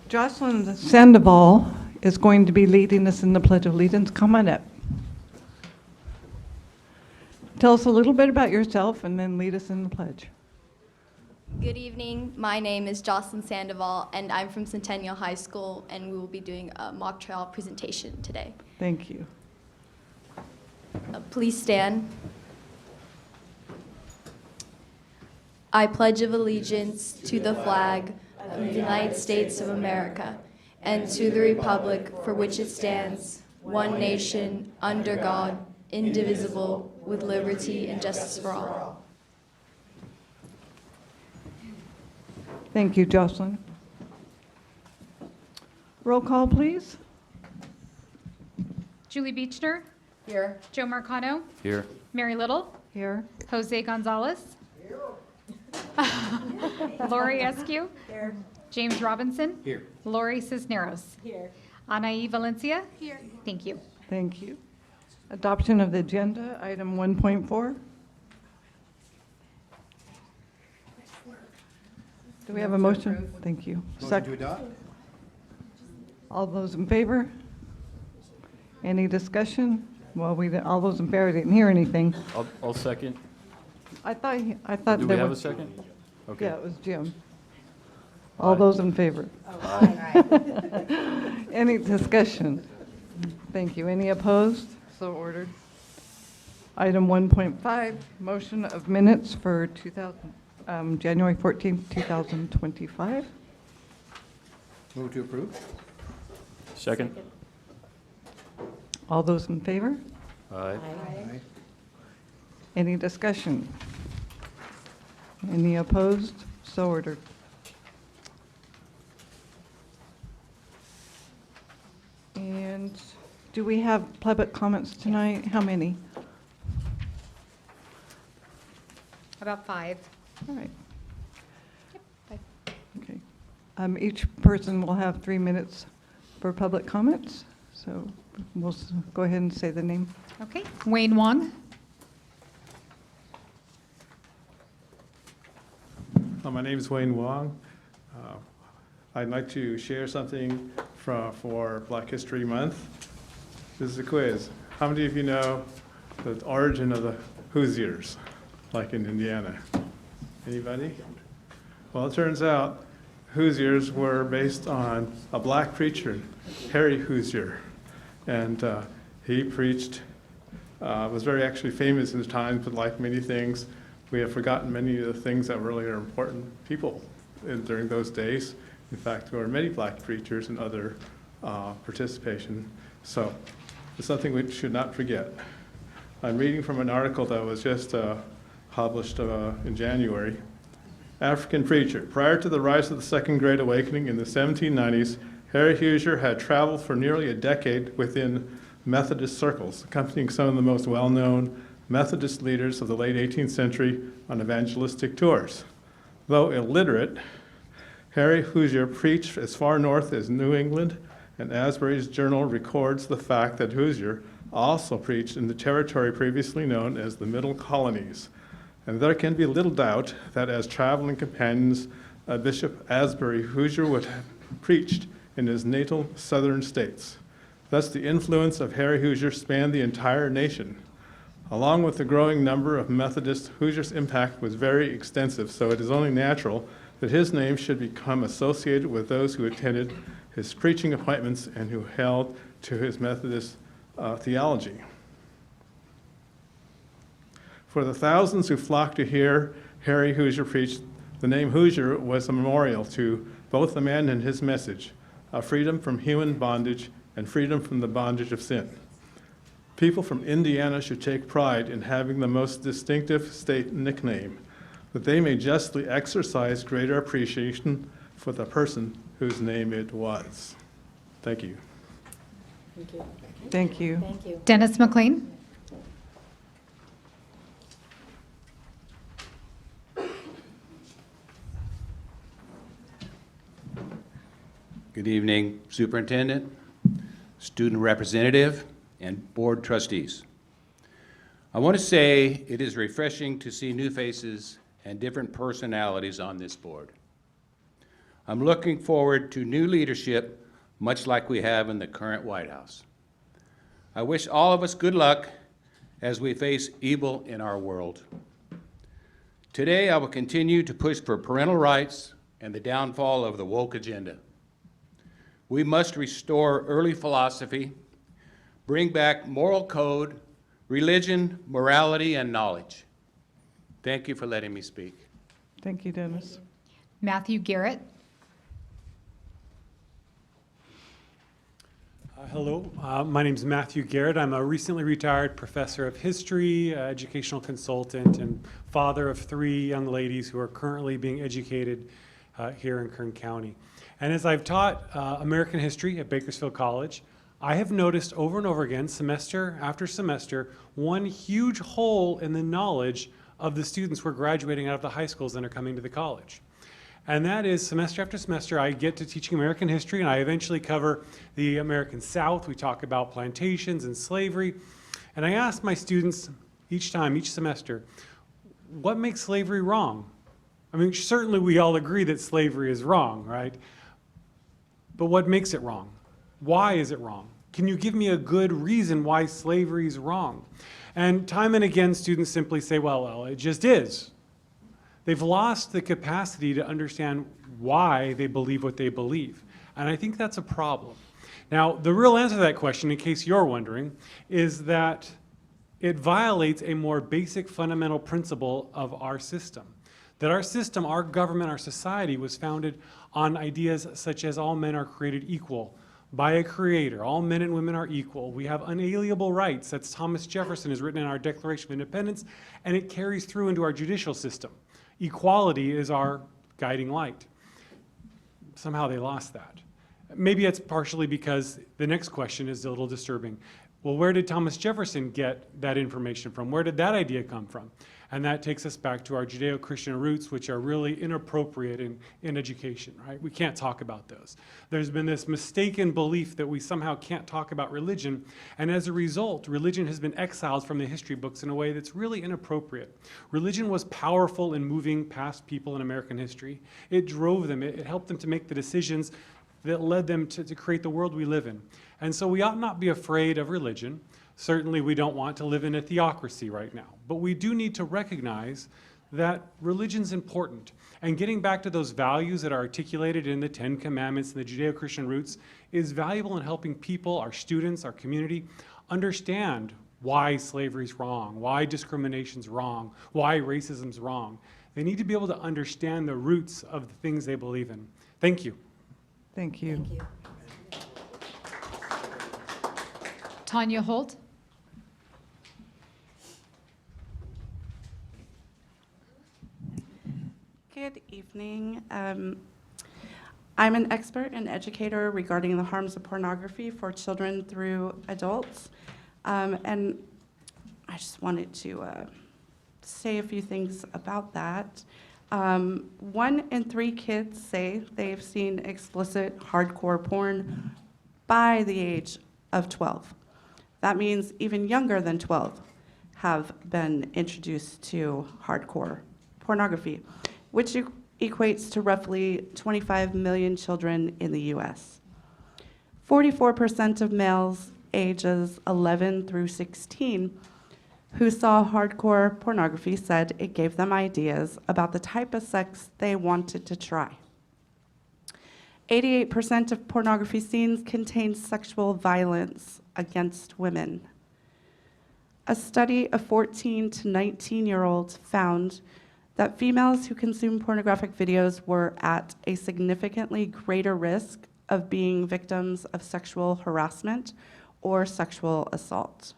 Jocelyn Sandoval is going to be leading us in the Pledge of Allegiance. Come on up. Tell us a little bit about yourself and then lead us in the pledge. Good evening. My name is Jocelyn Sandoval, and I'm from Centennial High School, and we will be doing a mock trial presentation today. Thank you. Please stand. I pledge of allegiance to the flag of the United States of America and to the republic for which it stands, one nation, under God, indivisible, with liberty and justice for all. Thank you, Jocelyn. Roll call, please. Julie Beechner. Here. Joe Marcano. Here. Mary Little. Here. Jose Gonzalez. Lori Eskew. Here. James Robinson. Here. Lori Cisneros. Here. Anaí Valencia. Here. Thank you. Thank you. Adoption of the agenda, item 1.4. Do we have a motion? Thank you. Motion to adopt? All those in favor? Any discussion? Well, all those in favor didn't hear anything. I'll second. I thought Do we there have a was, second? Okay. yeah, it was Jim. All Aye. those in favor? Any discussion? Thank you. Any opposed? So ordered. Item 1.5, motion of minutes for January 14th, 2025. Move to approve? Second. All those in favor? Aye. Any discussion? Any opposed? So ordered. And do we have public comments tonight? How many? About 5. All right. Yep, 5. Okay. Each person will have 3 minutes for public comments. So we'll go ahead and say the name. Okay. Wayne Wong. My name is Wayne Wong. I'd like to share something for Black History Month. This is a quiz. How many of you know the origin of the Hoosiers, like in Indiana? Anybody? Well, it turns out Hoosiers were based on a black preacher, Harry Hoosier. And he preached, was very actually famous in his time, but like many things, we have forgotten many of the things that really are important people during those days. In fact, there were many black preachers and other participation. So it's something we should not forget. I'm reading from an article that was just published in January. African preacher. Prior to the rise of the Second Great Awakening in the 1790s, Harry Hoosier had traveled for nearly a decade within Methodist circles, accompanying some of the most well-known Methodist leaders of the late 18th century on evangelistic tours. Though illiterate, Harry Hoosier preached as far north as New England, and Asbury's Journal records the fact that Hoosier also preached in the territory previously known as the Middle Colonies. And there can be little doubt that as traveling companions, Bishop Asbury Hoosier would have preached in his natal southern states. Thus, the influence of Harry Hoosier spanned the entire nation. Along with the growing number of Methodists, Hoosier's impact was very extensive, so it is only natural that his name should become associated with those who attended his preaching appointments and who held to his Methodist theology. For the thousands who flocked to hear Harry Hoosier preach, the name Hoosier was a memorial to both the man and his message, freedom from human bondage and freedom from the bondage of sin. People from Indiana should take pride in having the most distinctive state nickname, that they may justly exercise greater appreciation for the person whose name it was. Thank you. Thank you. Thank you. Thank you. Dennis McLean. Good evening, Superintendent, student representative, and board trustees. I want to say it is refreshing to see new faces and different personalities on this board. I'm looking forward to new leadership, much like we have in the current White House. I wish all of us good luck as we face evil in our world. Today, I will continue to push for parental rights and the downfall of the woke agenda. We must restore early philosophy, bring back moral code, religion, morality, and knowledge. Thank you for letting me speak. Thank you, Dennis. Matthew Garrett. Hello, my name is Matthew Garrett. I'm a recently retired professor of history, educational consultant, and father of 3 young ladies who are currently being educated here in Kern County. And as I've taught American history at Bakersfield College, I have noticed over and over again, semester after semester, one huge hole in the knowledge of the students who are graduating out of the high schools and are coming to the college. And that is semester after semester, I get to teaching American history, and I eventually cover the American South. We talk about plantations and slavery. And I ask my students each time, each semester, what makes slavery wrong? I mean, certainly we all agree that slavery is wrong, right? But what makes it wrong? Why is it wrong? Can you give me a good reason why slavery is wrong? And time and again, students simply say, well, it just is. They've lost the capacity to understand why they believe what they believe. And I think that's a problem. Now, the real answer to that question, in case you're wondering, is that it violates a more basic fundamental principle of our system. That our system, our government, our society was founded on ideas such as all men are created equal by a creator. All men and women are equal. We have unalienable rights. That's Thomas Jefferson has written in our Declaration of Independence, and it carries through into our judicial system. Equality is our guiding light. Somehow they lost that. Maybe it's partially because the next question is a little disturbing. Well, where did Thomas Jefferson get that information from? Where did that idea come from? And that takes us back to our Judeo-Christian roots, which are really inappropriate in education, right? We can't talk about those. There's been this mistaken belief that we somehow can't talk about religion, and as a result, religion has been exiled from the history books in a way that's really inappropriate. Religion was powerful in moving past people in American history. It drove them, it helped them to make the decisions that led them to create the world we live in. And so we ought not be afraid of religion. Certainly we don't want to live in a theocracy right now, but we do need to recognize that religion's important. And getting back to those values that are articulated in the 10 Commandments and the Judeo-Christian roots is valuable in helping people, our students, our community, understand why slavery's wrong, why discrimination's wrong, why racism's wrong. They need to be able to understand the roots of the things they believe in. Thank you. Thank you. Thank you. Tanya Holt. Good evening. I'm an expert and educator regarding the harms of pornography for children through adults. And I just wanted to say a few things about that. 1 in 3 kids say they've seen explicit hardcore porn by the age of 12. That means even younger than 12 have been introduced to hardcore pornography, which equates to roughly 25 million children in the US. 44% of males ages 11 through 16 who saw hardcore pornography said it gave them ideas about the type of sex they wanted to try. 88% of pornography scenes contain sexual violence against women. A study of 14 to 19-year-olds found that females who consume pornographic videos were at a significantly greater risk of being victims of sexual harassment or sexual assault.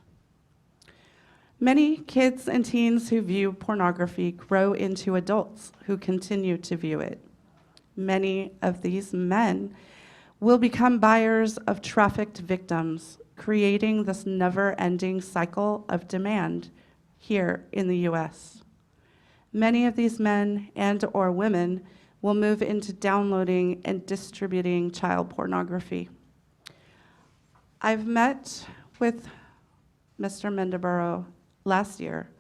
Many kids and teens who view pornography grow into adults who continue to view it. Many of these men will become buyers of trafficked victims, creating this never-ending cycle of demand here in the US. Many of these men and/or women will move into downloading and distributing child pornography. I've met with Mr. Mendeborough last year,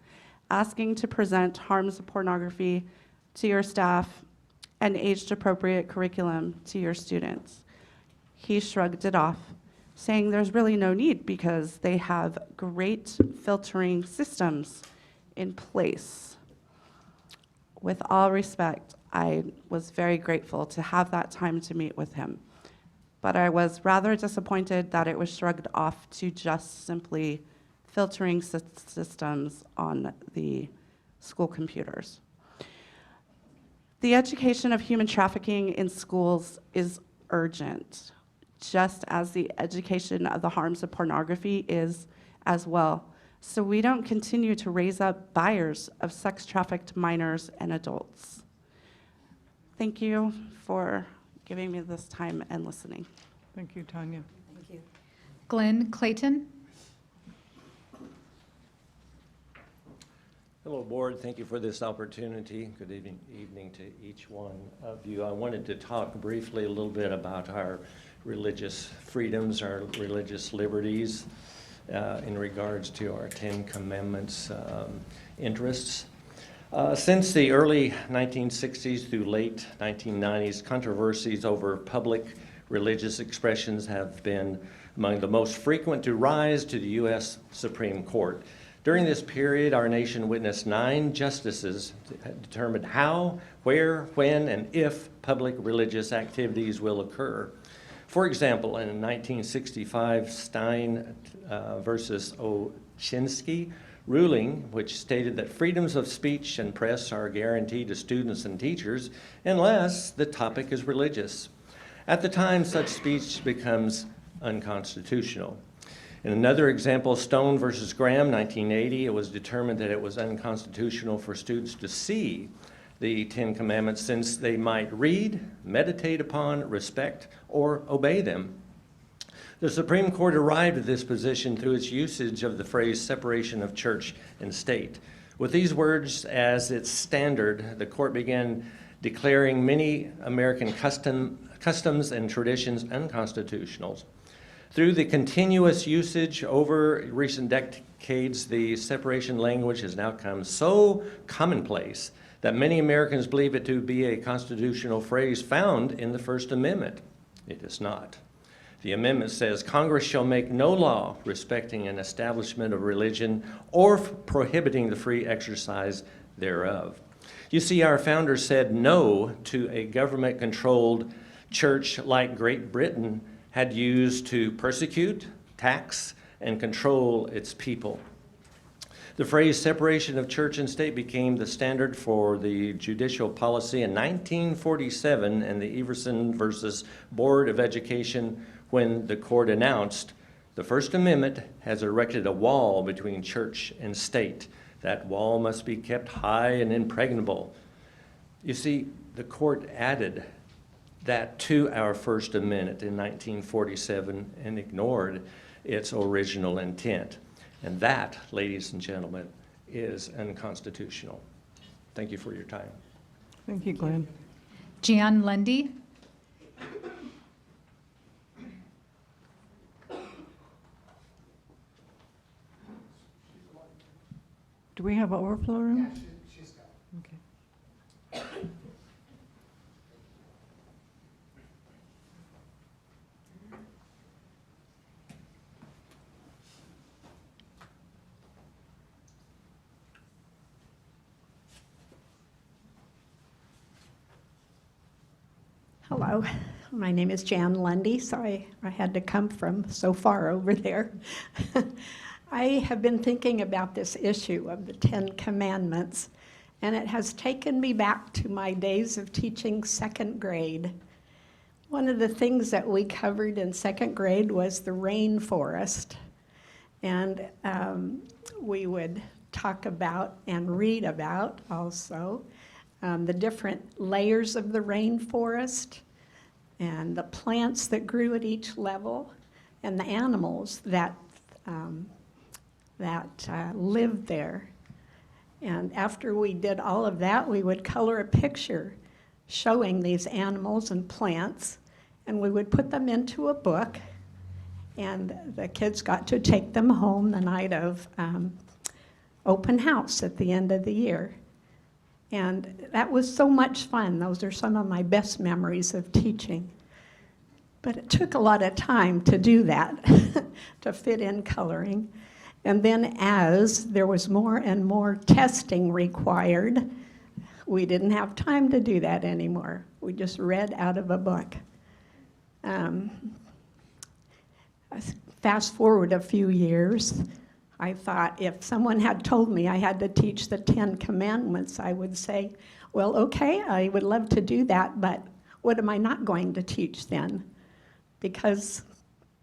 asking to present harms of pornography to your staff and age-appropriate curriculum to your students. He shrugged it off, saying there's really no need because they have great filtering systems in place. With all respect, I was very grateful to have that time to meet with him, but I was rather disappointed that it was shrugged off to just simply filtering systems on the school computers. The education of human trafficking in schools is urgent, just as the education of the harms of pornography is as well, so we don't continue to raise up buyers of sex-trafficked minors and adults. Thank you for giving me this time and listening. Thank you, Tanya. Thank you. Glenn Clayton. Hello, Board. Thank you for this opportunity. Good evening to each one of you. I wanted to talk briefly a little bit about our religious freedoms, our religious liberties in regards to our Ten Commandments interests. Since the early 1960s through late 1990s, controversies over public religious expressions have been among the most frequent to rise to the U.S. Supreme Court. During this period, our nation witnessed 9 justices determined how, where, when, and if public religious activities will occur. For example, in 1965, Stein versus Ochinsky ruling, which stated that freedoms of speech and press are guaranteed to students and teachers unless the topic is religious. At the time, such speech becomes unconstitutional. In another example, Stone versus Graham, 1980, it was determined that it was unconstitutional for students to see the Ten Commandments since they might read, meditate upon, respect, or obey them. The Supreme Court arrived at this position through its usage of the phrase separation of church and state. With these words as its standard, the court began declaring many American customs and traditions unconstitutional. Through the continuous usage over recent decades, the separation language has now become so commonplace that many Americans believe it to be a constitutional phrase found in the First Amendment. It is not. The amendment says, Congress shall make no law respecting an establishment of religion or prohibiting the free exercise thereof. You see, our founders said no to a government-controlled church like Great Britain had used to persecute, tax, and control its people. The phrase separation of church and state became the standard for the judicial policy in 1947 in the Everson versus Board of Education when the court announced the First Amendment has erected a wall between church and state. That wall must be kept high and impregnable. You see, the court added that to our First Amendment in 1947 and ignored its original intent. And that, ladies and gentlemen, is unconstitutional. Thank you for your time. Thank you, Glenn. Jan Lundy. Do we have an overflow room? Okay. Hello, my name is Jan Lundy. Sorry I had to come from so far over there. I have been thinking about this issue of the Ten Commandments, and it has taken me back to my days of teaching second grade. One of the things that we covered in second grade was the rainforest, and we would talk about and read about also the different layers of the rainforest and the plants that grew at each level and the animals that lived there. And after we did all of that, we would color a picture showing these animals and plants, and we would put them into a book, and the kids got to take them home the night of open house at the end of the year. And that was so much fun. Those are some of my best memories of teaching. But it took a lot of time to do that, to fit in coloring. And then as there was more and more testing required, we didn't have time to do that anymore. We just read out of a book. Fast forward a few years, I thought if someone had told me I had to teach the 10 Commandments, I would say, well, okay, I would love to do that, but what am I not going to teach then? Because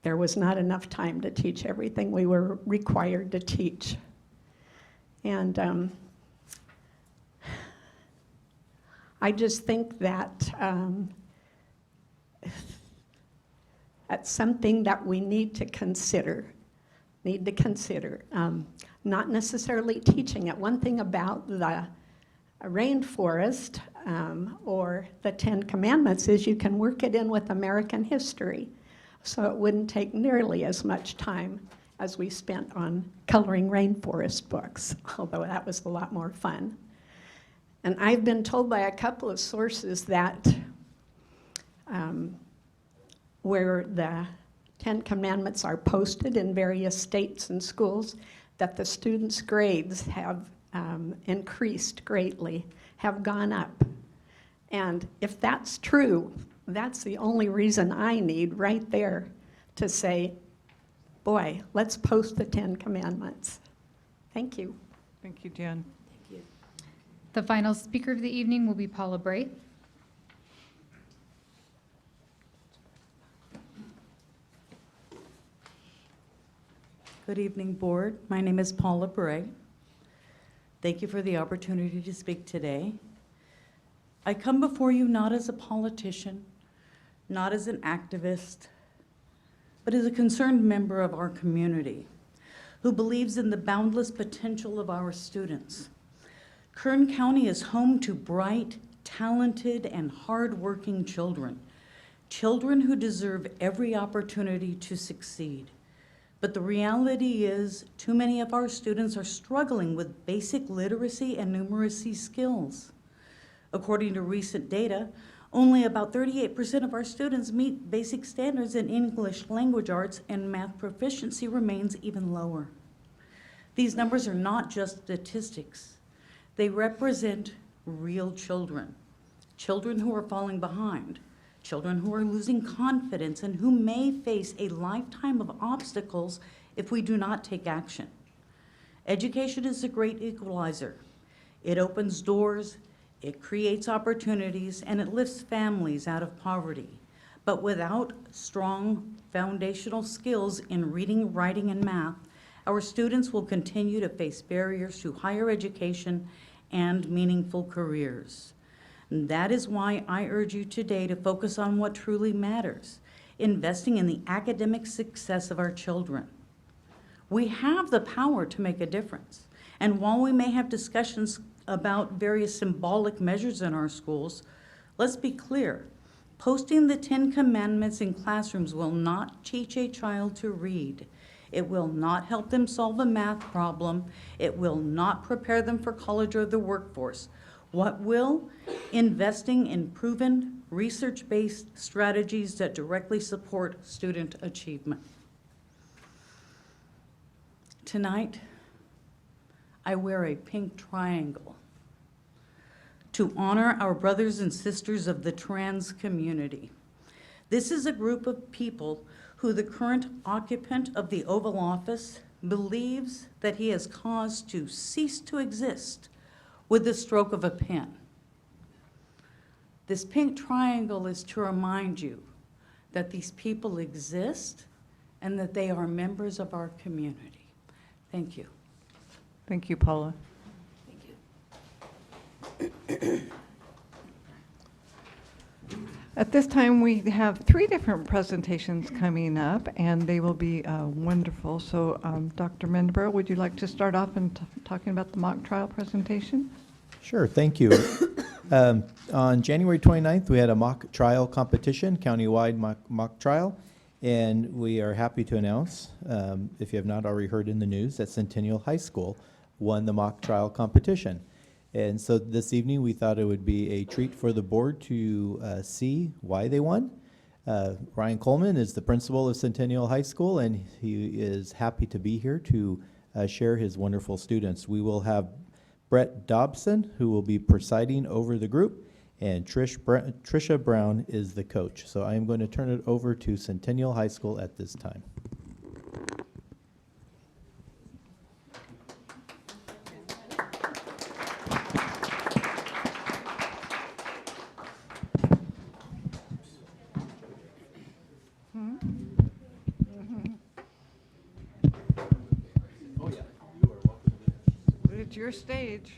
there was not enough time to teach everything we were required to teach. And I just think that that's something that we need to consider. Not necessarily teaching it. One thing about the rainforest or the 10 Commandments is you can work it in with American history. So it wouldn't take nearly as much time as we spent on coloring rainforest books, although that was a lot more fun. And I've been told by a couple of sources that where the 10 Commandments are posted in various states and schools, that the students' grades have increased greatly, have gone up. And if that's true, that's the only reason I need right there to say, boy, let's post the 10 Commandments. Thank you. Thank you, Jen. The final speaker of the evening will be Paula Bray. Good evening, Board. My name is Paula Bray. Thank you for the opportunity to speak today. I come before you not as a politician, not as an activist, but as a concerned member of our community who believes in the boundless potential of our students. Kern County is home to bright, talented, and hardworking children, children who deserve every opportunity to succeed. But the reality is, too many of our students are struggling with basic literacy and numeracy skills. According to recent data, only about 38% of our students meet basic standards in English language arts, and math proficiency remains even lower. These numbers are not just statistics. They represent real children, children who are falling behind, children who are losing confidence, and who may face a lifetime of obstacles if we do not take action. Education is a great equalizer. It opens doors, it creates opportunities, and it lifts families out of poverty. But without strong foundational skills in reading, writing, and math, our students will continue to face barriers to higher education and meaningful careers. And that is why I urge you today to focus on what truly matters, investing in the academic success of our children. We have the power to make a difference. And while we may have discussions about various symbolic measures in our schools, let's be clear. Posting the 10 Commandments in classrooms will not teach a child to read. It will not help them solve a math problem. It will not prepare them for college or the workforce. What will? Investing in proven, research-based strategies that directly support student achievement. Tonight, I wear a pink triangle to honor our brothers and sisters of the trans community. This is a group of people who the current occupant of the Oval Office believes that he has caused to cease to exist with the stroke of a pen. This pink triangle is to remind you that these people exist and that they are members of our community. Thank you. Thank you, Paula. At this time, we have 3 different presentations coming up, and they will be wonderful. So, Dr. Mendebrough, would you like to start off in talking about the mock trial presentation? Sure, thank you. On January 29th, we had a mock trial competition, countywide mock trial, and we are happy to announce, if you have not already heard in the news, that Centennial High School won the mock trial competition. And so this evening, we thought it would be a treat for the board to see why they won. Ryan Coleman is the principal of Centennial High School, and he is happy to be here to share his wonderful students. We will have Brett Dobson, who will be presiding over the group, and Tricia Brown is the coach. So I am going to turn it over to Centennial High School at this time. It's your stage.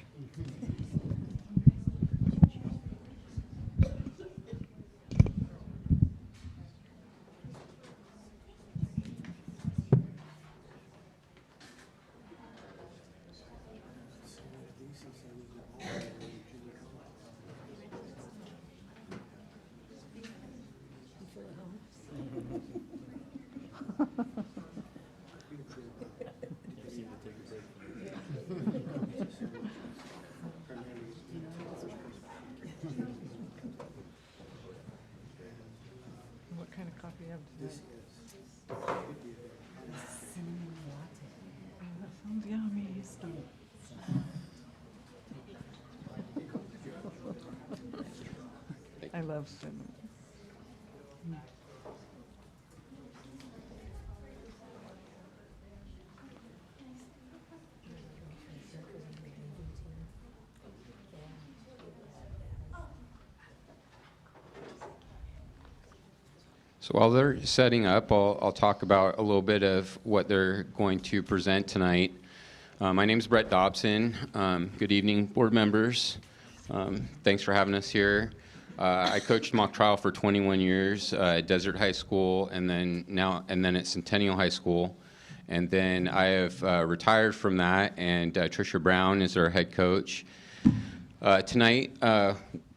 What kind of coffee do you have today? Cinnamon latte. Oh, that sounds yummy. I love cinnamon. So while they're setting up, I'll talk about a little bit of what they're going to present tonight. My name is Brett Dobson. Good evening, board members. Thanks for having us here. I coached mock trial for 21 years at Desert High School, and then at Centennial High School. And then I have retired from that, and Tricia Brown is our head coach. Tonight,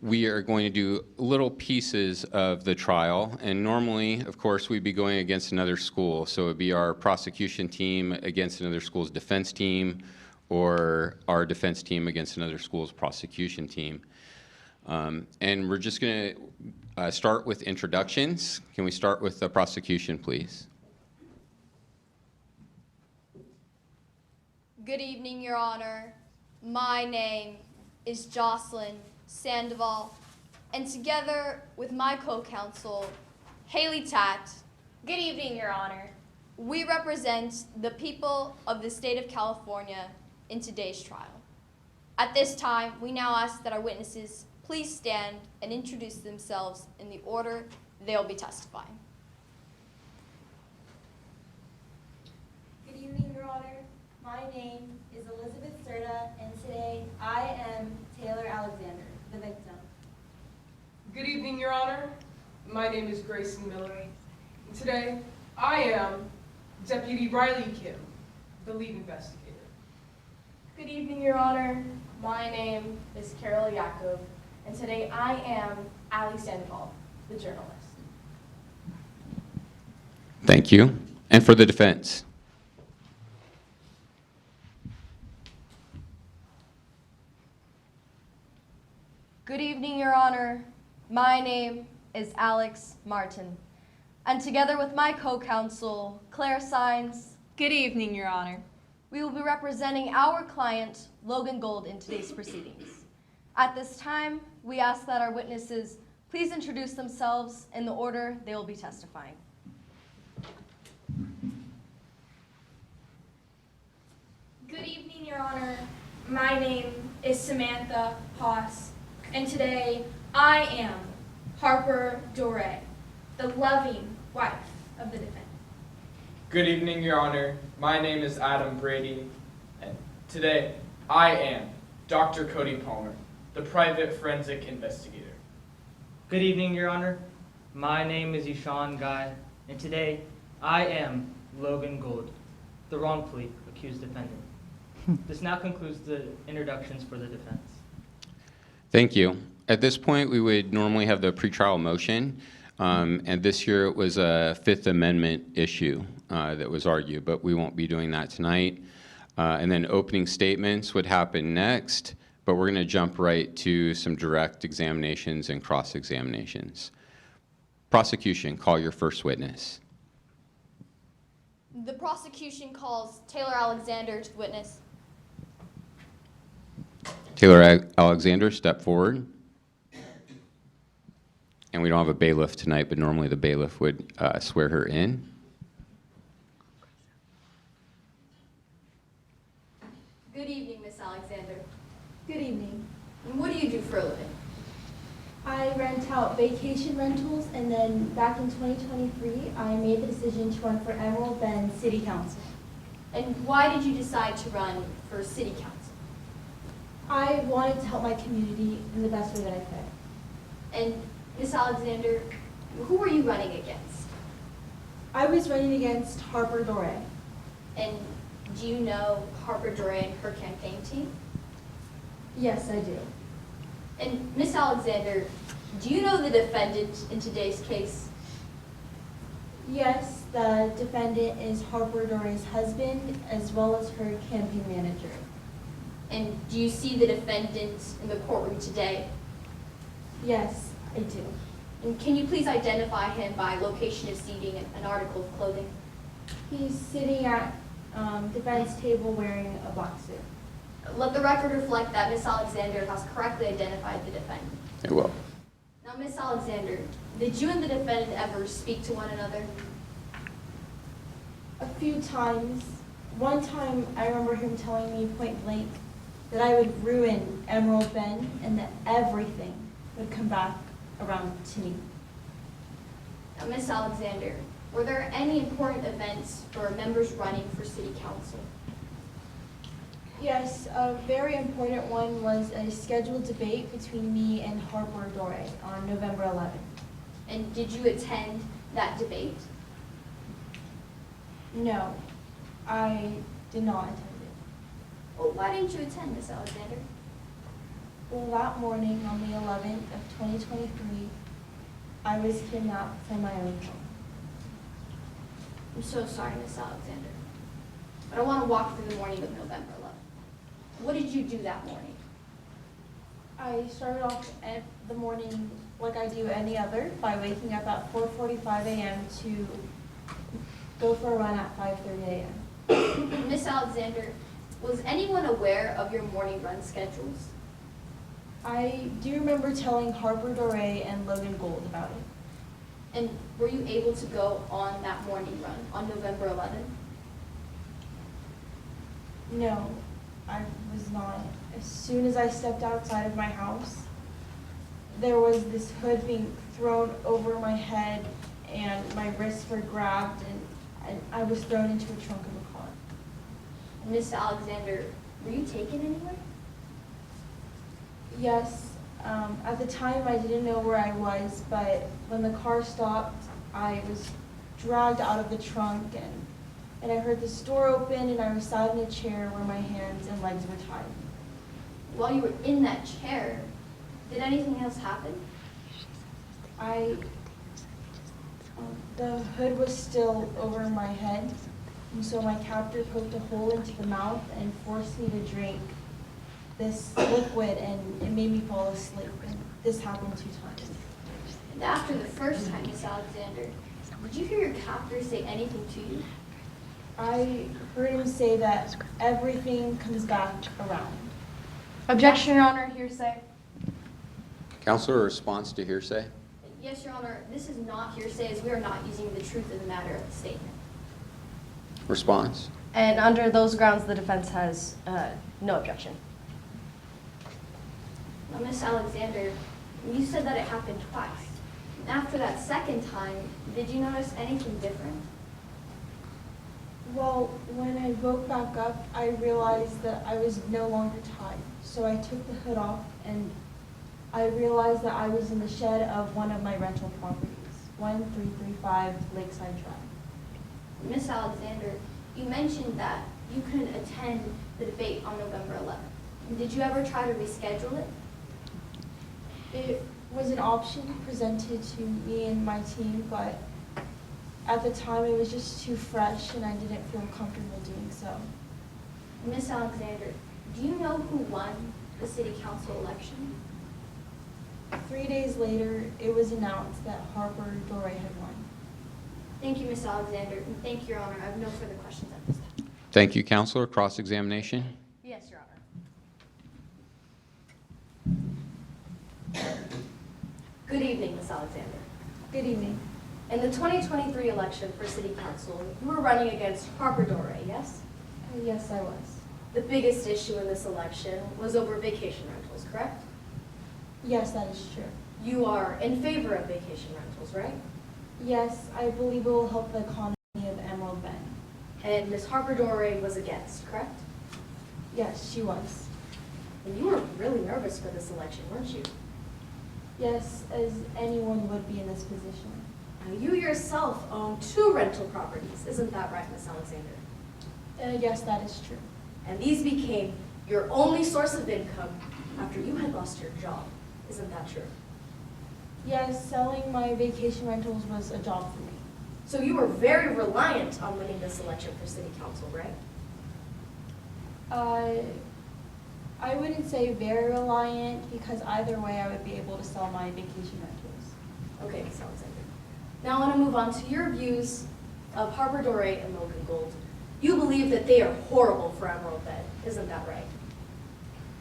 we are going to do little pieces of the trial, and normally, of course, we'd be going against another school. So it would be our prosecution team against another school's defense team, or our defense team against another school's prosecution team. And we're just going to start with introductions. Can we start with the prosecution, please? Good evening, Your Honor. My name is Jocelyn Sandoval, and together with my co-counsel, Haley Tatt, good evening, Your Honor. We represent the people of the state of California in today's trial. At this time, we now ask that our witnesses please stand and introduce themselves in the order they'll be testifying. Good evening, Your Honor. My name is Elizabeth Serta, and today I am Taylor Alexander, the victim. Good evening, Your Honor. My name is Grayson Miller, and today I am Deputy Riley Kim, the lead investigator. Good evening, Your Honor. My name is Carol Yakov, and today I am Ali Sandoval, the journalist. Thank you. And for the defense? Good evening, Your Honor. My name is Alex Martin, and together with my co-counsel, Claire Sines. Good evening, Your Honor. We will be representing our client, Logan Gold, in today's proceedings. At this time, we ask that our witnesses please introduce themselves in the order they will be testifying. Good evening, Your Honor. My name is Samantha Haas, and today I am Harper Doré, the loving wife of the defendant. Good evening, Your Honor. My name is Adam Brady, and today I am Dr. Cody Palmer, the private forensic investigator. Good evening, Your Honor. My name is Ishan Guy, and today I am Logan Gold, the wrongfully accused defendant. This now concludes the introductions for the defense. Thank you. At this point, we would normally have the pretrial motion, and this year it was a Fifth Amendment issue that was argued, but we won't be doing that tonight. And then opening statements would happen next, but we're going to jump right to some direct examinations and cross-examinations. Prosecution, call your first witness. The prosecution calls Taylor Alexander to the witness. Taylor Alexander, step forward. And we don't have a bailiff tonight, but normally the bailiff would swear her in. Good evening, Miss Alexander. Good evening. And what do you do for a living? I rent out vacation rentals, and then back in 2023, I made the decision to run for Emerald Bend City Council. And why did you decide to run for city council? I wanted to help my community in the best way that I could. And Miss Alexander, who were you running against? I was running against Harper Dore. And do you know Harper Dore and her campaign team? Yes, I do. And Miss Alexander, do you know the defendant in today's case? Yes, the defendant is Harper Dore's husband as well as her campaign manager. And do you see the defendant in the courtroom today? Yes, I do. And can you please identify him by location of seating and article of clothing? He's sitting at defense table wearing a black suit. Let the record reflect that Miss Alexander has correctly identified the defendant. It will. Now, Miss Alexander, did you and the defendant ever speak to one another? A few times. One time I remember him telling me point blank that I would ruin Emerald Bend and that everything would come back around to me. Now, Miss Alexander, were there any important events for members running for city council? Yes, a very important one was a scheduled debate between me and Harper Dore on November 11th. And did you attend that debate? No, I did not attend it. Well, why didn't you attend, Miss Alexander? Well, that morning on the 11th of 2023, I was kidnapped from my own home. I'm so sorry, Miss Alexander. But I want to walk through the morning of November 11th. What did you do that morning? I started off at the morning like I do any other by waking up at 4:45 a.m. to go for a run at 5:30 a.m. Miss Alexander, was anyone aware of your morning run schedules? I do remember telling Harper Dore and Logan Gold about it. And were you able to go on that morning run on November 11th? No, I was not. As soon as I stepped outside of my house, there was this hood being thrown over my head and my wrists were grabbed and I was thrown into a trunk of a car. Miss Alexander, were you taken anywhere? Yes, at the time I didn't know where I was, but when the car stopped, I was dragged out of the trunk and I heard this door open and I was sat in a chair where my hands and legs were tied. While you were in that chair, did anything else happen? The hood was still over my head, and so my captor poked a hole into the mouth and forced me to drink this liquid, and it made me fall asleep. And this happened 2 times. And after the first time, Miss Alexander, did you hear your captor say anything to you? I heard him say that everything comes back around. Objection, Your Honor, hearsay. Counselor, a response to hearsay? Yes, Your Honor, this is not hearsay as we are not using the truth of the matter of the statement. Response? And under those grounds, the defense has no objection. Now, Miss Alexander, you said that it happened twice. After that second time, did you notice anything different? Well, when I woke back up, I realized that I was no longer tied. So I took the hood off and I realized that I was in the shed of one of my rental properties, 1335 Lakeside Drive. Miss Alexander, you mentioned that you couldn't attend the debate on November 11th. Did you ever try to reschedule it? It was an option presented to me and my team, but at the time it was just too fresh and I didn't feel comfortable doing so. Miss Alexander, do you know who won the city council election? 3 days later, it was announced that Harper Dore had won. Thank you, Ms. Alexander, and thank you, Your Honor. I have no further questions at this time. Thank you, Counselor. Cross-examination? Yes, Your Honor. Good evening, Ms. Alexander. Good evening. In the 2023 election for City Council, you were running against Harper Dore, yes? Yes, I was. The biggest issue in this election was over vacation rentals, correct? Yes, that is true. You are in favor of vacation rentals, right? Yes, I believe it will help the economy of Emerald Bend. And Ms. Harper Dore was against, correct? Yes, she was. And you were really nervous for this election, weren't you? Yes, as anyone would be in this position. Now, you yourself own 2 rental properties, isn't that right, Ms. Alexander? Yes, that is true. And these became your only source of income after you had lost your job, isn't that true? Yes, selling my vacation rentals was a job for me. So you were very reliant on winning this election for City Council, right? I wouldn't say very reliant, because either way I would be able to sell my vacation rentals. Okay, Ms. Alexander. Now I want to move on to your views of Harper Dore and Logan Gold. You believe that they are horrible for Emerald Bend, isn't that right?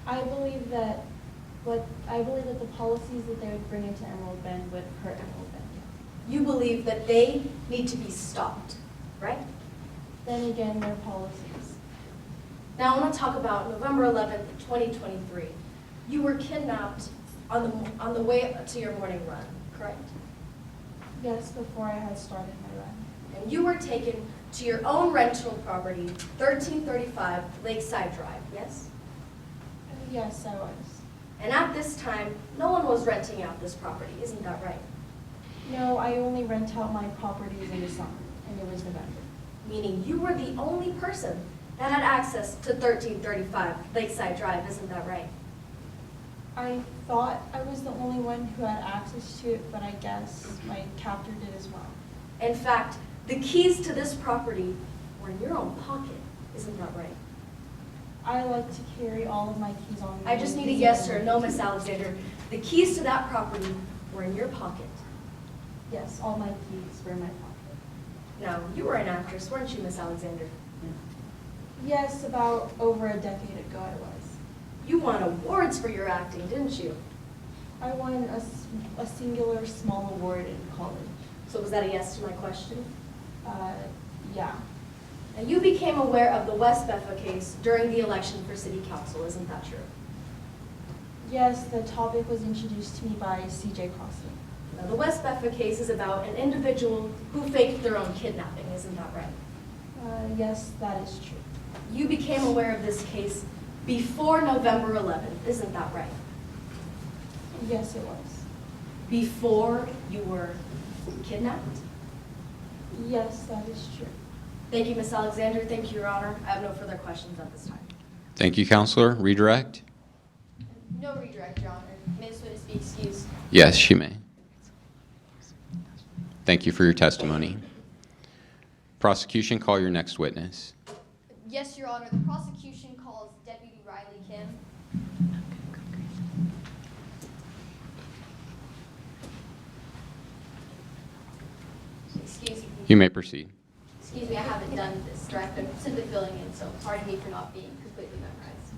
I believe that the policies that they would bring into Emerald Bend would hurt Emerald Bend. You believe that they need to be stopped, right? Then again, their policies. Now I want to talk about November 11th, 2023. You were kidnapped on the way to your morning run, correct? Yes, before I had started my run. And you were taken to your own rental property, 1335 Lakeside Drive, yes? Yes, I was. And at this time, no one was renting out this property, isn't that right? No, I only rent out my properties in the summer, and it was November. Meaning you were the only person that had access to 1335 Lakeside Drive, isn't that right? I thought I was the only one who had access to it, but I guess my captor did as well. In fact, the keys to this property were in your own pocket, isn't that right? I like to carry all of my keys on me. I just need a yes or no, Miss Alexander. The keys to that property were in your pocket. Yes, all my keys were in my pocket. Now, you were an actress, weren't you, Miss Alexander? Yes, about over a decade ago I was. You won awards for your acting, didn't you? I won a singular small award in college. So was that a yes to my question? Yeah. Now, you became aware of the West Bethel case during the election for City Council, isn't that true? Yes, the topic was introduced to me by C.J. Crossing. Now, the West Bethel case is about an individual who faked their own kidnapping, isn't that right? Yes, that is true. You became aware of this case before November 11th, isn't that right? Yes, it was. Before you were kidnapped? Yes, that is true. Thank you, Ms. Alexander. Thank you, Your Honor. I have no further questions at this time. Thank you, Counselor. Redirect? No redirect, Your Honor. May this witness be excused? Yes, she may. Thank you for your testimony. Prosecution, call your next witness. Yes, Your Honor. The prosecution calls Deputy Riley Kim. Excuse me. You may proceed. Excuse me, I haven't done this direct. I'm simply filling in, so pardon me for not being completely memorized.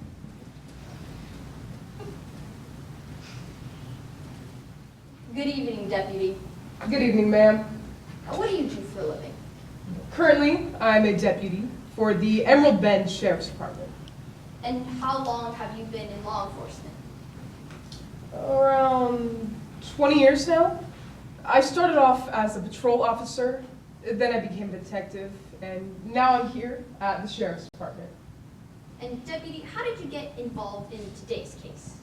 Good evening, Deputy. Good evening, ma'am. What do you do for a living? Currently, I'm a deputy for the Emerald Bend Sheriff's Department. And how long have you been in law enforcement? Around 20 years now. I started off as a patrol officer, then I became a detective, and now I'm here at the Sheriff's Department. And Deputy, how did you get involved in today's case?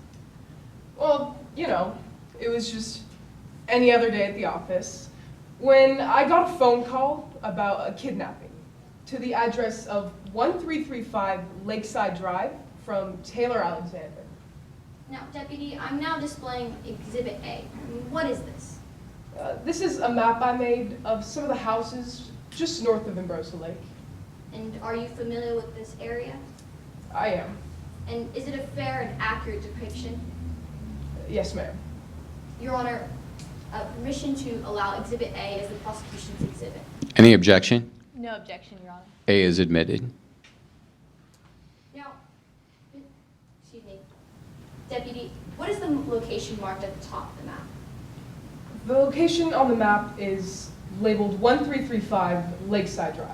Well, you know, it was just any other day at the office when I got a phone call about a kidnapping to the address of 1335 Lakeside Drive from Taylor Alexander. Now, Deputy, I'm now displaying Exhibit A. What is this? This is a map I made of some of the houses just north of Ambrosia Lake. And are you familiar with this area? I am. And is it a fair and accurate depiction? Yes, ma'am. Your Honor, permission to allow Exhibit A as the prosecution's exhibit. Any objection? No objection, Your Honor. A is admitted. Now, excuse me, Deputy, what is the location marked at the top of the map? The location on the map is labeled 1335 Lakeside Drive.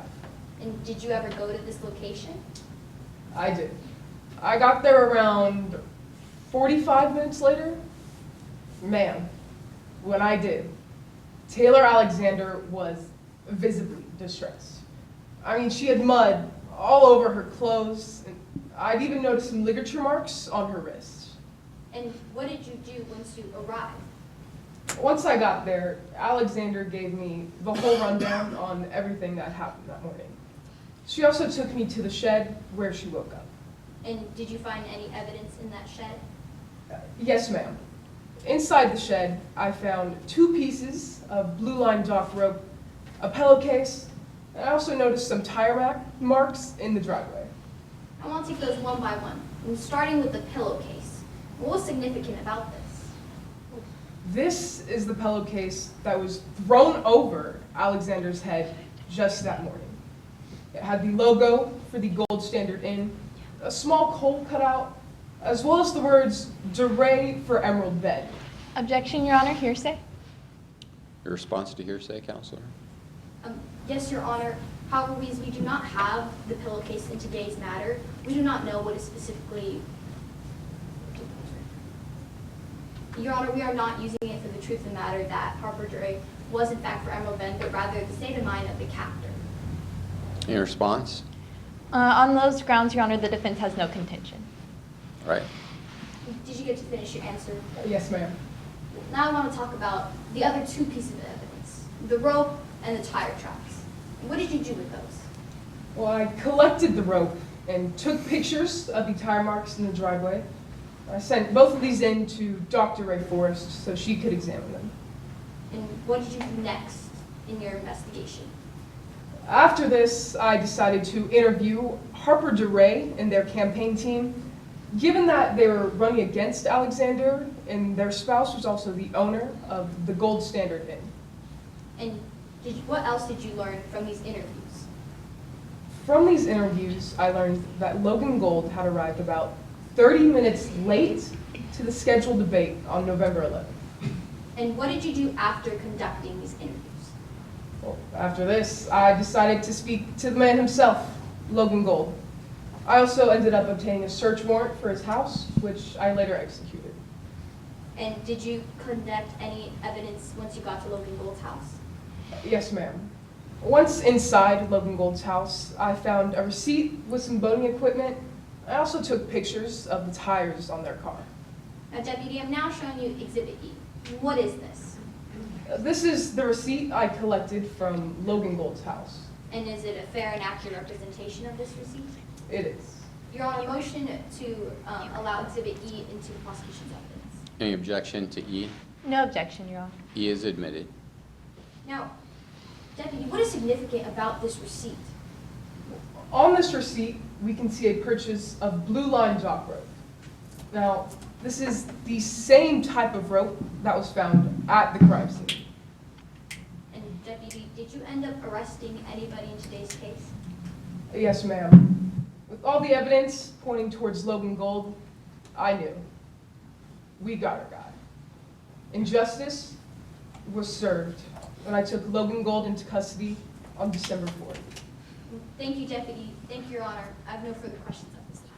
And did you ever go to this location? I did. I got there around 45 minutes later. Man, when I did, Taylor Alexander was visibly distressed. I mean, she had mud all over her clothes, and I'd even noticed some ligature marks on her wrist. And what did you do once you arrived? Once I got there, Alexander gave me the whole rundown on everything that happened that morning. She also took me to the shed where she woke up. And did you find any evidence in that shed? Yes, ma'am. Inside the shed, I found 2 pieces of blue line dock rope, a pillowcase, and I also noticed some tire marks in the driveway. I want to take those one by one, and starting with the pillowcase. What was significant about this? This is the pillowcase that was thrown over Alexander's head just that morning. It had the logo for the Gold Standard Inn, a small coal cutout, as well as the words "DeRay for Emerald Bed." Objection, Your Honor. Hearsay. Your response to hearsay, Counselor? Yes, Your Honor. However, we do not have the pillowcase in today's matter. We do not know what is specifically. Your Honor, we are not using it for the truth of the matter that Harper Dray was in fact for Emerald Bend, but rather the state of mind of the captor. Any response? On those grounds, Your Honor, the defense has no contention. All right. Did you get to finish your answer? Yes, ma'am. Now I want to talk about the other 2 pieces of evidence, the rope and the tire tracks. What did you do with those? Well, I collected the rope and took pictures of the tire marks in the driveway. I sent both of these in to Dr. Ray Forrest so she could examine them. And what did you do next in your investigation? After this, I decided to interview Harper DeRay and their campaign team. Given that they were running against Alexander and their spouse was also the owner of the Gold Standard Inn. And what else did you learn from these interviews? From these interviews, I learned that Logan Gold had arrived about 30 minutes late to the scheduled debate on November 11th. And what did you do after conducting these interviews? Well, after this, I decided to speak to the man himself, Logan Gold. I also ended up obtaining a search warrant for his house, which I later executed. And did you conduct any evidence once you got to Logan Gold's house? Yes, ma'am. Once inside Logan Gold's house, I found a receipt with some boating equipment. I also took pictures of the tires on their car. Now, Deputy, I'm now showing you Exhibit E. What is this? This is the receipt I collected from Logan Gold's house. And is it a fair and accurate representation of this receipt? It is. Your Honor, motion to allow Exhibit E into the prosecution's evidence. Any objection to E? No objection, Your Honor. E is admitted. Now, Deputy, what is significant about this receipt? On this receipt, we can see a purchase of blue line dock rope. Now, this is the same type of rope that was found at the crime scene. And Deputy, did you end up arresting anybody in today's case? Yes, ma'am. With all the evidence pointing towards Logan Gold, I knew. We got our guy. Injustice was served when I took Logan Gold into custody on December 4th. Thank you, Deputy. Thank you, Your Honor. I have no further questions at this time.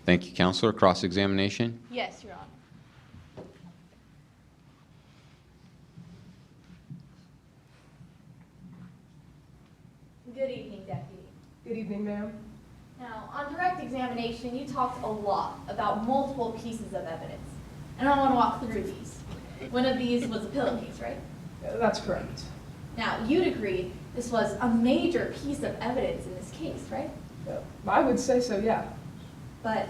Thank you, Counselor. Cross-examination? Yes, Your Honor. Good evening, Deputy. Good evening, ma'am. Now, on direct examination, you talked a lot about multiple pieces of evidence, and I want to walk through these. One of these was a pillowcase, right? That's correct. Now, you'd agree this was a major piece of evidence in this case, right? I would say so, yeah. But,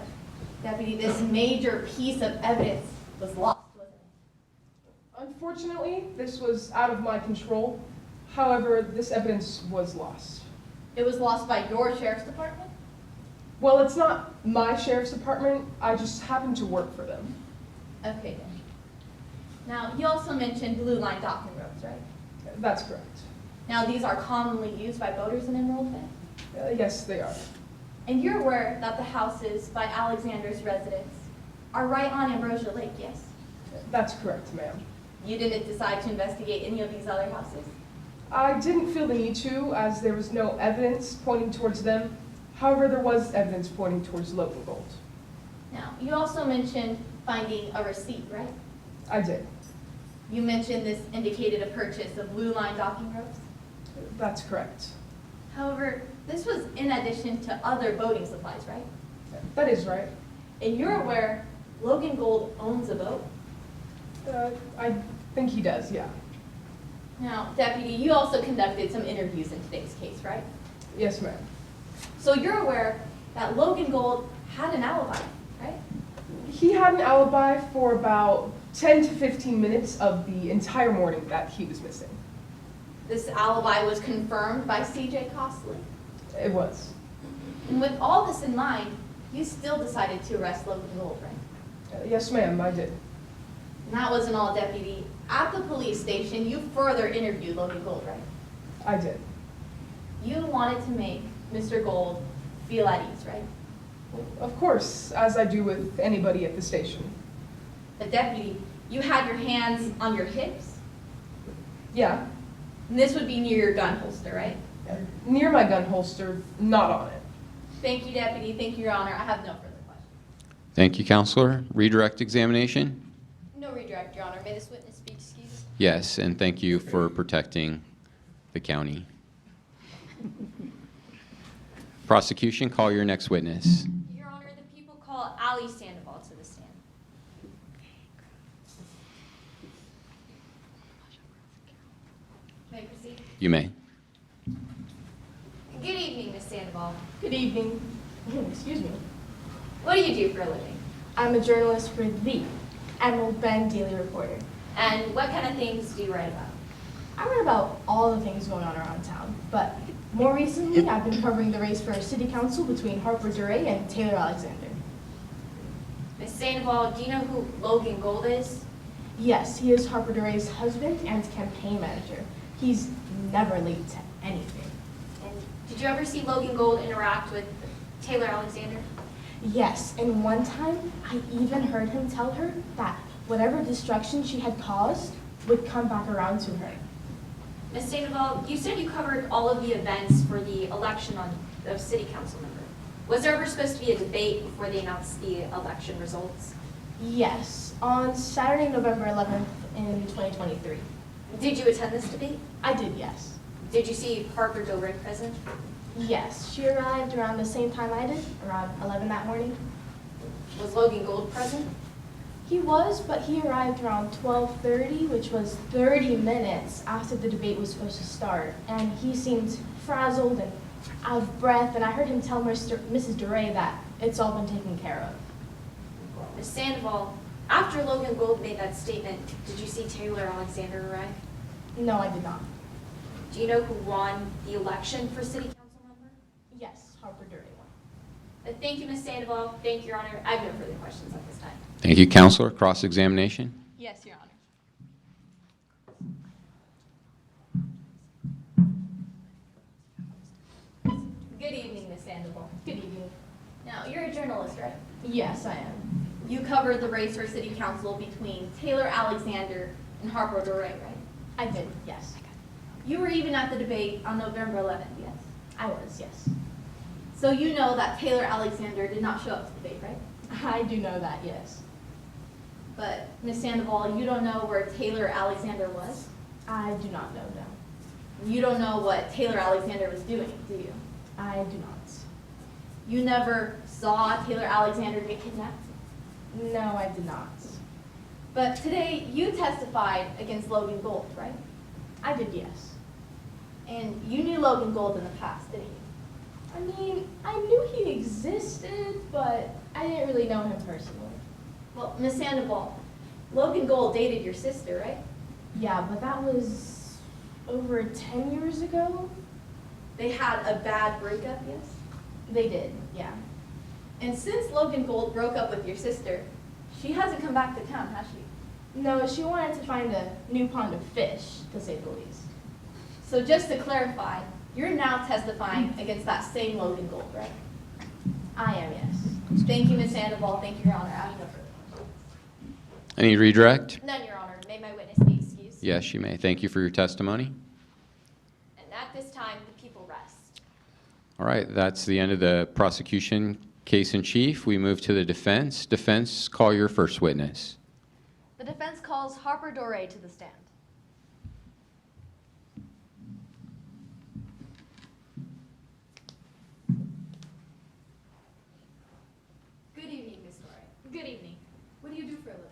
Deputy, this major piece of evidence was lost, wasn't it? Unfortunately, this was out of my control. However, this evidence was lost. It was lost by your sheriff's department? Well, it's not my sheriff's department. I just happen to work for them. Okay then. Now, you also mentioned Blue Line docking ropes, right? That's correct. Now, these are commonly used by boaters in Emerald Bay? Yes, they are. And you're aware that the houses by Alexander's residence are right on Ambrosia Lake, yes? That's correct, ma'am. You didn't decide to investigate any of these other houses? I didn't feel the need to, as there was no evidence pointing towards them. However, there was evidence pointing towards Logan Gold. Now, you also mentioned finding a receipt, right? I did. You mentioned this indicated a purchase of Blue Line docking ropes? That's correct. However, this was in addition to other boating supplies, right? That is right. And you're aware Logan Gold owns a boat? I think he does, yeah. Now, Deputy, you also conducted some interviews in today's case, right? Yes, ma'am. So you're aware that Logan Gold had an alibi, right? He had an alibi for about 10 to 15 minutes of the entire morning that he was missing. This alibi was confirmed by C.J. Costley. It was. And with all this in mind, you still decided to arrest Logan Gold, right? Yes, ma'am, I did. And that wasn't all, Deputy. At the police station, you further interviewed Logan Gold, right? I did. You wanted to make Mr. Gold feel at ease, right? Of course, as I do with anybody at the station. But Deputy, you had your hands on your hips? Yeah. And this would be near your gun holster, right? Near my gun holster, not on it. Thank you, Deputy. Thank you, Your Honor. I have no further questions. Thank you, Counselor. Redirect examination? No redirect, Your Honor. May this witness be excused? Yes, and thank you for protecting the county. Prosecution, call your next witness. Your Honor, the people call Ali Sandoval to the stand. May I proceed? You may. Good evening, Miss Sandoval. Good evening. Excuse me. What do you do for a living? I'm a journalist for the Emerald Bend Daily Reporter. And what kind of things do you write about? I write about all the things going on around town, but more recently I've been covering the race for city council between Harper Duray and Taylor Alexander. Miss Sandoval, do you know who Logan Gold is? Yes, he is Harper Duray's husband and campaign manager. He's never late to anything. And did you ever see Logan Gold interact with Taylor Alexander? Yes, and one time I even heard him tell her that whatever destruction she had caused would come back around to her. Miss Sandoval, you said you covered all of the events for the election of city council member. Was there ever supposed to be a debate before they announced the election results? Yes, on Saturday, November 11th in 2023. Did you attend this debate? I did, yes. Did you see Harper Dover present? Yes, she arrived around the same time I did, around 11 that morning. Was Logan Gold present? He was, but he arrived around 12:30, which was 30 minutes after the debate was supposed to start. And he seemed frazzled and out of breath, and I heard him tell Mrs. Duray that it's all been taken care of. Miss Sandoval, after Logan Gold made that statement, did you see Taylor Alexander arrive? No, I did not. Do you know who won the election for city council member? Yes, Harper Duray won. Thank you, Miss Sandoval. Thank you, Your Honor. I have no further questions at this time. Thank you, Counselor. Cross-examination? Yes, Your Honor. Good evening, Miss Sandoval. Good evening. Now, you're a journalist, right? Yes, I am. You covered the race for city council between Taylor Alexander and Harper Duray, right? I did, yes. You were even at the debate on November 11th, yes? I was, yes. So you know that Taylor Alexander did not show up to the debate, right? I do know that, yes. But, Miss Sandoval, you don't know where Taylor Alexander was? I do not know, no. You don't know what Taylor Alexander was doing, do you? I do not. You never saw Taylor Alexander get kidnapped? No, I did not. But today, you testified against Logan Gold, right? I did, yes. And you knew Logan Gold in the past, didn't you? I mean, I knew he existed, but I didn't really know him personally. Well, Miss Sandoval, Logan Gold dated your sister, right? Yeah, but that was over 10 years ago. They had a bad breakup, yes? They did, yeah. And since Logan Gold broke up with your sister, she hasn't come back to town, has she? No, she wanted to find a new pond of fish, to say the least. So just to clarify, you're now testifying against that same Logan Gold, right? I am, yes. Thank you, Ms. Sandoval. Thank you, Your Honor. I have no further questions. Any redirect? None, Your Honor. May my witness be excused? Yes, you may. Thank you for your testimony. And at this time, the people rest. All right, that's the end of the prosecution case in chief. We move to the defense. Defense, call your first witness. The defense calls Harper Dore to the stand. Good evening, Ms. Dore. Good evening. What do you do for a living?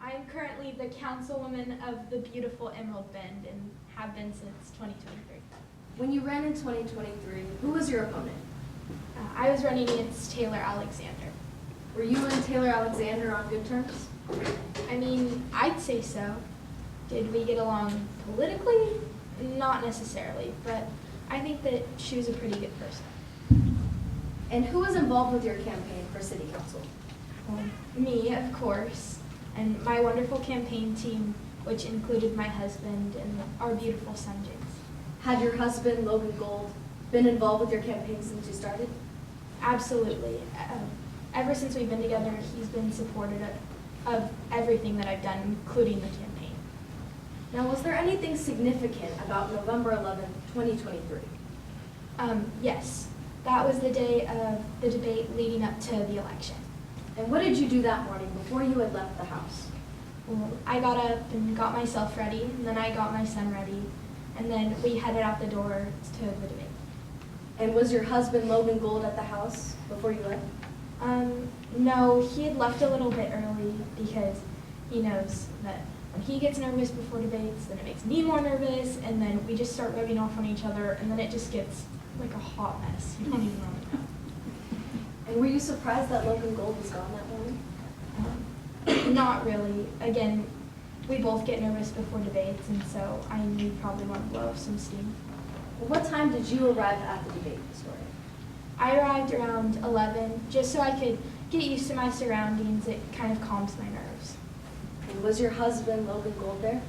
I am currently the councilwoman of the beautiful Emerald Bend and have been since 2023. When you ran in 2023, who was your opponent? I was running against Taylor Alexander. Were you and Taylor Alexander on good terms? I mean, I'd say so. Did we get along politically? Not necessarily, but I think that she was a pretty good person. And who was involved with your campaign for city council? Me, of course, and my wonderful campaign team, which included my husband and our beautiful son, James. Had your husband, Logan Gold, been involved with your campaign since you started? Absolutely. Ever since we've been together, he's been supportive of everything that I've done, including the campaign. Now, was there anything significant about November 11th, 2023? Yes. That was the day of the debate leading up to the election. And what did you do that morning before you had left the house? Well, I got up and got myself ready, and then I got my son ready, and then we headed out the door to the debate. And was your husband, Logan Gold, at the house before you left? No, he had left a little bit early because he knows that when he gets nervous before debates, then it makes me more nervous, and then we just start rubbing off on each other, and then it just gets like a hot mess. You don't even know. And were you surprised that Logan Gold was gone that morning? Not really. Again, we both get nervous before debates, and so I knew we'd probably want to blow off some steam. What time did you arrive at the debate, Victoria? I arrived around 11, just so I could get used to my surroundings. It kind of calms my nerves. And was your husband, Logan Gold, there?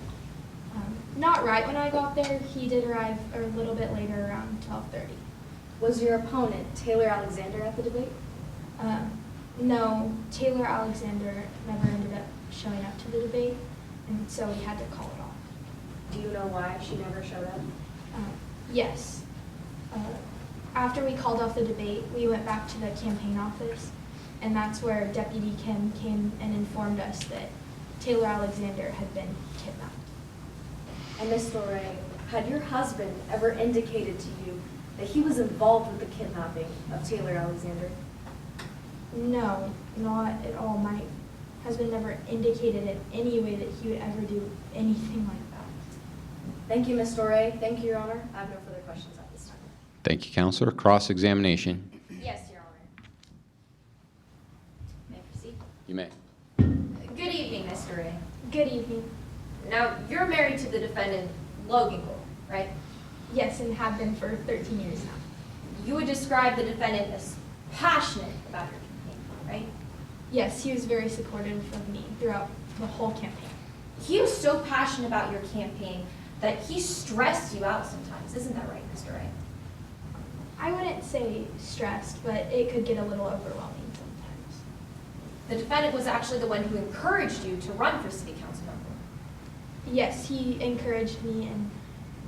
Not right when I got there. He did arrive a little bit later, around 12:30. Was your opponent, Taylor Alexander, at the debate? No, Taylor Alexander never ended up showing up to the debate, and so we had to call it off. Do you know why she never showed up? Yes. After we called off the debate, we went back to the campaign office, and that's where Deputy Kim came and informed us that Taylor Alexander had been kidnapped. And Ms. Dore, had your husband ever indicated to you that he was involved with the kidnapping of Taylor Alexander? No, not at all. My husband never indicated in any way that he would ever do anything like that. Thank you, Ms. Dore. Thank you, Your Honor. I have no further questions at this time. Thank you, Counselor. Cross-examination. Yes, Your Honor. May I proceed? You may. Good evening, Ms. Dore. Good evening. Now, you're married to the defendant, Logan Gold, right? Yes, and have been for 13 years now. You would describe the defendant as passionate about your campaign, right? Yes, he was very supportive of me throughout the whole campaign. He was so passionate about your campaign that he stressed you out sometimes. Isn't that right, Ms. Dore? I wouldn't say stressed, but it could get a little overwhelming sometimes. The defendant was actually the one who encouraged you to run for city council member. Yes, he encouraged me and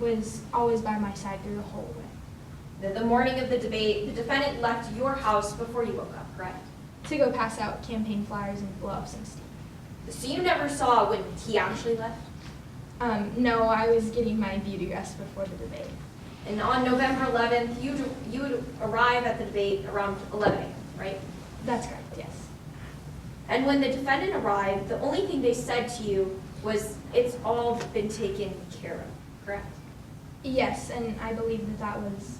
was always by my side through the whole way. The morning of the debate, the defendant left your house before you woke up, correct? To go pass out campaign flyers and blow up some steam. So you never saw when he actually left? No, I was getting my beauty rest before the debate. And on November 11th, you would arrive at the debate around 11 a.m., right? That's correct, yes. And when the defendant arrived, the only thing they said to you was, "It's all been taken care of," correct? Yes, and I believe that that was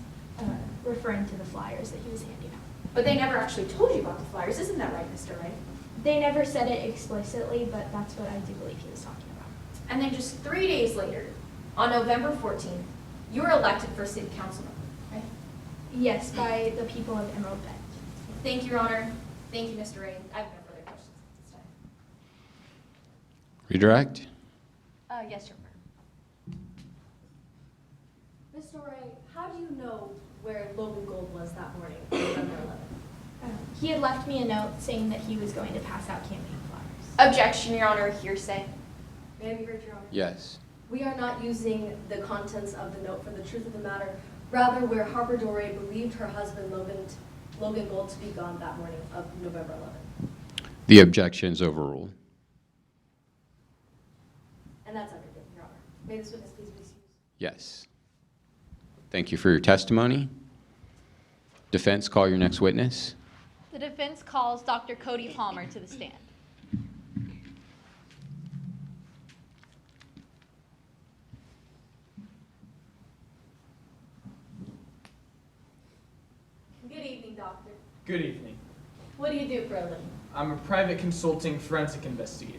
referring to the flyers that he was handing out. But they never actually told you about the flyers, isn't that right, Mr. Wright? They never said it explicitly, but that's what I do believe he was talking about. And then just 3 days later, on November 14th, you were elected for city council member, right? Yes, by the people of Emerald Bend. Thank you, Your Honor. Thank you, Mr. Ray. I have no further questions at this time. Redirect. Yes, Your Honor. Mr. Ray, how do you know where Logan Gold was that morning, November 11th? He had left me a note saying that he was going to pass out campaign flyers. Objection, Your Honor. Hearsay. May I be heard, Your Honor? Yes. We are not using the contents of the note for the truth of the matter, rather where Harper Dore believed her husband, Logan Gold, to be gone that morning of November 11th. The objection is overruled. And that's undertaken, Your Honor. May this witness please be excused? Yes. Thank you for your testimony. Defense, call your next witness. The defense calls Dr. Cody Palmer to the stand. Good evening, Doctor. Good evening. What do you do for a living? I'm a private consulting forensic investigator.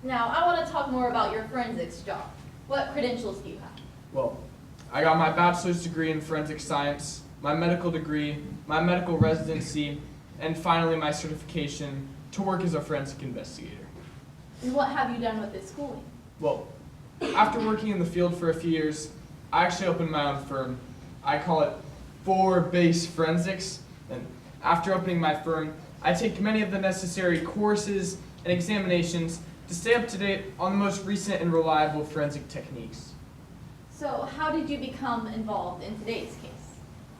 Now, I want to talk more about your forensics job. What credentials do you have? Well, I got my bachelor's degree in forensic science, my medical degree, my medical residency, and finally my certification to work as a forensic investigator. And what have you done with this schooling? Well, after working in the field for a few years, I actually opened my own firm. I call it 4Base Forensics, and after opening my firm, I take many of the necessary courses and examinations to stay up to date on the most recent and reliable forensic techniques. So, how did you become involved in today's case?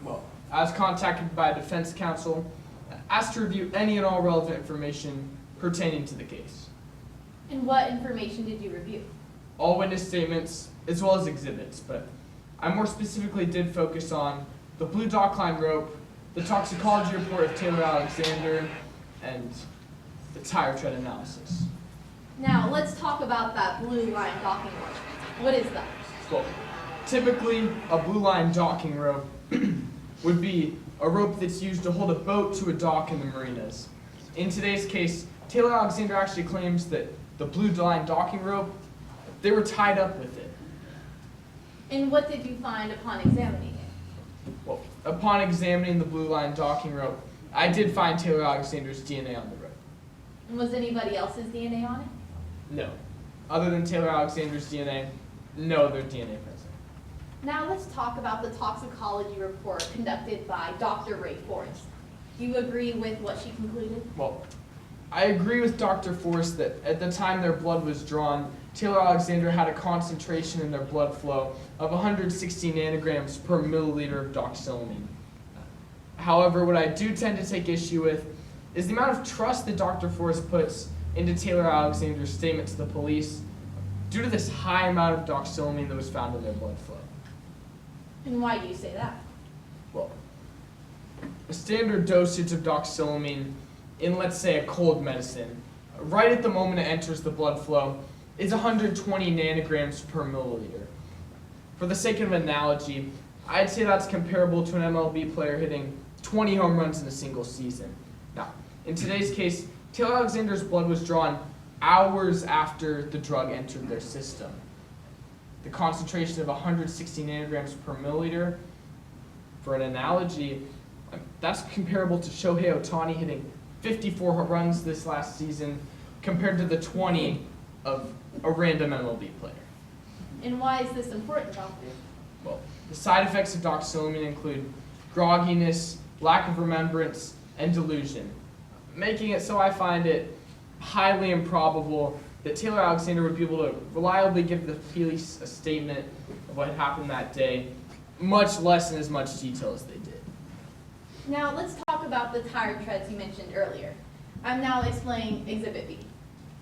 Well, I was contacted by a defense counsel, asked to review any and all relevant information pertaining to the case. And what information did you review? All witness statements, as well as exhibits, but I more specifically did focus on the blue dock line rope, the toxicology report of Taylor Alexander, and the tire tread analysis. Now, let's talk about that blue line docking rope. What is that? Well, typically, a blue line docking rope would be a rope that's used to hold a boat to a dock in the marinas. In today's case, Taylor Alexander actually claims that the blue line docking rope, they were tied up with it. And what did you find upon examining it? Well, upon examining the blue line docking rope, I did find Taylor Alexander's DNA on the rope. And was anybody else's DNA on it? No. Other than Taylor Alexander's DNA, no other DNA present. Now let's talk about the toxicology report conducted by Dr. Ray Forrest. Do you agree with what she concluded? Well, I agree with Dr. Forrest that at the time their blood was drawn, Taylor Alexander had a concentration in their blood flow of 160 nanograms per milliliter of doxylamine. However, what I do tend to take issue with is the amount of trust that Dr. Forrest puts into Taylor Alexander's statement to the police due to this high amount of doxylamine that was found in their blood flow. And why do you say that? Well, a standard dosage of doxylamine in, let's say, a cold medicine, right at the moment it enters the blood flow, is 120 nanograms per milliliter. For the sake of an analogy, I'd say that's comparable to an MLB player hitting 20 home runs in a single season. Now, in today's case, Taylor Alexander's blood was drawn hours after the drug entered their system. The concentration of 160 nanograms per milliliter, for an analogy, that's comparable to Shohei Ohtani hitting 54 runs this last season compared to the 20 of a random MLB player. And why is this important, doctor? Well, the side effects of doxylamine include grogginess, lack of remembrance, and delusion, making it so I find it highly improbable that Taylor Alexander would be able to reliably give the police a statement of what had happened that day, much less in as much detail as they did. Now let's talk about the tire treads you mentioned earlier. I'm now explaining Exhibit B.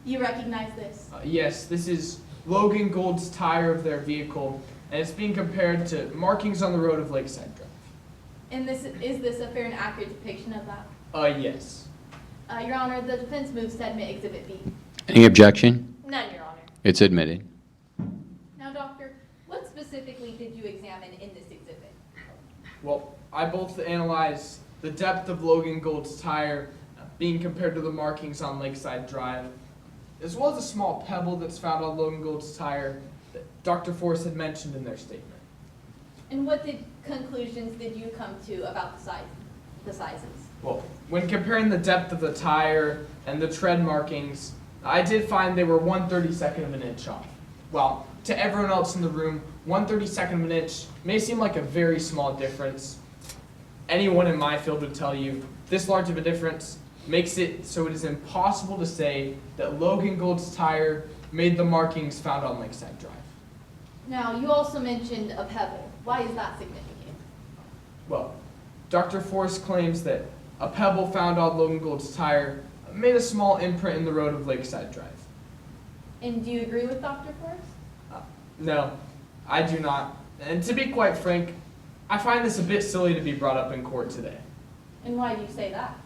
You recognize this? Yes, this is Logan Gold's tire of their vehicle, and it's being compared to markings on the road of Lakeside Drive. And is this a fair and accurate depiction of that? Yes. Your Honor, the defense moves to admit Exhibit B. Any objection? None, Your Honor. It's admitted. Now, doctor, what specifically did you examine in this exhibit? Well, I both analyzed the depth of Logan Gold's tire being compared to the markings on Lakeside Drive, as well as a small pebble that's found on Logan Gold's tire that Dr. Forrest had mentioned in their statement. And what conclusions did you come to about the size? the sizes. Well, when comparing the depth of the tire and the tread markings, I did find they were 1/32 of an inch off. Well, to everyone else in the room, 1/32 of an inch may seem like a very small difference. Anyone in my field would tell you this large of a difference makes it so it is impossible to say that Logan Gould's tire made the markings found on Lakeside Drive. Now, you also mentioned a pebble. Why is that significant? Well, Dr. Forrest claims that a pebble found on Logan Gould's tire made a small imprint in the road of Lakeside Drive. And do you agree with Dr. Forrest? No, I do not. And to be quite frank, I find this a bit silly to be brought up in court today. And why do you say that?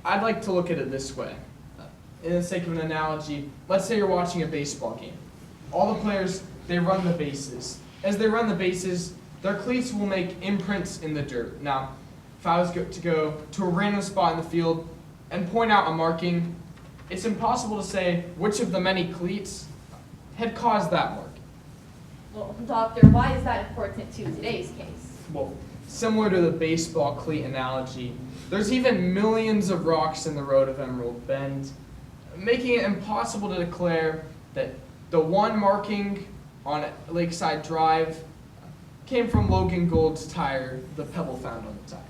I'd like to look at it this way. In the sake of an analogy, let's say you're watching a baseball game. All the players, they run the bases. As they run the bases, their cleats will make imprints in the dirt. Now, if I was to go to a random spot in the field and point out a marking, it's impossible to say which of the many cleats had caused that marking. Well, doctor, why is that important to today's case? Well, similar to the baseball cleat analogy, there's even millions of rocks in the road of Emerald Bend, making it impossible to declare that the one marking on Lakeside Drive came from Logan Gould's tire, the pebble found on the tire.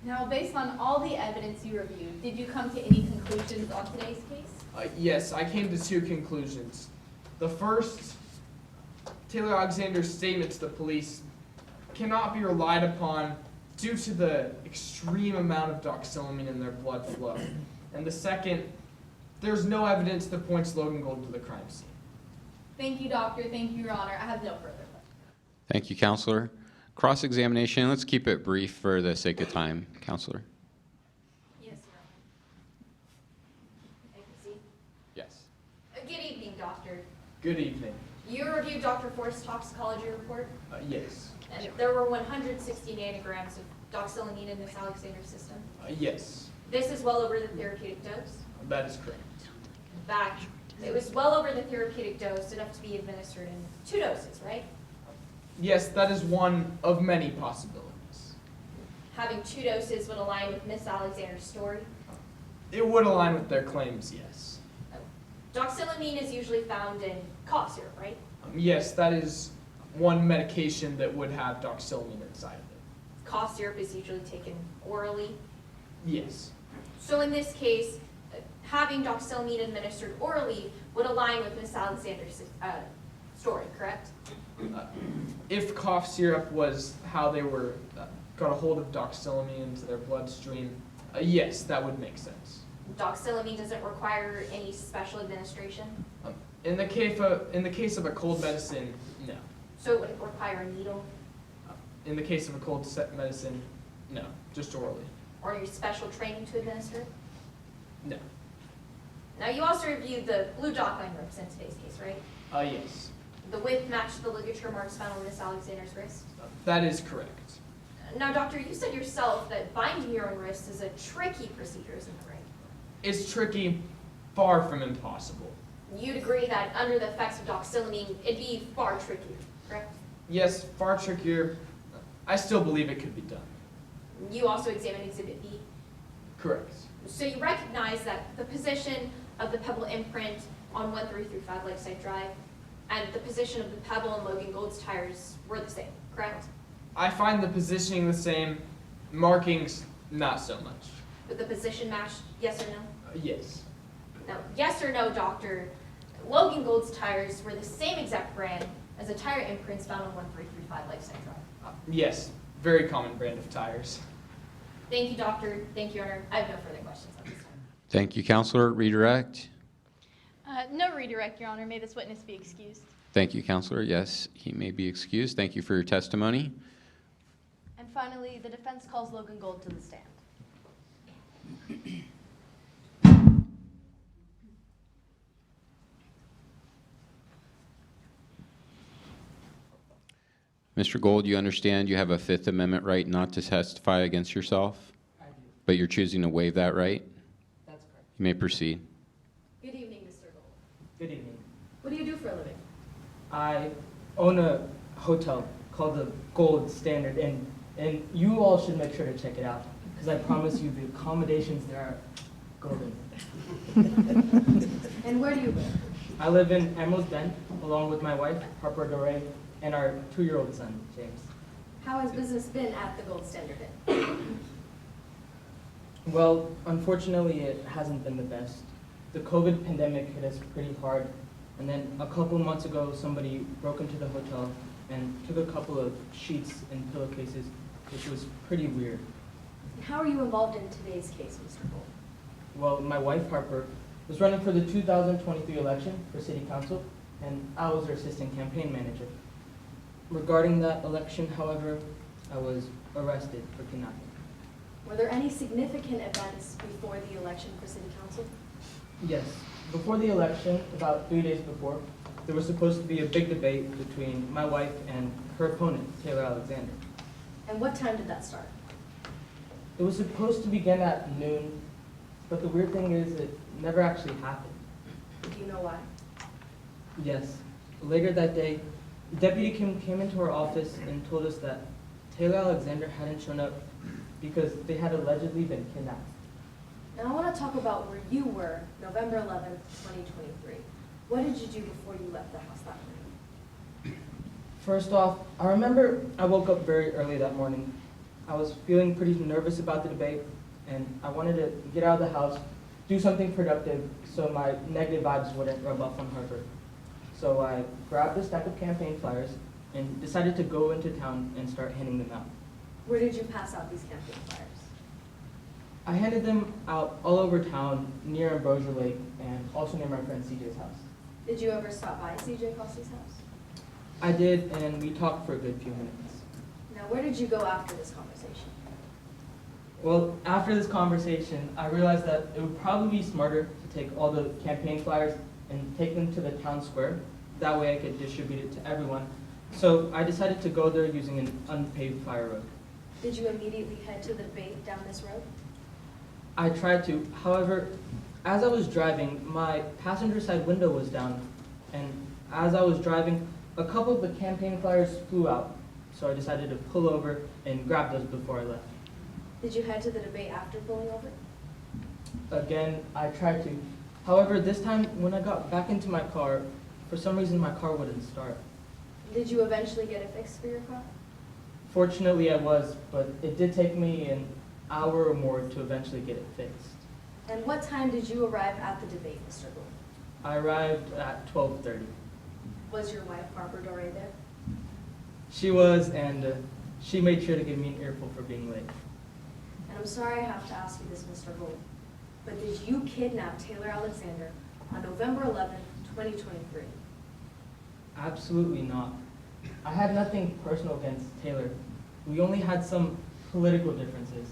Now, based on all the evidence you reviewed, did you come to any conclusions on today's case? Yes, I came to two conclusions. The first, Taylor Alexander's statement to the police cannot be relied upon due to the extreme amount of doxylamine in their blood flow. And the second, there's no evidence that points Logan Gould to the crime scene. Thank you, doctor. Thank you, Your Honor. I have no further questions. Thank you, Counselor. Cross-examination, let's keep it brief for the sake of time. Counselor? Yes, Your Honor. I proceed. Yes. Good evening, Doctor. Good evening. You reviewed Dr. Forrest's toxicology report, Yes. and there were 160 nanograms of doxylamine in Miss Alexander's system. Yes, This is well over the therapeutic dose. that is correct. In fact, it was well over the therapeutic dose, enough to be administered in 2 doses, right? Yes, that is one of many possibilities. Having 2 doses would align with Miss Alexander's story. It would align with their claims, yes. Doxylamine is usually found in cough syrup, right? Yes, that is one medication that would have doxylamine inside of it. Cough syrup is usually taken orally. Yes. So in this case, having doxylamine administered orally would align with Miss Alexander's story, correct? If cough syrup was how they were got a hold of doxylamine into their bloodstream, yes, that would make sense. Doxylamine doesn't require any special administration, In the case of a cold medicine, no. so it wouldn't require a needle In the case of a cold medicine, no, just orally. or any special training to administer. No. Now you also reviewed the blue dock line ropes in today's case, right? Yes, The width matched the ligature marks found on Miss Alexander's wrist. that is correct. Now, doctor, you said yourself that binding your own wrist is a tricky procedure, isn't it right? It's tricky, far from impossible. You'd agree that under the effects of doxylamine, it'd be far trickier, correct? Yes, far trickier. I still believe it could be done. You also examined Exhibit B. Correct. So you recognize that the position of the pebble imprint on 1335 Lakeside Drive and the position of the pebble in Logan Gould's tires were the same, correct? I find the positioning the same, markings not so much. But the position matched, yes or no? Yes. Now, yes or no, doctor, Logan Gould's tires were the same exact brand as the tire imprints found on 1335 Lakeside Drive. Yes, very common brand of tires. Thank you, doctor. Thank you, Your Honor. I have no further questions at this time. Thank you, Counselor. Redirect. No redirect, Your Honor. May this witness be excused. Thank you, Counselor. Yes, he may be excused. Thank you for your testimony. And finally, the defense calls Logan Gould to the stand. Mr. Gould, you understand you have a Fifth Amendment right not to testify against yourself? I do. But you're choosing to waive that right? That's correct. You may proceed. Good evening, Mr. Gould. Good evening. What do you do for a living? I own a hotel called the Gold Standard Inn And you all should make sure to check it out, because I promise you the accommodations there are golden. And where do you live? I live in Emerald Bend, along with my wife, Harper Dore, and our 2-year-old son, James. How has business been at the Gold Standard Inn? Well, unfortunately, it hasn't been the best. The COVID pandemic hit us pretty hard, and then a couple months ago, somebody broke into the hotel and took a couple of sheets and pillowcases, which was pretty weird. How are you involved in today's case, Mr. Gold? Well, my wife, Harper, was running for the 2023 election for city council, and I was her assistant campaign manager. Regarding that election, however, I was arrested for kidnapping. Were there any significant events before the election for city council? Yes. Before the election, about 3 days before, there was supposed to be a big debate between my wife and her opponent, Taylor Alexander. And what time did that start? It was supposed to begin at noon, but the weird thing is it never actually happened. Do you know why? Yes. Later that day, Deputy Kim came into our office and told us that Taylor Alexander hadn't shown up because they had allegedly been kidnapped. Now I want to talk about where you were November 11th, 2023. What did you do before you left the house that morning? First off, I remember I woke up very early that morning. I was feeling pretty nervous about the debate, and I wanted to get out of the house, do something productive so my negative vibes wouldn't rub off on Harper. So I grabbed a stack of campaign flyers and decided to go into town and start handing them out. Where did you pass out these campaign flyers? I handed them out all over town, near Ambrosia Lake, and also near my friend CJ's house. Did you ever stop by CJ Costley's house? I did, and we talked for a good few minutes. Now where did you go after this conversation? Well, after this conversation, I realized that it would probably be smarter to take all the campaign flyers and take them to the town square. That way I could distribute it to everyone. So I decided to go there using an unpaved fire road. Did you immediately head to the debate down this road? I tried to. However, as I was driving, my passenger side window was down. And as I was driving, a couple of the campaign flyers flew out. So I decided to pull over and grab those before I left. Did you head to the debate after pulling over? Again, I tried to. However, this time when I got back into my car, for some reason my car wouldn't start. Did you eventually get it fixed for your car? Fortunately I was, but it did take me an hour or more to eventually get it fixed. And what time did you arrive at the debate, Mr. Gould? I arrived at 12:30. Was your wife, Harper Dore, there? She was, and she made sure to give me an earful for being late. And I'm sorry I have to ask you this, Mr. Gould, but did you kidnap Taylor Alexander on November 11th, 2023? Absolutely not. I had nothing personal against Taylor. We only had some political differences.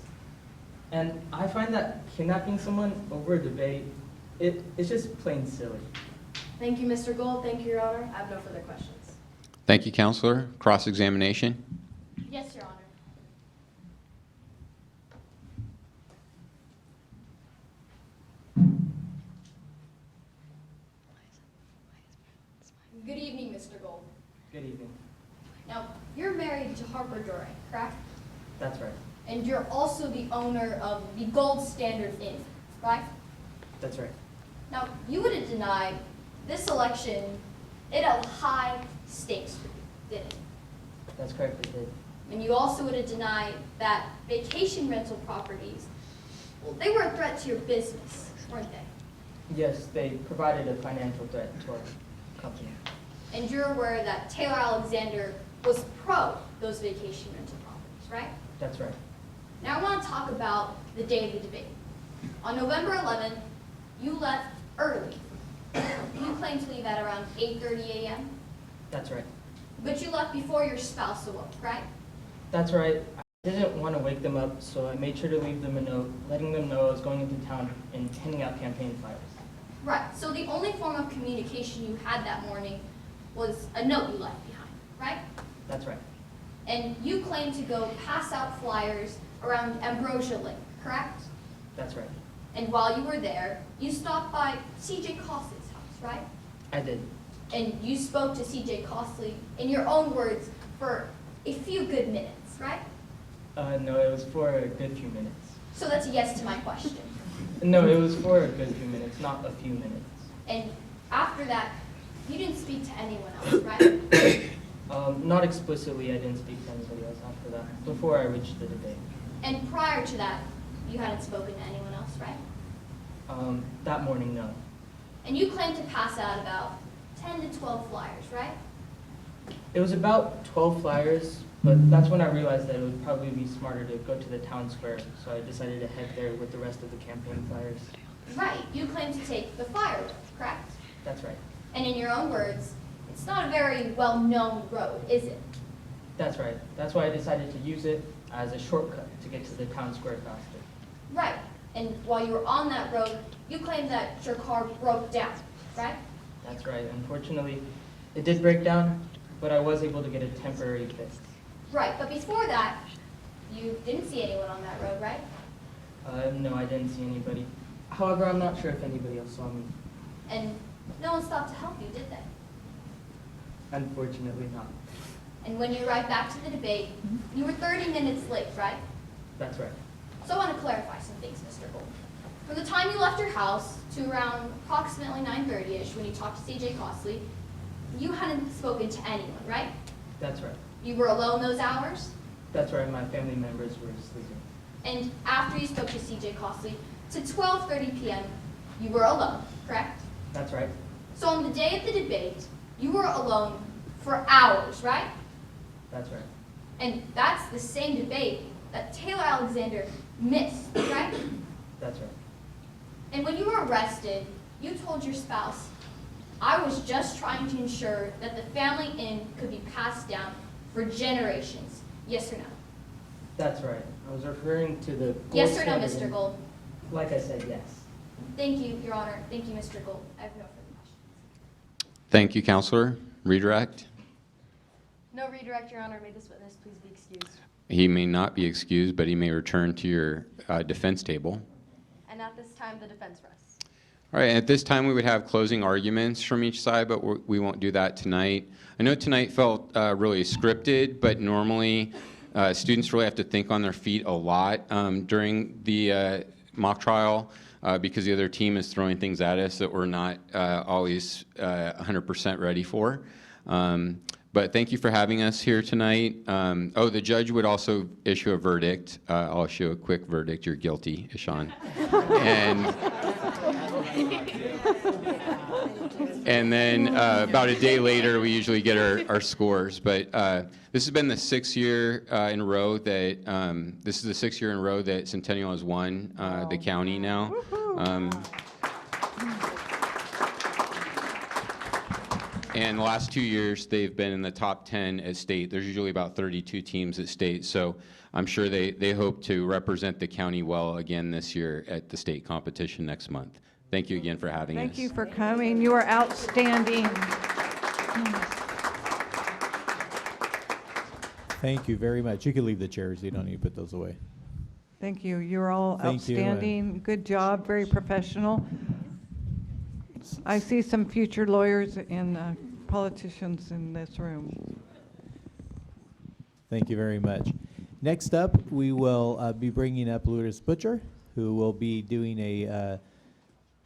And I find that kidnapping someone over a debate, it's just plain silly. Thank you, Mr. Gould. Thank you, Your Honor. I have no further questions. Thank you, Counselor. Cross-examination. Yes, Your Honor. Good evening, Mr. Gold. Good evening. Now, you're married to Harper Dore, correct? That's right. And you're also the owner of the Gold Standard Inn, right? That's right. Now, you would have denied this election, it held high stakes for you, didn't it? That's correct, I did. And you also would have denied that vacation rental properties, well, they were a threat to your business, weren't they? Yes, they provided a financial threat to our company. And you're aware that Taylor Alexander was pro those vacation rental properties, right? That's right. Now I want to talk about the day of the debate. On November 11th, you left early. You claimed to leave at around 8:30 a.m., That's right. but you left before your spouse awoke, right? That's right. I didn't want to wake them up, so I made sure to leave them a note, letting them know I was going into town and handing out campaign flyers. Right, so the only form of communication you had that morning was a note you left behind, right? That's right. And you claimed to go pass out flyers around Ambrosia Lake, correct? That's right. And while you were there, you stopped by CJ Costley's house, right? I did. And you spoke to CJ Costley, in your own words, for a few good minutes, right? No, it was for a good few minutes. So that's a yes to my question. No, it was for a good few minutes, not a few minutes. And after that, you didn't speak to anyone else, right? Not explicitly, I didn't speak to anybody else after that, before I reached the debate. And prior to that, you hadn't spoken to anyone else, right? That morning, no. And you claimed to pass out about 10 to 12 flyers, right? It was about 12 flyers, but that's when I realized that it would probably be smarter to go to the town square, so I decided to head there with the rest of the campaign flyers. Right, you claimed to take the flyer road, correct? That's right. And in your own words, it's not a very well-known road, is it? That's right. That's why I decided to use it as a shortcut to get to the town square faster. Right, and while you were on that road, you claimed that your car broke down, right? That's right. Unfortunately, it did break down, but I was able to get a temporary fix. Right, but before that, you didn't see anyone on that road, right? No, I didn't see anybody. However, I'm not sure if anybody else saw me. And no one stopped to help you, did they? Unfortunately not. And when you arrived back to the debate, you were 30 minutes late, right? That's right. So I want to clarify some things, Mr. Gold. From the time you left your house to around approximately 9:30ish when you talked to CJ Costley, you hadn't spoken to anyone, right? That's right. You were alone those hours? That's right. My family members were sleeping. And after you spoke to CJ Costley, to 12:30 p.m., you were alone, correct? That's right. So on the day of the debate, you were alone for hours, right? That's right. And that's the same debate that Taylor Alexander missed, right? That's right. And when you were arrested, you told your spouse, I was just trying to ensure that the family inn could be passed down for generations. Yes or no? That's right. I was referring to the Yes or no, standard Mr. inn. Gold? Like I said, yes. Thank you, Your Honor. Thank you, Mr. Gold. I have no further questions. Thank you, Counselor. Redirect. No redirect, Your Honor. May this witness please be excused. He may not be excused, but he may return to your defense table. And at this time, the defense rests. All right, at this time, we would have closing arguments from each side, but we won't do that tonight. I know tonight felt really scripted, but normally students really have to think on their feet a lot during the mock trial because the other team is throwing things at us that we're not always 100% ready for. But thank you for having us here tonight. The judge would also issue a verdict. I'll issue a quick verdict. You're guilty, Ishan. And then about a day later, we usually get our scores. But this has been the sixth year in a row that Centennial has won the county now. And the last 2 years, they've been in the top 10 at state. There's usually about 32 teams at state, so I'm sure they hope to represent the county well again this year at the state competition next month. Thank you again for having us. Thank you for coming. You are outstanding. Thank you very much. You can leave the chairs. You don't need to put those away. Thank you. You're all Thank you, outstanding. Good job. Very professional. I see some future lawyers and politicians in this room. Thank you very much. Next up, we will be bringing up Lourdes Butcher, who will be doing a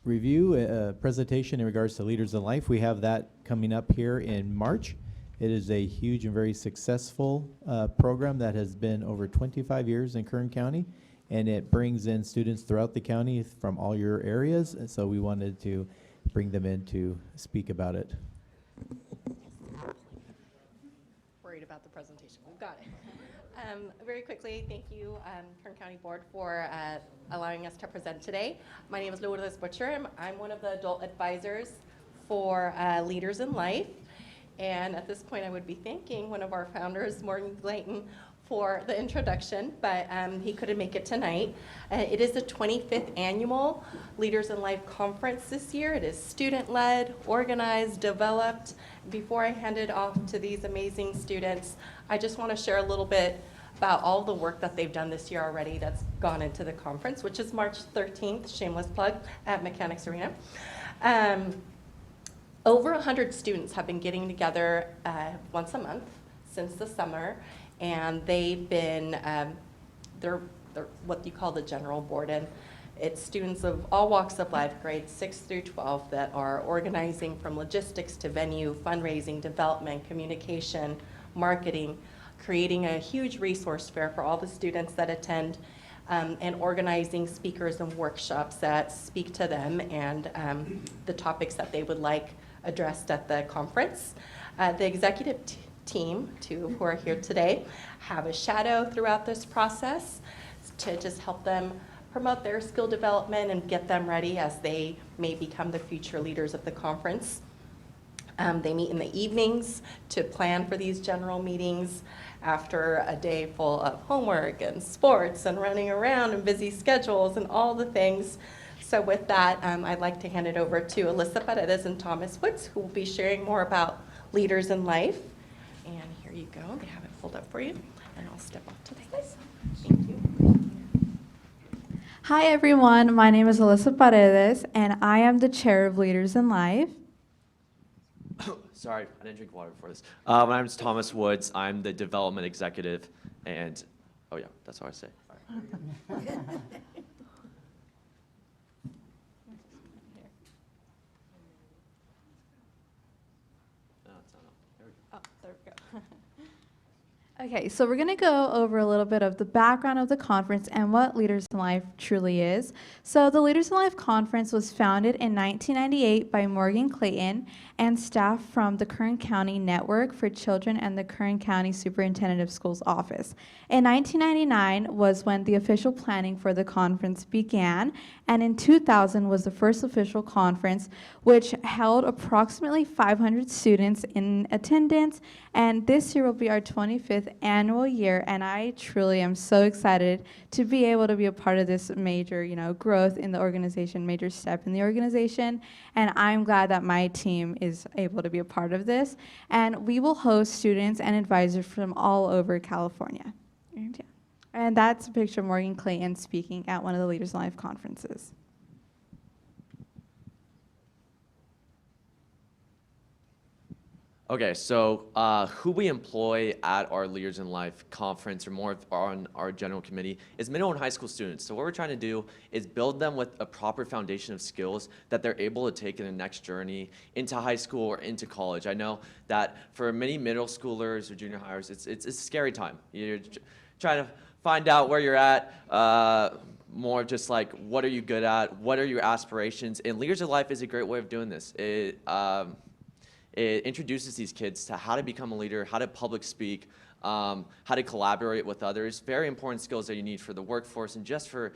review, presentation in regards to Leaders in Life. We have that coming up here in March. It is a huge and very successful program that has been over 25 years in Kern County, and it brings in students throughout the county from all your areas, and so we wanted to bring them in to speak about it. Worried about the presentation. We've got it. Very quickly, thank you, Kern County Board, for allowing us to present today. My name is Lourdes Butcher. I'm one of the adult advisors for Leaders in Life. And at this point, I would be thanking one of our founders, Morgan Glayton, for the introduction, but he couldn't make it tonight. It is the 25th annual Leaders in Life conference this year. It is student-led, organized, developed. Before I hand it off to these amazing students, I just want to share a little bit about all the work that they've done this year already that's gone into the conference, which is March 13th, shameless plug, at Mechanics Arena. Over 100 students have been getting together once a month since the summer, and they've been they're what you call the general board, and it's students of all walks of life, grades 6 through 12, that are organizing from logistics to venue, fundraising, development, communication, marketing, creating a huge resource fair for all the students that attend, and organizing speakers and workshops that speak to them and the topics that they would like addressed at the conference. The executive team, two who are here today, have a shadow throughout this process to just help them promote their skill development and get them ready as they may become the future leaders of the conference. They meet in the evenings to plan for these general meetings after a day full of homework and sports and running around and busy schedules and all the things. So with that, I'd like to hand it over to Alyssa Paredes and Thomas Woods, who will be sharing more about leaders in life. And here you go. They have it pulled up for you. And I'll step off to the side. Thank you. Hi everyone, my name is Alyssa Paredes and I am the chair of Leaders in Life. Sorry, I didn't drink water before this. My name is Thomas Woods. I'm the development executive, and oh yeah, that's what I say. Okay, so we're going to go over a little bit of the background of the conference and what Leaders in Life truly is. So the Leaders in Life conference was founded in 1998 by Morgan Clayton and staff from the Kern County Network for Children and the Kern County Superintendent of Schools office. In 1999 was when the official planning for the conference began, and in 2000 was the first official conference, which held approximately 500 students in attendance, and this year will be our 25th annual year, and I truly am so excited to be able to be a part of this major, growth in the organization, major step in the organization, and I'm glad that my team is able to be a part of this, and we will host students and advisors from all over California. And that's a picture of Morgan Clayton speaking at one of the Leaders in Life conferences. Okay, so who we employ at our Leaders in Life conference, or more on our general committee, is middle and high school students. So what we're trying to do is build them with a proper foundation of skills that they're able to take in the next journey into high school or into college. I know that for many middle schoolers or junior hires, it's a scary time. You're trying to find out where you're at, more just like, what are you good at? What are your aspirations? And Leaders in Life is a great way of doing this. It introduces these kids to how to become a leader, how to public speak, how to collaborate with others. Very important skills that you need for the workforce and just for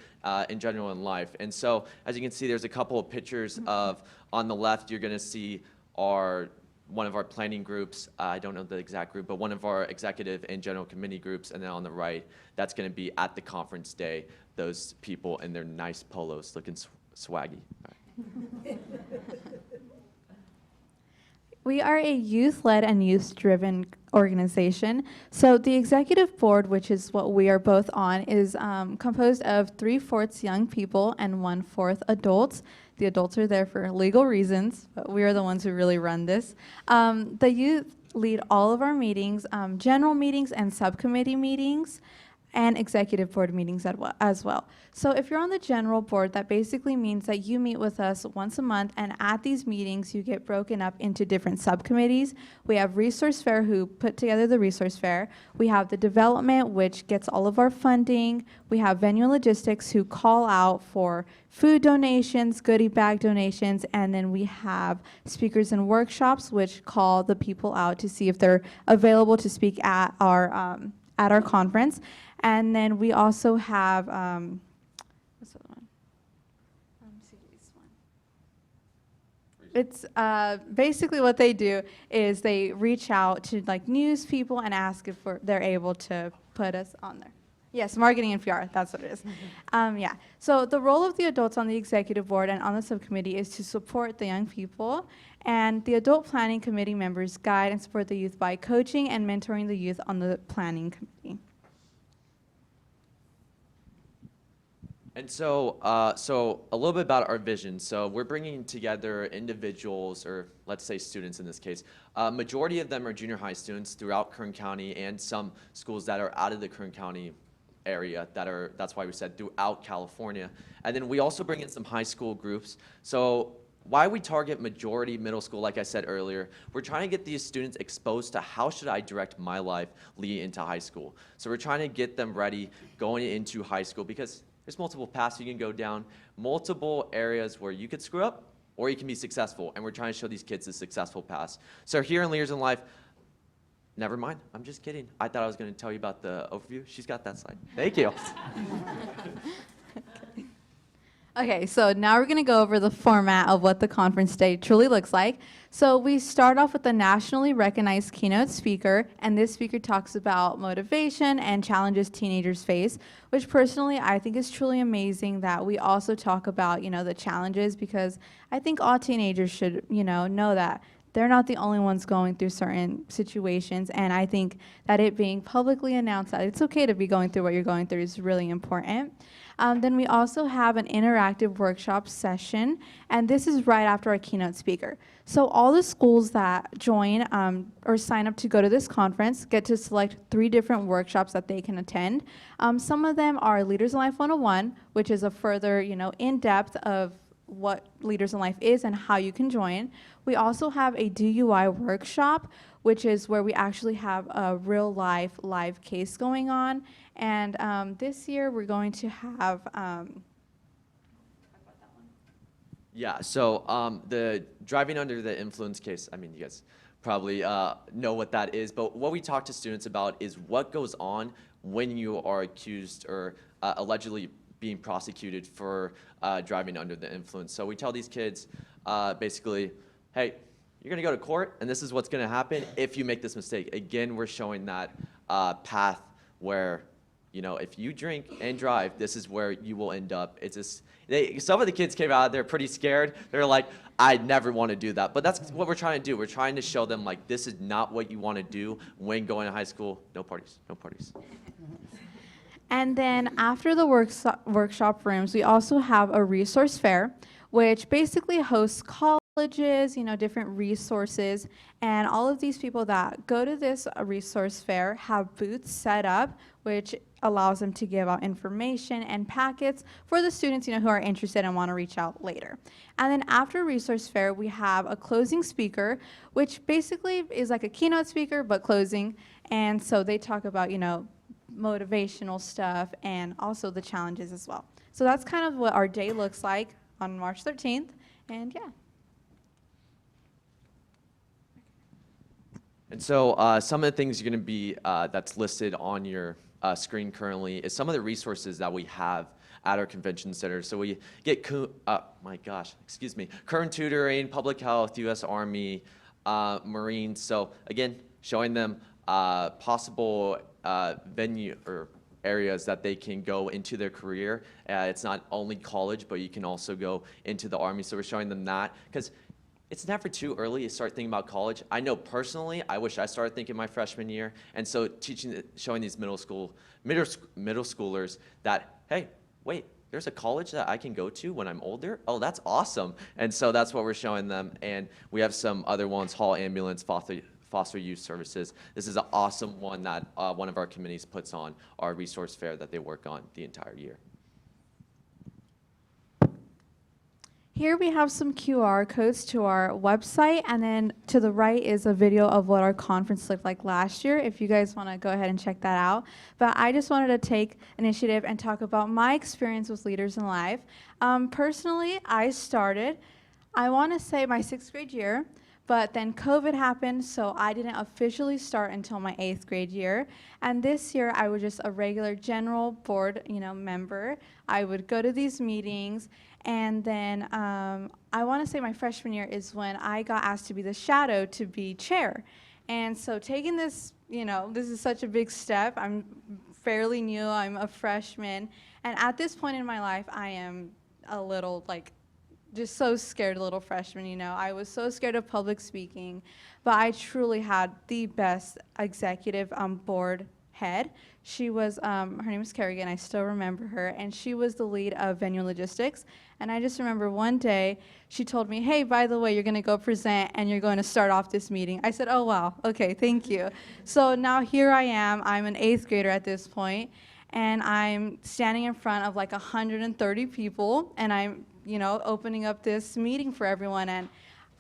in general in life. And so, as you can see, there's a couple of pictures of, on the left, you're going to see one of our planning groups. I don't know the exact group, but one of our executive and general committee groups. And then on the right, that's going to be at the conference day, those people in their nice polos looking swaggy. All right. We are a youth-led and youth-driven organization. So the executive board, which is what we are both on, is composed of 3/4 young people and 1/4 adults. The adults are there for legal reasons, but we are the ones who really run this. The youth lead all of our meetings, general meetings and subcommittee meetings, and executive board meetings as well. So if you're on the general board, that basically means that you meet with us once a month, and at these meetings you get broken up into different subcommittees. We have Resource Fair, who put together the Resource Fair. We have the development, which gets all of our funding. We have Venue Logistics, who call out for food donations, goodie bag donations, and then we have speakers and workshops, which call the people out to see if they're available to speak at our conference. And then we also have, what's the other one? It's basically what they do is they reach out to like news people and ask if they're able to put us on there. Yes, marketing and PR, that's what it is. Yeah, so the role of the adults on the executive board and on the subcommittee is to support the young people, and the adult planning committee members guide and support the youth by coaching and mentoring the youth on the planning committee. And so, so a little bit about our vision. So we're bringing together individuals, or let's say students in this case. Majority of them are junior high students throughout Kern County and some schools that are out of the Kern County area that's why we said throughout California. And then we also bring in some high school groups. So why we target majority middle school, like I said earlier, we're trying to get these students exposed to how should I direct my life leading into high school. So we're trying to get them ready going into high school because there's multiple paths you can go down, multiple areas where you could screw up or you can be successful. And we're trying to show these kids the successful paths. So here in Leaders in Life, never mind, I'm just kidding. I thought I was going to tell you about the overview. She's got that slide. Thank you. Okay, so now we're going to go over the format of what the conference day truly looks like. So we start off with a nationally recognized keynote speaker, and this speaker talks about motivation and challenges teenagers face, which personally I think is truly amazing that we also talk about, the challenges, because I think all teenagers should, know that they're not the only ones going through certain situations, and I think that it being publicly announced that it's okay to be going through what you're going through is really important. Then we also have an interactive workshop session, and this is right after our keynote speaker. So all the schools that join or sign up to go to this conference get to select 3 different workshops that they can attend. Some of them are Leaders in Life 101, which is a further, in-depth of what Leaders in Life is and how you can join. We also have a DUI workshop, which is where we actually have a real live case going on. And this year we're going to have, Yeah, so the driving under the influence case, I mean, you guys probably know what that is, but what we talk to students about is what goes on when you are accused or allegedly being prosecuted for driving under the influence. So we tell these kids basically, hey, you're gonna go to court and this is what's gonna happen if you make this mistake. Again, we're showing that path where, if you drink and drive, this is where you will end up. It's just, some of the kids came out, they're pretty scared. They're like, I never want to do that. But that's what we're trying to do. We're trying to show them, like, this is not what you want to do when going to high school. No parties, no parties. And then after the workshop rooms, we also have a resource fair, which basically hosts colleges, different resources, and all of these people that go to this resource fair have booths set up, which allows them to give out information and packets for the students, who are interested and want to reach out later. And then after resource fair, we have a closing speaker, which basically is like a keynote speaker, but closing. And so they talk about, motivational stuff and also the challenges as well. So that's kind of what our day looks like on March 13th. And yeah. And so some of the things you're going to be, that's listed on your screen currently is some of the resources that we have at our convention center. So we get, current tutoring, public health, U.S. Army, Marines. So again, showing them possible venue or areas that they can go into their career. It's not only college, but you can also go into the Army. So we're showing them that because it's never too early to start thinking about college. I know personally, I wish I started thinking my freshman year. And so showing these middle schoolers that, hey, wait, there's a college that I can go to when I'm older? Oh, that's awesome. And so that's what we're showing them. And we have some other ones, Hall Ambulance, Foster Youth Services. This is an awesome one that one of our committees puts on our resource fair that they work on the entire year. Here we have some QR codes to our website, and then to the right is a video of what our conference looked like last year, if you guys want to go ahead and check that out. But I just wanted to take initiative and talk about my experience with Leaders in Life. Personally, I want to say my 6th grade year, but then COVID happened, so I didn't officially start until my 8th grade year. And this year, I was just a regular general board, member. I would go to these meetings. And then I want to say my freshman year is when I got asked to be the shadow to be chair. And so taking this, this is such a big step. I'm fairly new. I'm a freshman. And at this point in my life, I am a little, just so scared, little freshman, I was so scared of public speaking. But I truly had the best executive board head. She was, her name was Kerrigan, I still remember her, and she was the lead of venue logistics. And I just remember one day, she told me, hey, by the way, you're gonna go present and you're going to start off this meeting. I said, oh, wow, okay, thank you. So now here I am, I'm an 8th grader at this point, and I'm standing in front of like 130 people, and I'm, opening up this meeting for everyone. And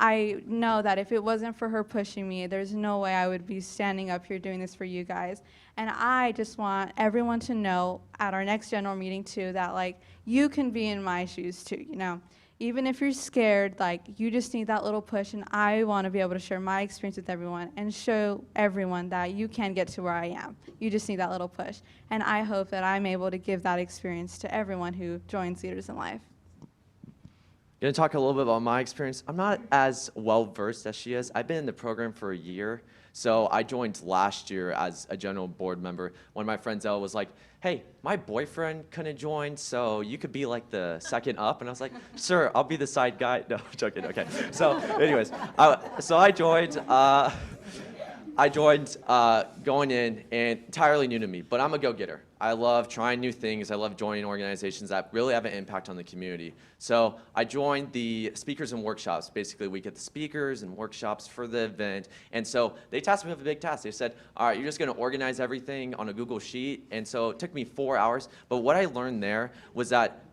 I know that if it wasn't for her pushing me, there's no way I would be standing up here doing this for you guys. And I just want everyone to know at our next general meeting too that like you can be in my shoes too, Even if you're scared, like you just need that little push, and I want to be able to share my experience with everyone and show everyone that you can get to where I am. You just need that little push. And I hope that I'm able to give that experience to everyone who joins Leaders in Life. Going to talk a little bit about my experience. I'm not as well versed as she is. I've been in the program for a year. So I joined last year as a general board member. One of my friends, Elle, was like, hey, my boyfriend couldn't join, so you could be like the second up. And I was like, sure, I'll be the side guy. No, I'm joking, okay. So anyways, so I joined. Going in and entirely new to me, but I'm a go-getter. I love trying new things. I love joining organizations that really have an impact on the community. So I joined the speakers and workshops. Basically, we get the speakers and workshops for the event. And so they tasked me with a big task. They said, all right, you're just going to organize everything on a Google Sheet. And so it took me 4 hours. But what I learned there was that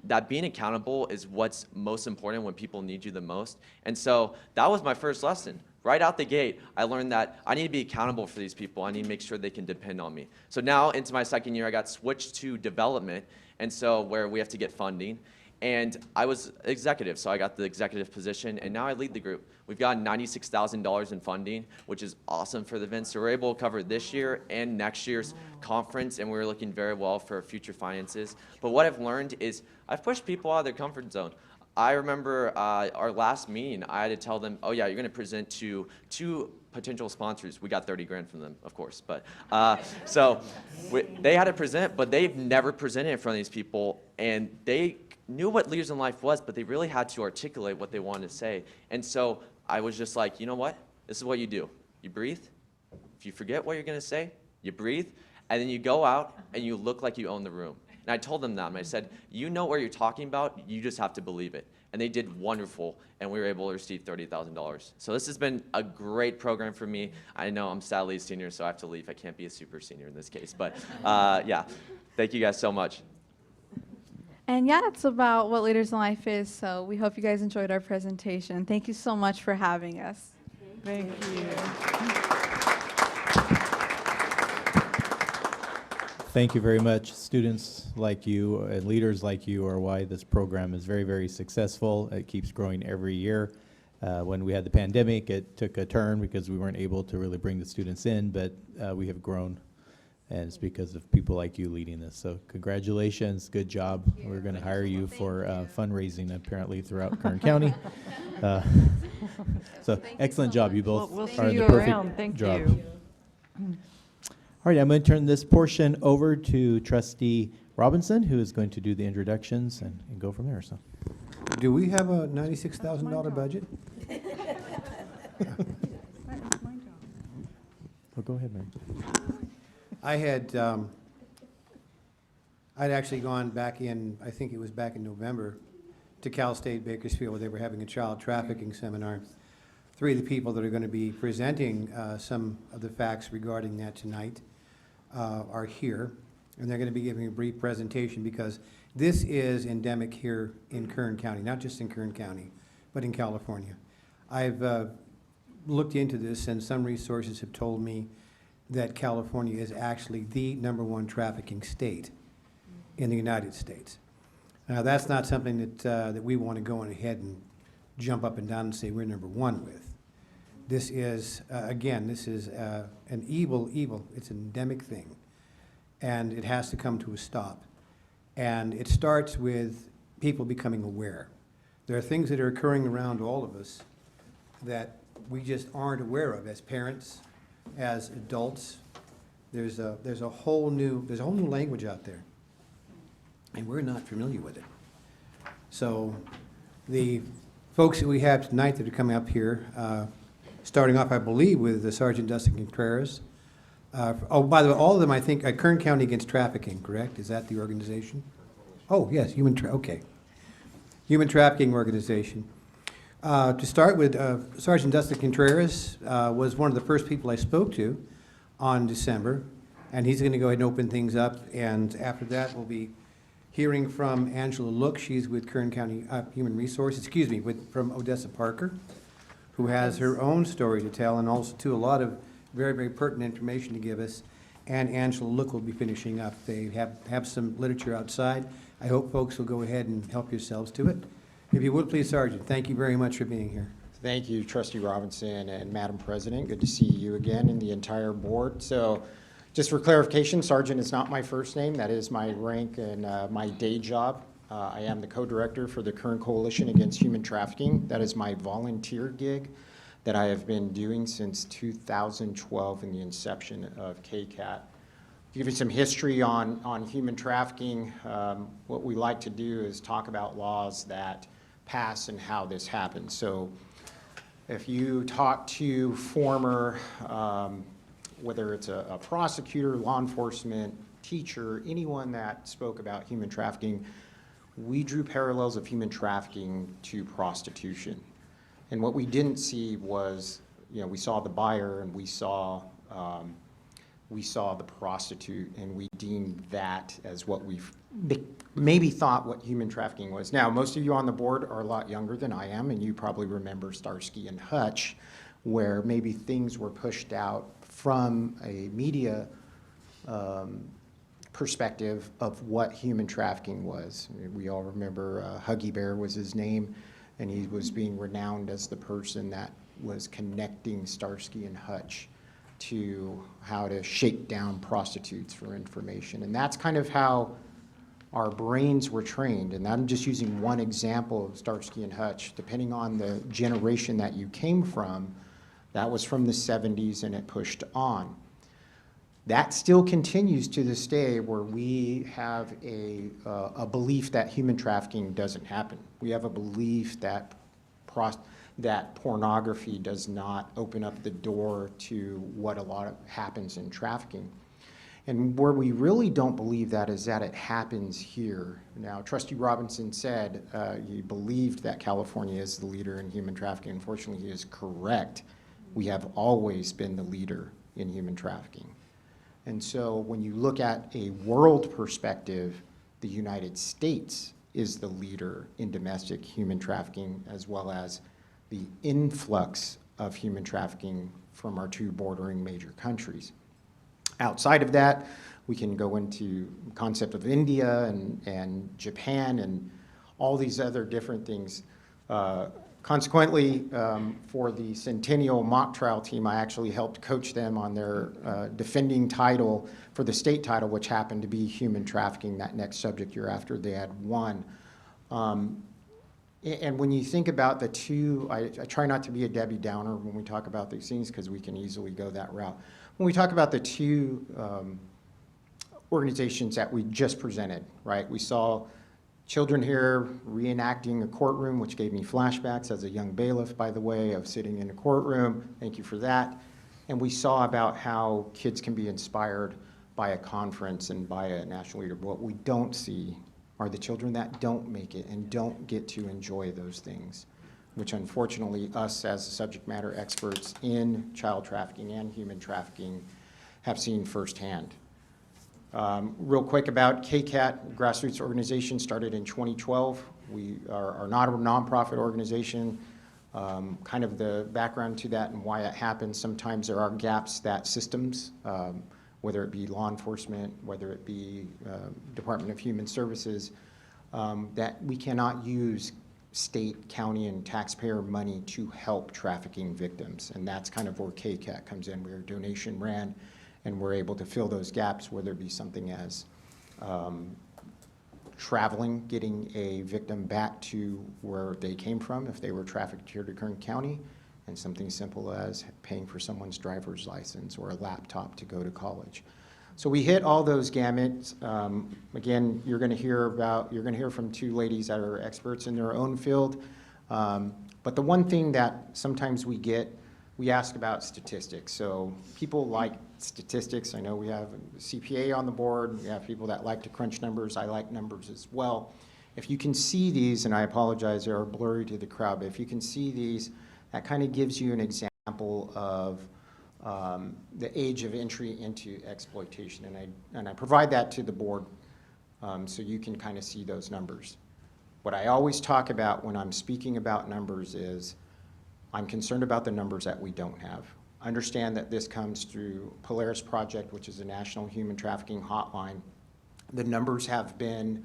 that being accountable is what's most important when people need you the most. And so that was my first lesson. Right out the gate, I learned that I need to be accountable for these people. I need to make sure they can depend on me. So now into my second year, I got switched to development, and so where we have to get funding. And I was executive, so I got the executive position, and now I lead the group. We've got $96,000 in funding, which is awesome for the event. So we're able to cover this year and next year's conference, and we're looking very well for future finances. But what I've learned is I've pushed people out of their comfort zone. I remember our last meeting, I had to tell them, oh yeah, you're gonna present to 2 potential sponsors. We got 30 grand from them, of course. But they had to present, but they've never presented in front of these people, and they knew what Leaders in Life was, but they really had to articulate what they wanted to say. And so I was just like, you know what? This is what you do. You breathe. If you forget what you're gonna say, you breathe, and then you go out and you look like you own the room. And I told them that, and I said, you know what you're talking about, you just have to believe it. And they did wonderful, and we were able to receive $30,000. So this has been a great program for me. I know I'm sadly a senior, so I have to leave. I can't be a super senior in this case, but yeah, thank you guys so much. And yeah, that's about what Leaders in Life is, so we hope you guys enjoyed our presentation. Thank you so much for having us. Thank you. Thank you very much. Students like you and leaders like you are why this program is very, very successful. It keeps growing every year. When we had the pandemic, it took a turn because we weren't able to really bring the students in, but we have grown, and it's because of people like you leading this. So congratulations, good job. We're going to hire you for fundraising apparently throughout Kern County. So excellent job. You both We'll are see in you the perfect around. Thank job. you. All right, I'm going to turn this portion over to Trustee Robinson, who is going to do the introductions and go from there. So, do we have a $96,000 budget? Well, go ahead, Mary. I'd actually gone back in, I think it was back in November, to Cal State Bakersfield, where they were having a child trafficking seminar. 3 of the people that are going to be presenting some of the facts regarding that tonight are here, and they're going to be giving a brief presentation because this is endemic here in Kern County, not just in Kern County, but in California. I've looked into this, and some resources have told me that California is actually the #1 trafficking state in the United States. Now, that's not something that we want to go on ahead and jump up and down and say we're #1 with. This is, again, this is an evil, it's an endemic thing, and it has to come to a stop. And it starts with people becoming aware. There are things that are occurring around all of us that we just aren't aware of as parents, as adults. There's a whole new language out there, and we're not familiar with it. So the folks that we have tonight that are coming up here, starting off, I believe, with Sergeant Dustin Contreras. Oh, by the way, all of them, I think, are Kern County Against Trafficking, correct? Is that the organization? Oh, yes, Human Trafficking Organization. To start with, Sergeant Dustin Contreras was one of the first people I spoke to on December. and he's going to go ahead and open things up. And after that, we'll be hearing from Angela Look. She's with Kern County Human Resources, from Odessa Parker, who has her own story to tell, and also too a lot of very, very pertinent information to give us. And Angela Look will be finishing up. They have some literature outside. I hope folks will go ahead and help yourselves to it. If you would please, Sergeant, thank you very much for being here. Thank you, Trustee Robinson and Madam President. Good to see you again and the entire board. So just for clarification, Sergeant is not my first name. That is my rank and my day job. I am the co-director for the Kern Coalition Against Human Trafficking. That is my volunteer gig that I have been doing since 2012 in the inception of KCAT. To give you some history on human trafficking, what we like to do is talk about laws that pass and how this happens. So if you talk to former, whether it's a prosecutor, law enforcement, teacher, anyone that spoke about human trafficking, we drew parallels of human trafficking to prostitution. And what we didn't see was, we saw the buyer and we saw the prostitute, and we deemed that as what we maybe thought what human trafficking was. Now, most of you on the board are a lot younger than I am, and you probably remember Starsky and Hutch, where maybe things were pushed out from a media perspective of what human trafficking was. We all remember Huggy Bear was his name, and he was being renowned as the person that was connecting Starsky and Hutch to how to shake down prostitutes for information. And that's kind of how our brains were trained. And I'm just using one example of Starsky and Hutch. Depending on the generation that you came from, that was from the 70s and it pushed on. That still continues to this day, where we have a belief that human trafficking doesn't happen. We have a belief that pornography does not open up the door to what a lot of happens in trafficking. And where we really don't believe that is that it happens here. Now, Trustee Robinson said he believed that California is the leader in human trafficking. Unfortunately, he is correct. We have always been the leader in human trafficking. And so when you look at a world perspective, the United States is the leader in domestic human trafficking, as well as the influx of human trafficking from our two bordering major countries. Outside of that, we can go into the concept of India and Japan and all these other different things. Consequently, for the Centennial mock trial team, I actually helped coach them on their defending title for the state title, which happened to be human trafficking, that next subject year after they had won. And when you think about the two, I try not to be a Debbie Downer when we talk about these things, because we can easily go that route. When we talk about the two organizations that we just presented, right? We saw children here reenacting a courtroom, which gave me flashbacks as a young bailiff, by the way, of sitting in a courtroom. Thank you for that. And we saw about how kids can be inspired by a conference and by a national leader. But what we don't see are the children that don't make it and don't get to enjoy those things, which unfortunately us as subject matter experts in child trafficking and human trafficking have seen firsthand. Real quick about KCAT, grassroots organization, started in 2012. We are not a nonprofit organization. Kind of the background to that and why it happens, sometimes there are gaps that systems, whether it be law enforcement, whether it be Department of Human Services, that we cannot use state, county, and taxpayer money to help trafficking victims. And that's kind of where KCAT comes in. We're donation ran, and we're able to fill those gaps, whether it be something as traveling, getting a victim back to where they came from if they were trafficked here to Kern County, and something simple as paying for someone's driver's license or a laptop to go to college. So we hit all those gamuts. Again, you're going to hear from two ladies that are experts in their own field. But the one thing that sometimes we ask about statistics. So people like statistics. I know we have a CPA on the board. We have people that like to crunch numbers. I like numbers as well. If you can see these, and I apologize, they are blurry to the crowd, but if you can see these, that kind of gives you an example of the age of entry into exploitation. And I provide that to the board so you can kind of see those numbers. What I always talk about when I'm speaking about numbers is I'm concerned about the numbers that we don't have. Understand that this comes through Polaris Project, which is a national human trafficking hotline. The numbers have been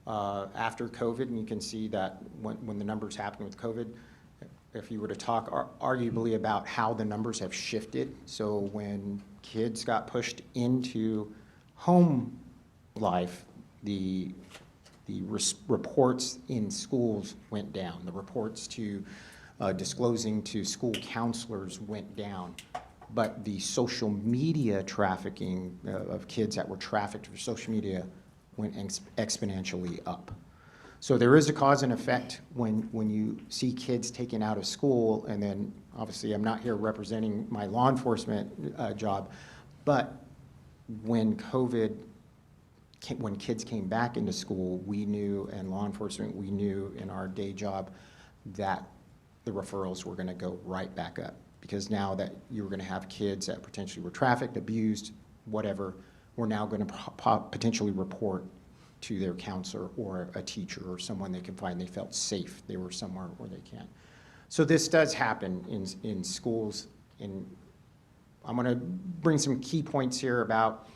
after COVID, and you can see that when the numbers happened with COVID, if you were to talk arguably about how the numbers have shifted. So when kids got pushed into home life, the reports in schools went down. The reports to disclosing to school counselors went down. But the social media trafficking of kids that were trafficked for social media went exponentially up. So there is a cause and effect when you see kids taken out of school, and then obviously I'm not here representing my law enforcement job, but when kids came back into school, we knew, and law enforcement, we knew in our day job that the referrals were going to go right back up, because now that you were going to have kids that potentially were trafficked, abused, whatever, we're now going to potentially report to their counselor or a teacher or someone they can find they felt safe. They were somewhere where they can. So this does happen in schools. I'm going to bring some key points here about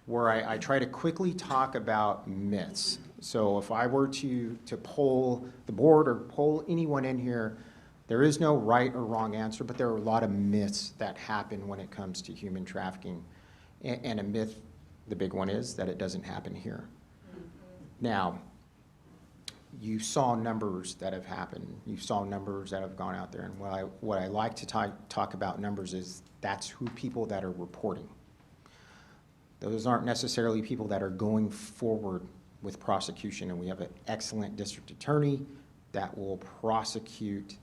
where I try to quickly talk about myths. So if I were to poll the board or poll anyone in here, there is no right or wrong answer, but there are a lot of myths that happen when it comes to human trafficking. And a myth, the big one, is that it doesn't happen here. Now, you saw numbers that have happened. You saw numbers that have gone out there. And what I like to talk about numbers is that's who people that are reporting. Those aren't necessarily people that are going forward with prosecution. And we have an excellent district attorney that will prosecute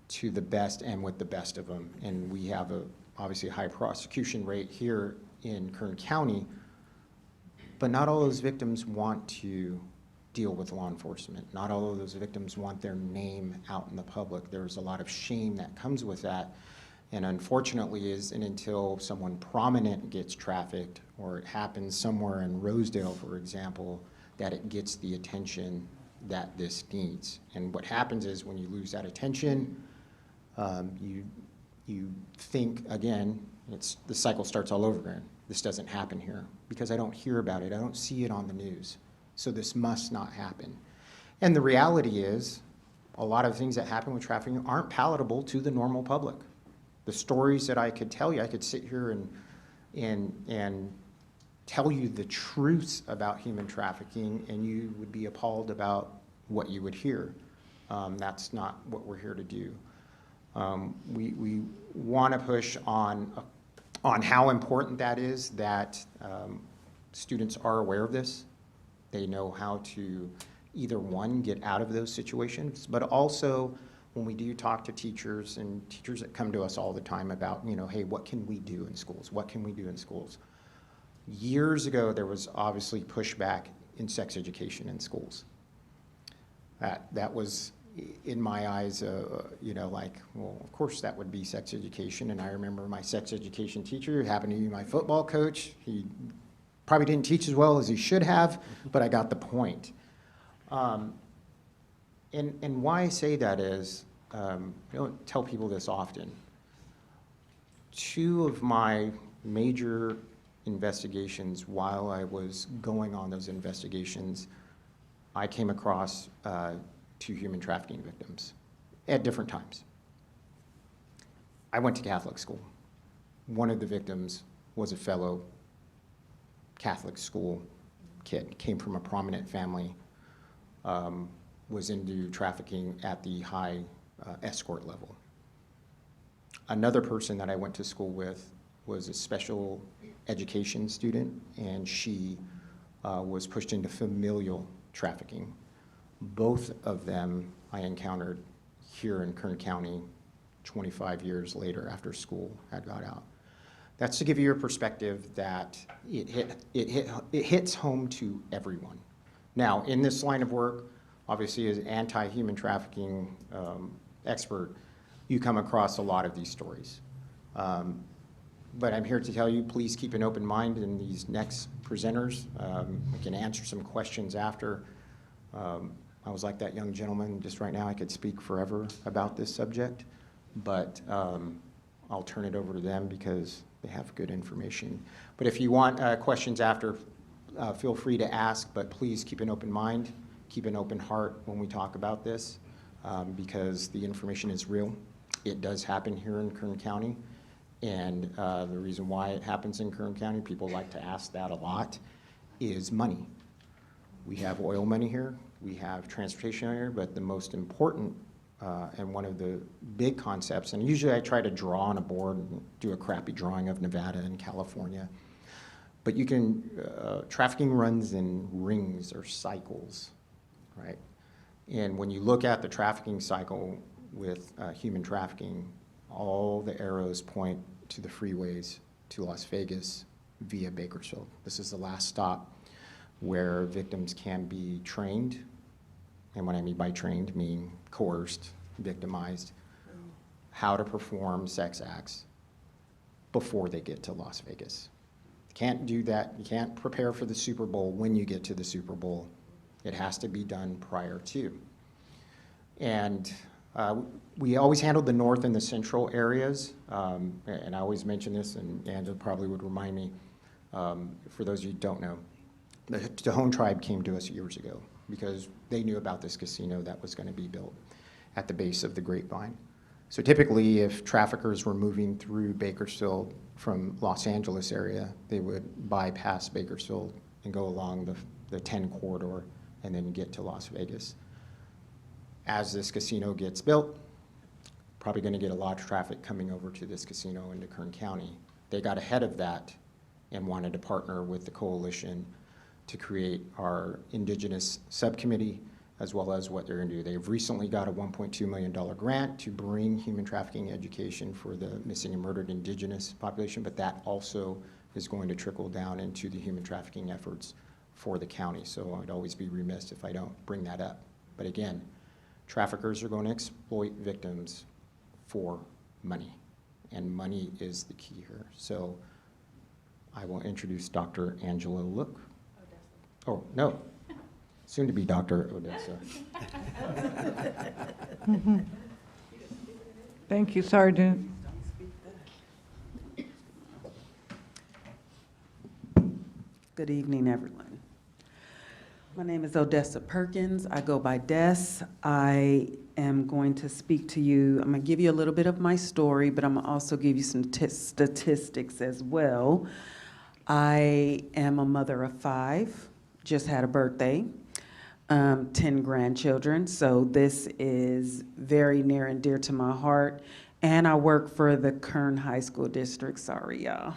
to the best and with the best of them. And we have obviously a high prosecution rate here in Kern County. But not all those victims want to deal with law enforcement. Not all of those victims want their name out in the public. There's a lot of shame that comes with that. And unfortunately, isn't until someone prominent gets trafficked, or it happens somewhere in Rosedale, for example, that it gets the attention that this needs. And what happens is when you lose that attention, you think, again, the cycle starts all over again. This doesn't happen here because I don't hear about it. I don't see it on the news. So this must not happen. And the reality is a lot of things that happen with trafficking aren't palatable to the normal public. The stories that I could tell you, I could sit here and tell you the truths about human trafficking, and you would be appalled about what you would hear. That's not what we're here to do. We want to push on how important that is, that students are aware of this. They know how to either, one, get out of those situations, but also when we do talk to teachers, and teachers that come to us all the time about, hey, what can we do in schools? What can we do in schools? Years ago, there was obviously pushback in sex education in schools. That was, in my eyes, like, well, of course that would be sex education. And I remember my sex education teacher, who happened to be my football coach. He probably didn't teach as well as he should have, but I got the point. And why I say that is, I don't tell people this often. Two of my major investigations, while I was going on those investigations, I came across 2 human trafficking victims at different times. I went to Catholic school. One of the victims was a fellow Catholic school kid, came from a prominent family, was into trafficking at the high escort level. Another person that I went to school with was a special education student, and she was pushed into familial trafficking. Both of them I encountered here in Kern County 25 years later after school had got out. That's to give you a perspective that it hits home to everyone. Now, in this line of work, obviously as an anti-human trafficking expert, you come across a lot of these stories. But I'm here to tell you, please keep an open mind in these next presenters. We can answer some questions after. I was like that young gentleman just right now. I could speak forever about this subject, but I'll turn it over to them because they have good information. But if you want questions after, feel free to ask, but please keep an open mind, keep an open heart when we talk about this, because the information is real. It does happen here in Kern County, and the reason why it happens in Kern County, people like to ask that a lot, is money. We have oil money here, we have transportation here, but the most important and one of the big concepts, and usually I try to draw on a board and do a crappy drawing of Nevada and California, but you can, trafficking runs in rings or cycles, right? And when you look at the trafficking cycle with human trafficking, all the arrows point to the freeways to Las Vegas via Bakersfield. This is the last stop where victims can be trained, and what I mean by trained, I mean coerced, victimized, how to perform sex acts before they get to Las Vegas. You can't do that. You can't prepare for the Super Bowl when you get to the Super Bowl. It has to be done prior to. And we always handled the north and the central areas, and I always mention this, and Angela probably would remind me, for those of you who don't know, the Tohono tribe came to us years ago because they knew about this casino that was going to be built at the base of the Grapevine. So typically, if traffickers were moving through Bakersfield from Los Angeles area, they would bypass Bakersfield and go along the 10 corridor and then get to Las Vegas. As this casino gets built, probably going to get a lot of traffic coming over to this casino into Kern County. They got ahead of that and wanted to partner with the coalition to create our indigenous subcommittee, as well as what they're going to do. They've recently got a $1.2 million grant to bring human trafficking education for the missing and murdered indigenous population, but that also is going to trickle down into the human trafficking efforts for the county. So I'd always be remiss if I don't bring that up. But again, traffickers are going to exploit victims for money, and money is the key here. So I will introduce Dr. Angela Look. Oh, no, soon to be Dr. Odessa. Thank you, Sergeant. Good evening, everyone. My name is Odessa Perkins. I go by Des. I am going to speak to you. I'm going to give you a little bit of my story, but I'm going to also give you some statistics as well. I am a mother of 5, just had a birthday, 10 grandchildren, so this is very near and dear to my heart. And I work for the Kern High School District. Sorry, y'all.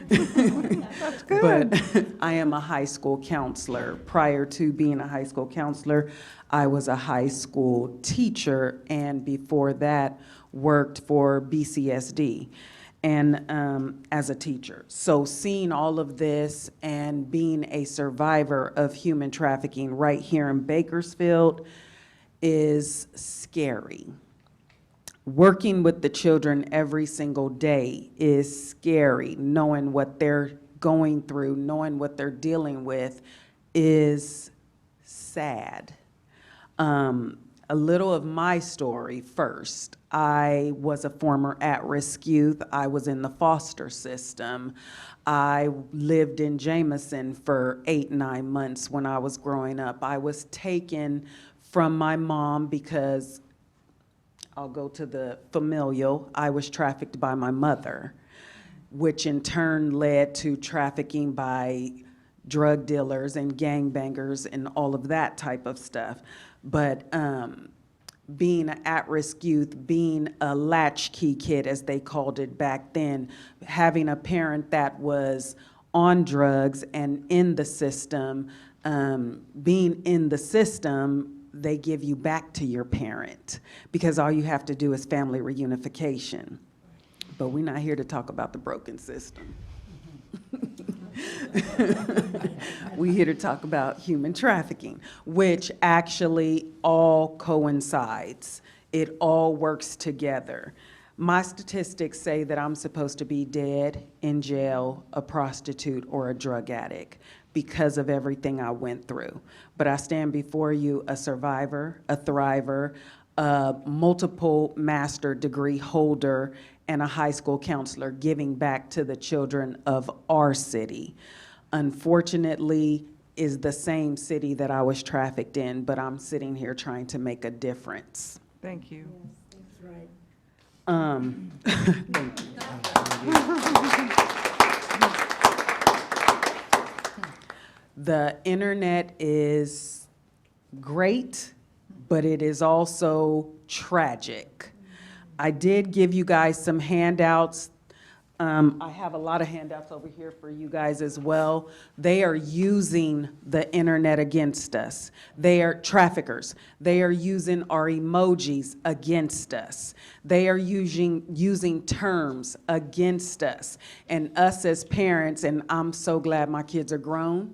That's good. But I am a high school counselor. Prior to being a high school counselor, I was a high school teacher, and before that, worked for BCSD and as a teacher. So seeing all of this and being a survivor of human trafficking right here in Bakersfield is scary. Working with the children every single day is scary. Knowing what they're going through, knowing what they're dealing with is sad. A little of my story first. I was a former at-risk youth. I was in the foster system. I lived in Jameson for 8-9 months when I was growing up. I was taken from my mom because, I'll go to the familial, I was trafficked by my mother, which in turn led to trafficking by drug dealers and gangbangers and all of that type of stuff. But being an at-risk youth, being a latchkey kid, as they called it back then, having a parent that was on drugs and in the system, being in the system, they give you back to your parent because all you have to do is family reunification. But we're not here to talk about the broken system. We're here to talk about human trafficking, which actually all coincides. It all works together. My statistics say that I'm supposed to be dead, in jail, a prostitute, or a drug addict because of everything I went through. But I stand before you a survivor, a thriver, a multiple master degree holder, and a high school counselor giving back to the children of our city. Unfortunately, is the same city that I was trafficked in, but I'm sitting here trying to make a difference. Thank you. That's right. Thank you. The internet is great, but it is also tragic. I did give you guys some handouts. I have a lot of handouts over here for you guys as well. They are using the internet against us. They are traffickers. They are using our emojis against us. They are using terms against us. And us as parents, and I'm so glad my kids are grown,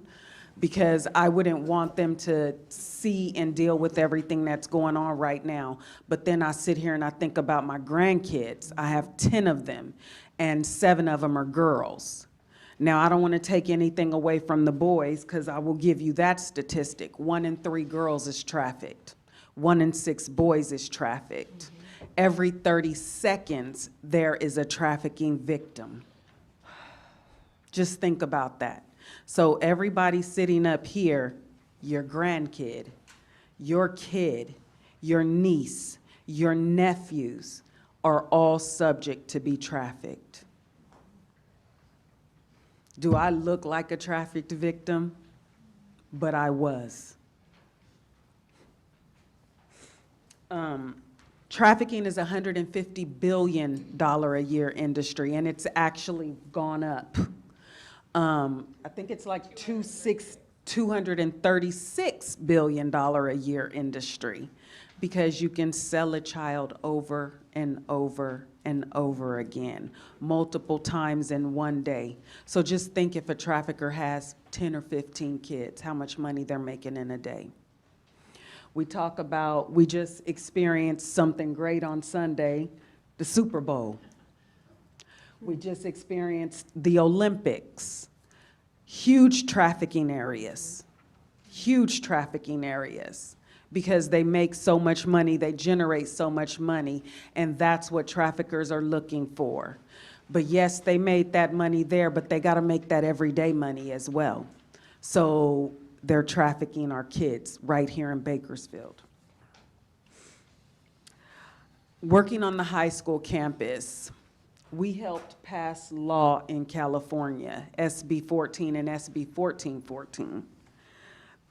because I wouldn't want them to see and deal with everything that's going on right now. But then I sit here and I think about my grandkids. I have 10 of them, and 7 of them are girls. Now, I don't want to take anything away from the boys, because I will give you that statistic. 1 in 3 girls is trafficked. 1 in 6 boys is trafficked. Every 30 seconds, there is a trafficking victim. Just think about that. So everybody sitting up here, your grandkid, your kid, your niece, your nephews are all subject to be trafficked. Do I look like a trafficked victim? But I was. Trafficking is a $150 billion a year industry, and it's actually gone up. I think it's like $236 billion a year industry, because you can sell a child over and over and over again, multiple times in one day. So just think, if a trafficker has 10 or 15 kids, how much money they're making in a day. We talk about, we just experienced something great on Sunday, the Super Bowl. We just experienced the Olympics. Huge trafficking areas, because they make so much money, they generate so much money, and that's what traffickers are looking for. But yes, they made that money there, but they got to make that everyday money as well. So they're trafficking our kids right here in Bakersfield. Working on the high school campus, we helped pass law in California, SB 14 and SB 1414.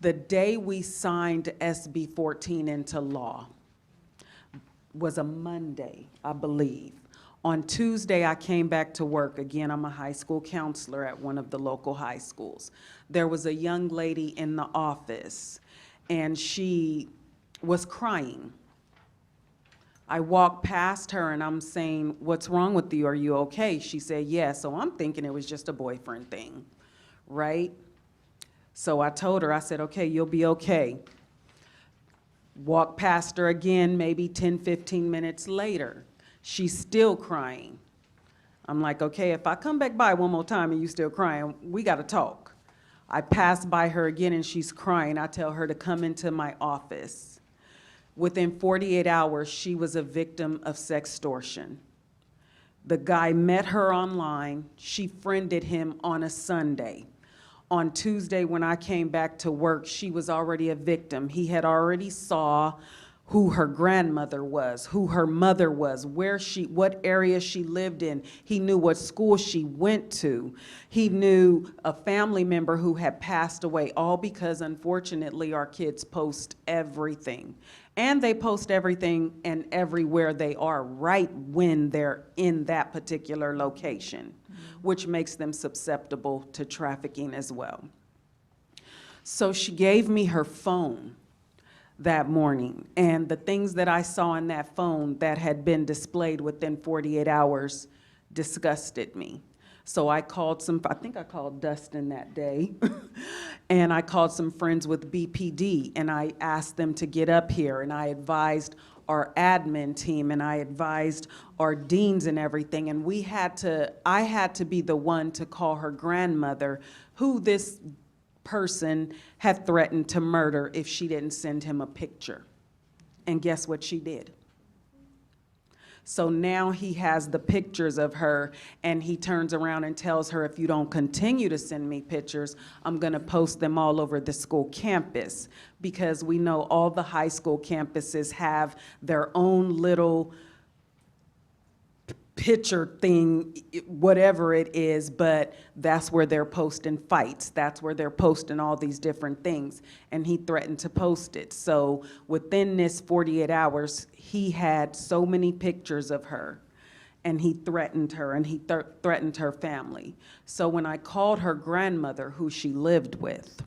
The day we signed SB 14 into law was a Monday, I believe. On Tuesday, I came back to work. Again, I'm a high school counselor at one of the local high schools. There was a young lady in the office, and she was crying. I walked past her and I'm saying, "What's wrong with you? Are you okay?" She said, "Yeah." So I'm thinking it was just a boyfriend thing, right? So I told her, I said, "Okay, you'll be okay." Walked past her again, maybe 10, 15 minutes later. She's still crying. I'm like, okay, if I come back by one more time and you still crying, we gotta talk. I pass by her again and she's crying. I tell her to come into my office. Within 48 hours, she was a victim of sextortion. The guy met her online. She friended him on a Sunday. On Tuesday, when I came back to work, she was already a victim. He had already saw who her grandmother was, who her mother was, what area she lived in. He knew what school she went to. He knew a family member who had passed away, all because, unfortunately, our kids post everything. And they post everything and everywhere they are right when they're in that particular location, which makes them susceptible to trafficking as well. So she gave me her phone that morning, and the things that I saw in that phone that had been displayed within 48 hours disgusted me. So I called I think I called Dustin that day, and I called some friends with BPD, and I asked them to get up here, and I advised our admin team, and I advised our deans and everything, and I had to be the one to call her grandmother, who this person had threatened to murder if she didn't send him a picture. And guess what she did? So now he has the pictures of her, and he turns around and tells her, if you don't continue to send me pictures, I'm gonna post them all over the school campus, because we know all the high school campuses have their own little picture thing, whatever it is, but that's where they're posting fights. That's where they're posting all these different things. And he threatened to post it. So within this 48 hours, he had so many pictures of her, and he threatened her, and he threatened her family. So when I called her grandmother, who she lived with,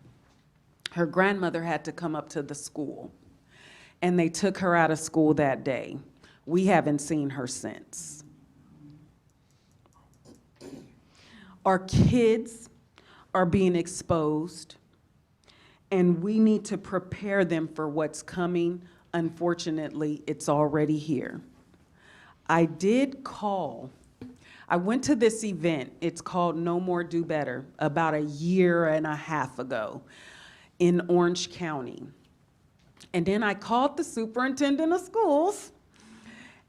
her grandmother had to come up to the school, and they took her out of school that day. We haven't seen her since. Our kids are being exposed, and we need to prepare them for what's coming. Unfortunately, it's already here. I went to this event, it's called No More Do Better, about a year and a half ago in Orange County. And then I called the superintendent of schools,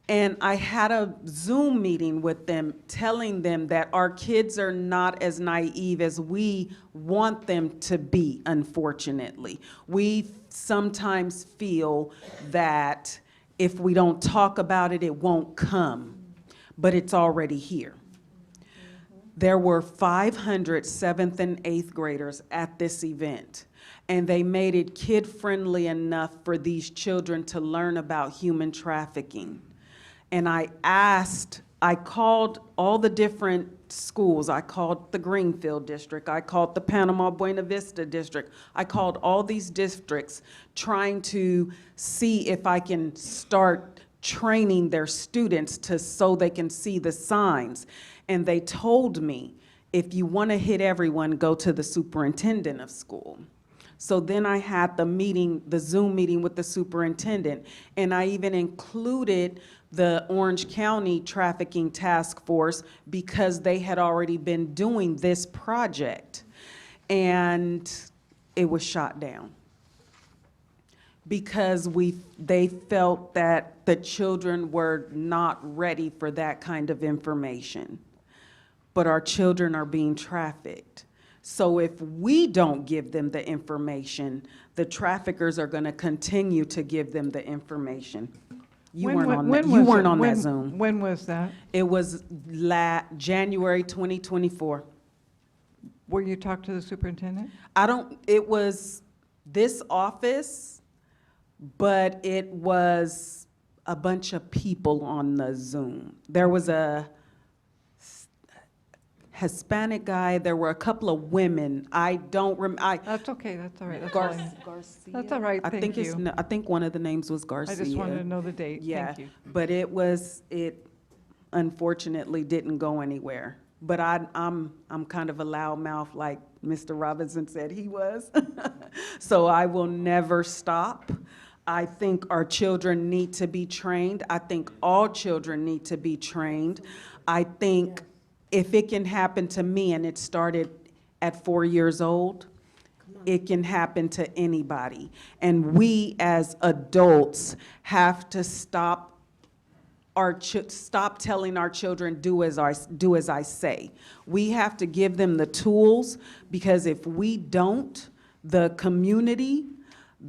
and I had a Zoom meeting with them, telling them that our kids are not as naive as we want them to be, unfortunately. We sometimes feel that if we don't talk about it, it won't come, but it's already here. There were 500 7th and 8th graders at this event, and they made it kid-friendly enough for these children to learn about human trafficking. And I called all the different schools. I called the Greenfield district. I called the Panama Buena Vista district. I called all these districts trying to see if I can start training their students so they can see the signs. And they told me, if you want to hit everyone, go to the superintendent of school. So then I had the Zoom meeting with the superintendent, and I even included the Orange County Trafficking Task Force, because they had already been doing this project, and it was shot down because they felt that the children were not ready for that kind of information. But our children are being trafficked. So if we don't give them the information, the traffickers are going to continue to give them the information. You weren't on that Zoom. When was that? It was January 2024. Were you talked to the superintendent? It was this office, but it was a bunch of people on the Zoom. There was a Hispanic guy, there were a couple of women. I don't remember. That's okay, that's all right. That's Garcia. That's all right, thank you. I think one of the names was Garcia. I just wanted to know the date, Yeah, thank you. but it unfortunately didn't go anywhere. But I'm kind of a loudmouth, like Mr. Robinson said he was. So I will never stop. I think our children need to be trained. I think all children need to be trained. I think if it can happen to me, and it started at 4 years old, it can happen to anybody. And we as adults have to stop telling our children, do as I say. We have to give them the tools, because if we don't, the community,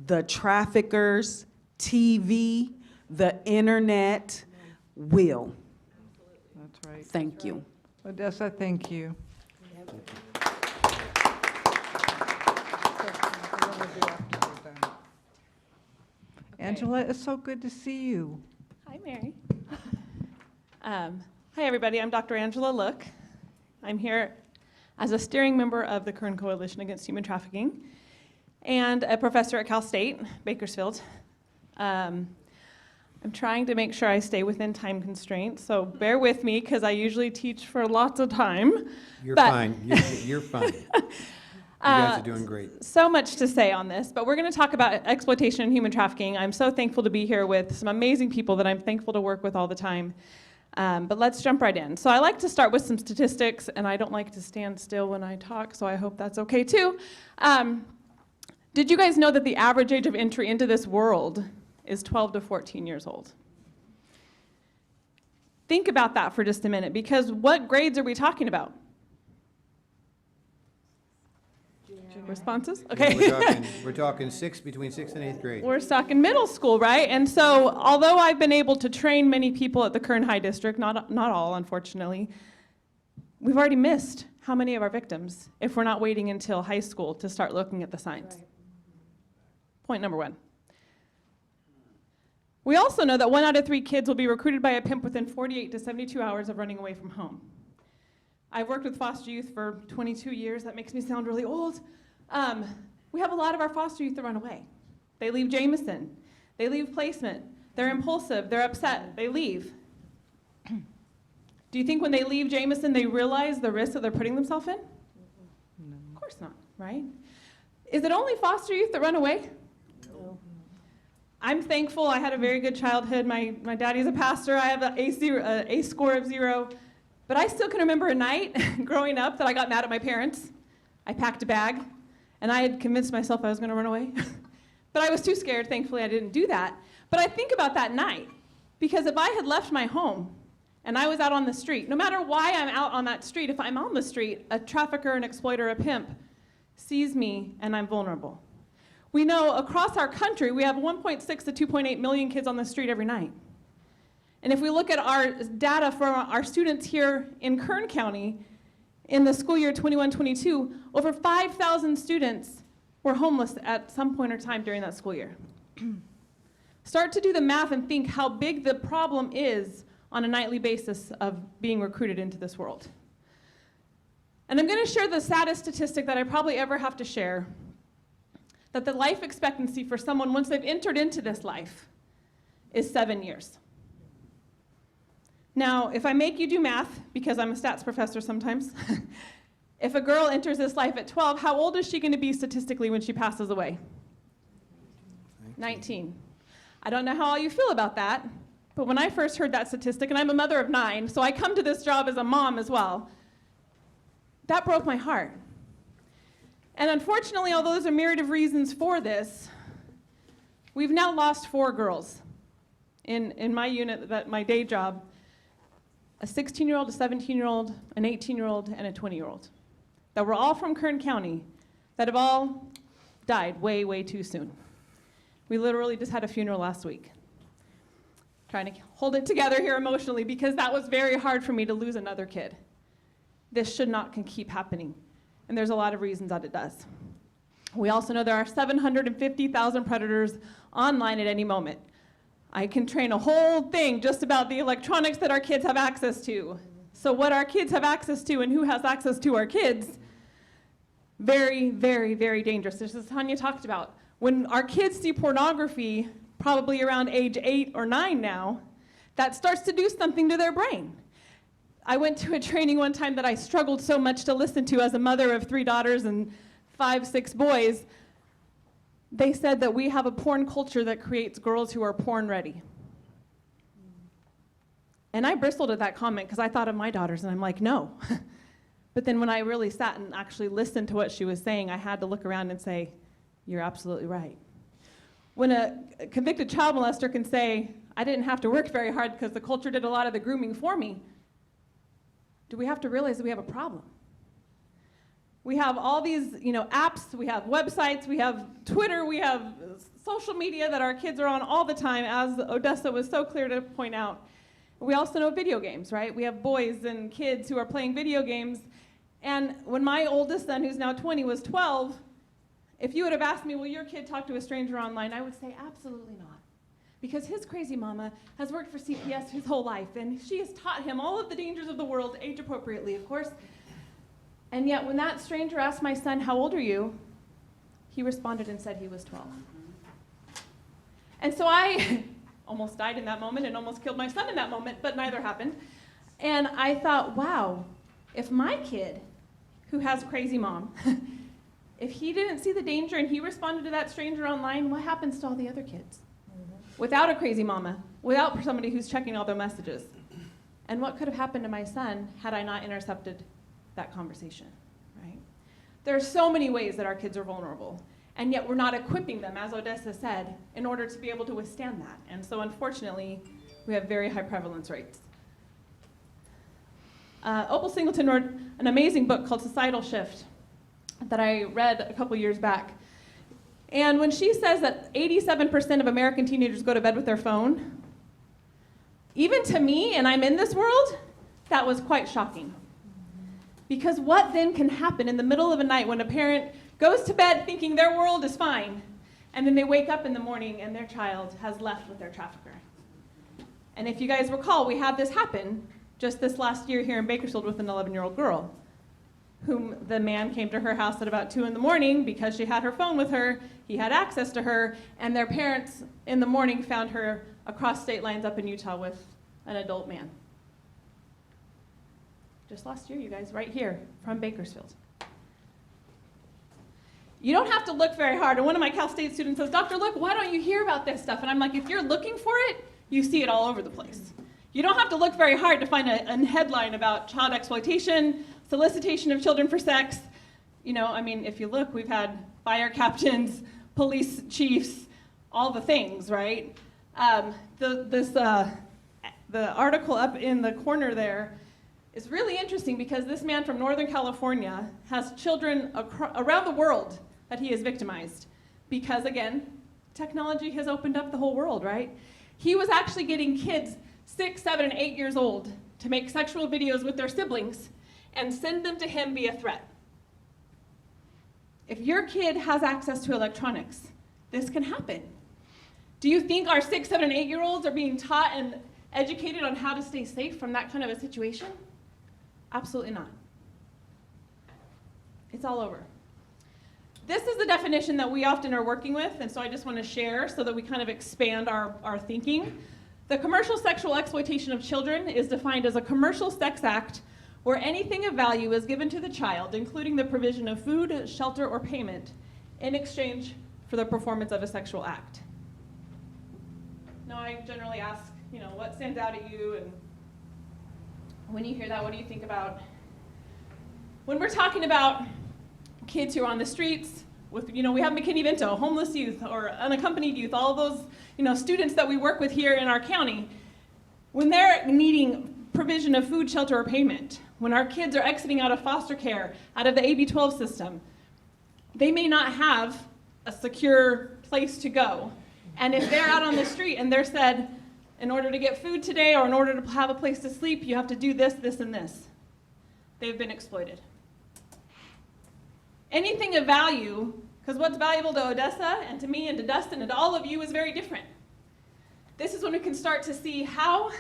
the traffickers, TV, the internet will. That's right. Thank you. Odessa, thank you. Angela, it's so good to see you. Hi, Mary. Hi, everybody. I'm Dr. Angela Look. I'm here as a steering member of the Kern Coalition Against Human Trafficking and a professor at Cal State, Bakersfield. I'm trying to make sure I stay within time constraints, so bear with me because I usually teach for lots of time. You're But- fine. You're fine. You guys are doing great. So much to say on this, but we're going to talk about exploitation and human trafficking. I'm so thankful to be here with some amazing people that I'm thankful to work with all the time. But let's jump right in. So I like to start with some statistics, and I don't like to stand still when I talk, so I hope that's okay too. Did you guys know that the average age of entry into this world is 12 to 14 years old? Think about that for just a minute, because what grades are we talking about? Responses? Okay. We're talking between 6th and 8th grade. We're stuck in middle school, right? And so, although I've been able to train many people at the Kern High District, not all, unfortunately, we've already missed how many of our victims if we're not waiting until high school to start looking at the signs. Right. Point number 1. We also know that 1 out of 3 kids will be recruited by a pimp within 48 to 72 hours of running away from home. I've worked with foster youth for 22 years. That makes me sound really old. We have a lot of our foster youth that run away. They leave Jameson. They leave placement. They're impulsive. They're upset. They leave. Do you think when they leave Jameson, they realize the risk that they're putting themselves in? No. Of course not, right? Is it only foster youth that run away? No. I'm thankful. I had a very good childhood. My daddy's a pastor. I have an A score of 0. But I still can remember a night growing up that I got mad at my parents. I packed a bag, and I had convinced myself I was going to run away. But I was too scared. Thankfully, I didn't do that. But I think about that night, because if I had left my home and I was out on the street, no matter why I'm out on that street, if I'm on the street, a trafficker, an exploiter, a pimp sees me and I'm vulnerable. We know across our country, we have 1.6 to 2.8 million kids on the street every night. And if we look at our data from our students here in Kern County, in the school year 21-22, over 5,000 students were homeless at some point or time during that school year. Start to do the math and think how big the problem is on a nightly basis of being recruited into this world. And I'm going to share the saddest statistic that I probably ever have to share, that the life expectancy for someone once they've entered into this life is 7 years. Now, if I make you do math, because I'm a stats professor sometimes, if a girl enters this life at 12, how old is she going to be statistically when she passes away? 19. I don't know how all you feel about that, but when I first heard that statistic, and I'm a mother of 9, so I come to this job as a mom as well, that broke my heart. And unfortunately, although there's a myriad of reasons for this, we've now lost 4 girls in my unit, my day job. A 16-year-old, a 17-year-old, an 18-year-old, and a 20-year-old that were all from Kern County that have all died way, way too soon. We literally just had a funeral last week. Trying to hold it together here emotionally because that was very hard for me to lose another kid. This should not keep happening, and there's a lot of reasons that it does. We also know there are 750,000 predators online at any moment. I can train a whole thing just about the electronics that our kids have access to. So what our kids have access to and who has access to our kids, very, very, very dangerous. Just as Tanya talked about. When our kids see pornography, probably around age 8 or 9 now, that starts to do something to their brain. I went to a training one time that I struggled so much to listen to as a mother of 3 daughters and 5, 6 boys. They said that we have a porn culture that creates girls who are porn ready. And I bristled at that comment because I thought of my daughters, and I'm like, no. But then when I really sat and actually listened to what she was saying, I had to look around and say, you're absolutely right. When a convicted child molester can say, I didn't have to work very hard because the culture did a lot of the grooming for me, do we have to realize that we have a problem? We have all these, apps, we have websites, we have Twitter, we have social media that our kids are on all the time, as Odessa was so clear to point out. We also know video games, right? We have boys and kids who are playing video games. And when my oldest son, who's now 20, was 12, if you would have asked me, will your kid talk to a stranger online? I would say absolutely not. Because his crazy mama has worked for CPS his whole life, and she has taught him all of the dangers of the world, age appropriately, of course. And yet, when that stranger asked my son, how old are you? He responded and said he was 12. And so I almost died in that moment and almost killed my son in that moment, but neither happened. And I thought, wow, if my kid, who has a crazy mom, if he didn't see the danger and he responded to that stranger online, what happens to all the other kids? Without a crazy mama, without somebody who's checking all their messages. And what could have happened to my son had I not intercepted that conversation, right? There are so many ways that our kids are vulnerable, and yet we're not equipping them, as Odessa said, in order to be able to withstand that. And so unfortunately, we have very high prevalence rates. Opal Singleton wrote an amazing book called Societal Shift that I read a couple years back. And when she says that 87% of American teenagers go to bed with their phone, even to me, and I'm in this world, that was quite shocking. Because what then can happen in the middle of a night when a parent goes to bed thinking their world is fine, and then they wake up in the morning and their child has left with their trafficker? And if you guys recall, we had this happen just this last year here in Bakersfield with an 11-year-old girl, whom the man came to her house at about 2 in the morning because she had her phone with her, he had access to her, and their parents in the morning found her across state lines up in Utah with an adult man. Just last year, you guys, right here from Bakersfield. You don't have to look very hard. And one of my Cal State students says, Dr. Look, why don't you hear about this stuff? And I'm like, if you're looking for it, you see it all over the place. You don't have to look very hard to find a headline about child exploitation, solicitation of children for sex. You know, I mean, if you look, we've had fire captains, police chiefs, all the things, right? The article up in the corner there is really interesting because this man from Northern California has children around the world that he has victimized. Because again, technology has opened up the whole world, right? He was actually getting kids 6, 7, and 8 years old to make sexual videos with their siblings and send them to him via threat. If your kid has access to electronics, this can happen. Do you think our 6, 7, and 8-year-olds are being taught and educated on how to stay safe from that kind of a situation? Absolutely not. It's all over. This is the definition that we often are working with, and so I just want to share so that we kind of expand our thinking. The commercial sexual exploitation of children is defined as a commercial sex act where anything of value is given to the child, including the provision of food, shelter, or payment, in exchange for the performance of a sexual act. Now, I generally ask, you know, what stands out at you, and when you hear that, what do you think about? When we're talking about kids who are on the streets, with, you know, we have McKinney-Vento, homeless youth, or unaccompanied youth, all of those, you know, students that we work with here in our county, when they're needing provision of food, shelter, or payment, when our kids are exiting out of foster care, out of the AB-12 system, they may not have a secure place to go. And if they're out on the street and they're said, in order to get food today or in order to have a place to sleep, you have to do this, this, and this, they've been exploited. Anything of value, because what's valuable to Odessa and to me and to Dustin and to all of you is very different. This is when we can start to see how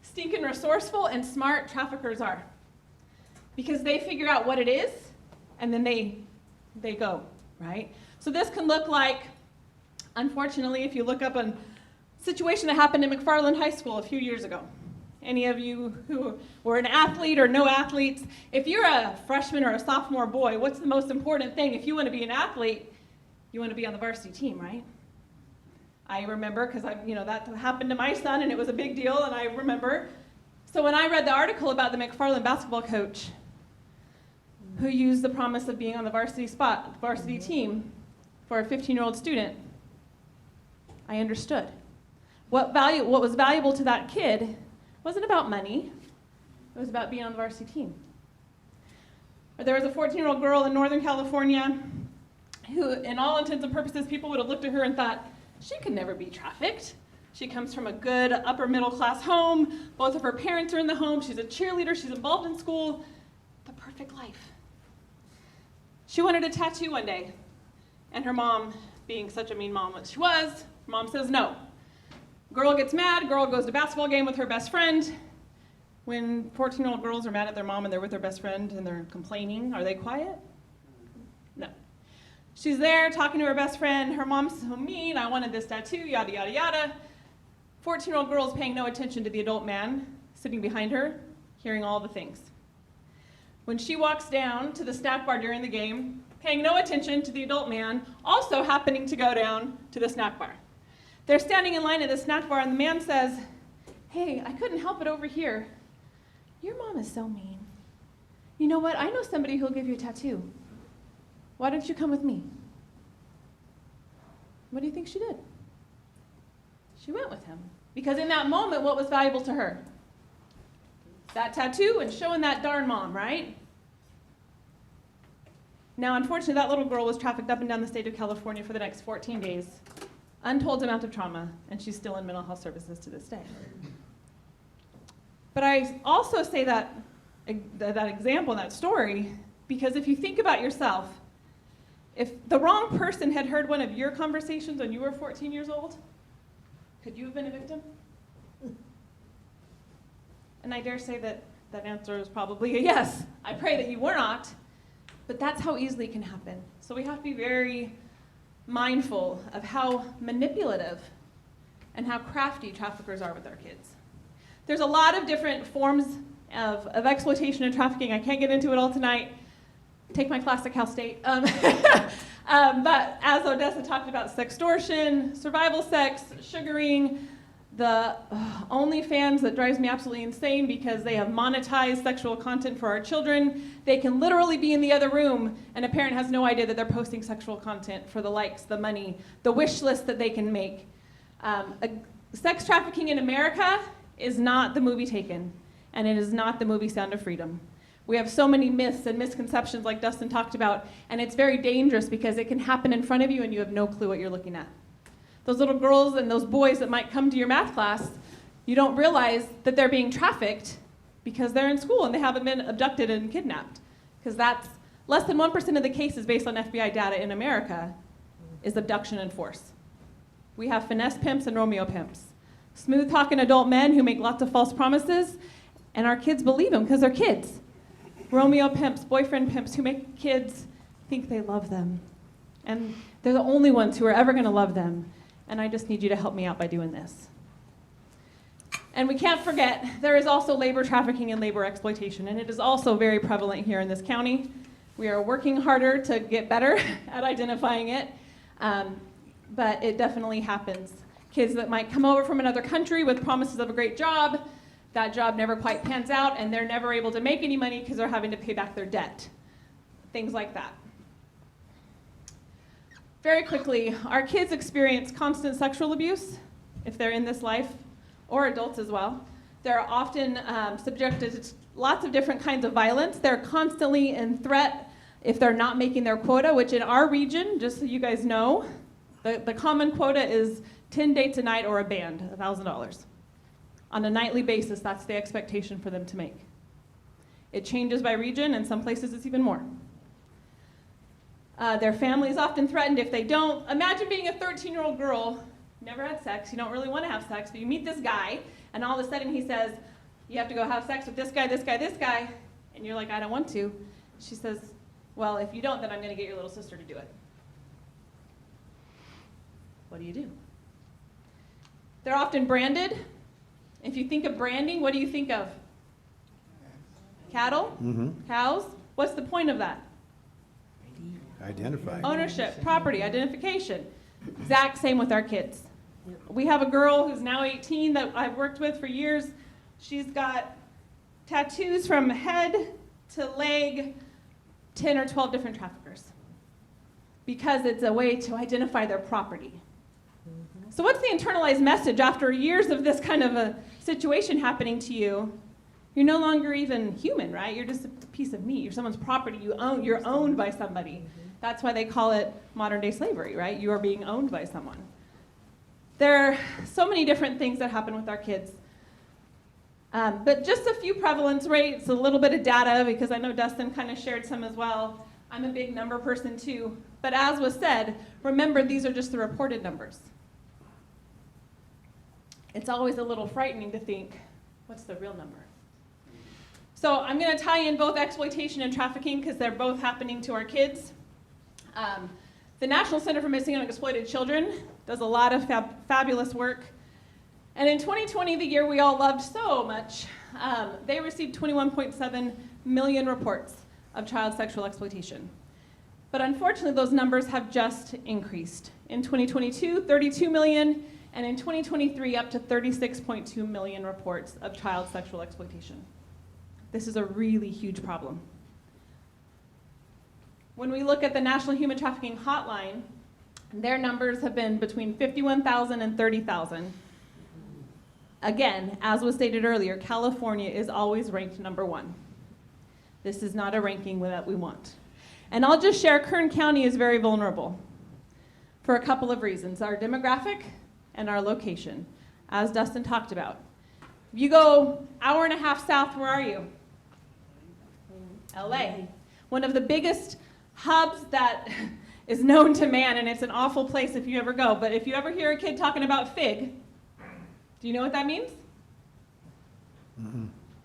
stinking resourceful and smart traffickers are. Because they figure out what it is, and then they go, right? So this can look like, unfortunately, if you look up a situation that happened in McFarland High School a few years ago. Any of you who were an athlete or no athletes, if you're a freshman or a sophomore boy, what's the most important thing? If you want to be an athlete, you want to be on the varsity team, right? I remember, because that happened to my son and it was a big deal, and I remember. So when I read the article about the McFarland basketball coach who used the promise of being on the varsity team for a 15-year-old student, I understood. What was valuable to that kid wasn't about money. It was about being on the varsity team. Or there was a 14-year-old girl in Northern California who, in all intents and purposes, people would have looked at her and thought, she could never be trafficked. She comes from a good upper middle class home. Both of her parents are in the home. She's a cheerleader. She's involved in school. The perfect life. She wanted a tattoo one day. And her mom, being such a mean mom as she was, mom says no. Girl gets mad. Girl goes to basketball game with her best friend. When 14-year-old girls are mad at their mom and they're with their best friend and they're complaining, are they quiet? No. She's there talking to her best friend. Her mom's so mean. I wanted this tattoo, yada, yada, yada. 14-year-old girl is paying no attention to the adult man sitting behind her, hearing all the things. When she walks down to the snack bar during the game, paying no attention to the adult man also happening to go down to the snack bar. They're standing in line at the snack bar, and the man says, "Hey, I couldn't help it over here. Your mom is so mean. You know what? I know somebody who'll give you a tattoo. Why don't you come with me?" What do you think she did? She went with him. Because in that moment, what was valuable to her? That tattoo and showing that darn mom, right? Now, unfortunately, that little girl was trafficked up and down the state of California for the next 14 days. Untold amount of trauma, and she's still in mental health services to this day. But I also say that example, that story, because if you think about yourself, if the wrong person had heard one of your conversations when you were 14 years old, could you have been a victim? And I dare say that that answer is probably a yes. I pray that you were not, but that's how easily it can happen. So we have to be very mindful of how manipulative and how crafty traffickers are with our kids. There's a lot of different forms of exploitation and trafficking. I can't get into it all tonight. Take my class at Cal State. But as Odessa talked about, sextortion, survival sex, sugaring, the OnlyFans that drives me absolutely insane because they have monetized sexual content for our children. They can literally be in the other room and a parent has no idea that they're posting sexual content for the likes, the money, the wish list that they can make. Sex trafficking in America is not the movie Taken, and it is not the movie Sound of Freedom. We have so many myths and misconceptions like Dustin talked about, and it's very dangerous because it can happen in front of you and you have no clue what you're looking at. Those little girls and those boys that might come to your math class, you don't realize that they're being trafficked because they're in school and they haven't been abducted and kidnapped. Because that's less than 1% of the cases based on FBI data in America is abduction and force. We have finesse pimps and Romeo pimps. Smooth-talking adult men who make lots of false promises, and our kids believe them because they're kids. Romeo pimps, boyfriend pimps who make kids think they love them. And they're the only ones who are ever going to love them. And I just need you to help me out by doing this. And we can't forget, there is also labor trafficking and labor exploitation, and it is also very prevalent here in this county. We are working harder to get better at identifying it, but it definitely happens. Kids that might come over from another country with promises of a great job, that job never quite pans out, and they're never able to make any money because they're having to pay back their debt. Things like that. Very quickly, our kids experience constant sexual abuse if they're in this life, or adults as well. They're often subjected to lots of different kinds of violence. They're constantly in threat if they're not making their quota, which in our region, just so you guys know, the common quota is 10 dates a night or a band, $1,000. On a nightly basis, that's the expectation for them to make. It changes by region, and some places it's even more. Their family is often threatened if they don't. Imagine being a 13-year-old girl, never had sex, you don't really want to have sex, but you meet this guy, and all of a sudden he says, you have to go have sex with this guy, this guy, this guy, and you're like, I don't want to. She says, well, if you don't, then I'm going to get your little sister to do it. What do you do? They're often branded. If you think of branding, what do you think of? Cattle? Cows? What's the point of that? Identify. Ownership, property, identification. Exact same with our kids. We have a girl who's now 18 that I've worked with for years. She's got tattoos from head to leg, 10 or 12 different traffickers, because it's a way to identify their property. So what's the internalized message after years of this kind of a situation happening to you? You're no longer even human, right? You're just a piece of meat. You're someone's property. You're owned by somebody. That's why they call it modern-day slavery, right? You are being owned by someone. There are so many different things that happen with our kids. But just a few prevalence rates, a little bit of data, because I know Dustin kind of shared some as well. I'm a big number person too. But as was said, remember these are just the reported numbers. It's always a little frightening to think, what's the real number? So I'm going to tie in both exploitation and trafficking because they're both happening to our kids. The National Center for Missing and Exploited Children does a lot of fabulous work. And in 2020, the year we all loved so much, they received 21.7 million reports of child sexual exploitation. But unfortunately, those numbers have just increased. In 2022, 32 million, and in 2023, up to 36.2 million reports of child sexual exploitation. This is a really huge problem. When we look at the National Human Trafficking Hotline, their numbers have been between 51,000 and 30,000. Again, as was stated earlier, California is always ranked number 1. This is not a ranking that we want. And I'll just share, Kern County is very vulnerable for a couple of reasons. Our demographic and our location, as Dustin talked about. If you go hour and a half south, where are you? LA. One of the biggest hubs that is known to man, and it's an awful place if you ever go, but if you ever hear a kid talking about FIG, do you know what that means?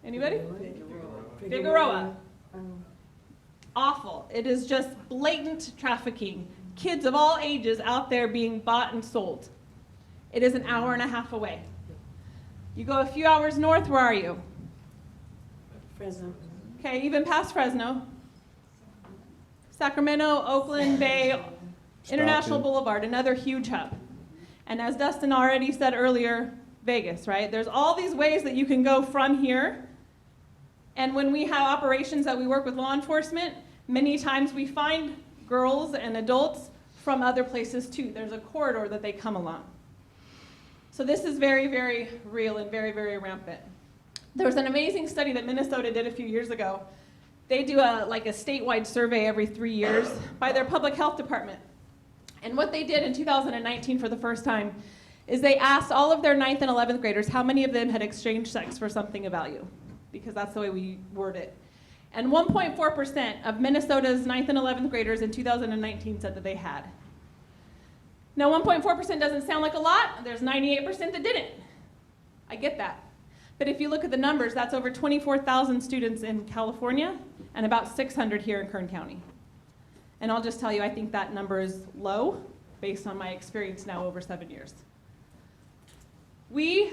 Anybody? Figueroa. Awful. It is just blatant trafficking. Kids of all ages out there being bought and sold. It is an hour and a half away. You go a few hours north, where are you? Fresno. Okay, even past Fresno. Sacramento, Oakland Bay, International Boulevard, another huge hub. And as Dustin already said earlier, Vegas, right? There's all these ways that you can go from here. And when we have operations that we work with law enforcement, many times we find girls and adults from other places too. There's a corridor that they come along. So this is very, very real and very, very rampant. There was an amazing study that Minnesota did a few years ago. They do a statewide survey every 3 years by their public health department. And what they did in 2019 for the first time is they asked all of their 9th and 11th graders how many of them had exchanged sex for something of value, because that's the way we word it. And 1.4% of Minnesota's 9th and 11th graders in 2019 said that they had. Now 1.4% doesn't sound like a lot. There's 98% that didn't. I get that. But if you look at the numbers, that's over 24,000 students in California and about 600 here in Kern County. And I'll just tell you, I think that number is low based on my experience now over 7 years. We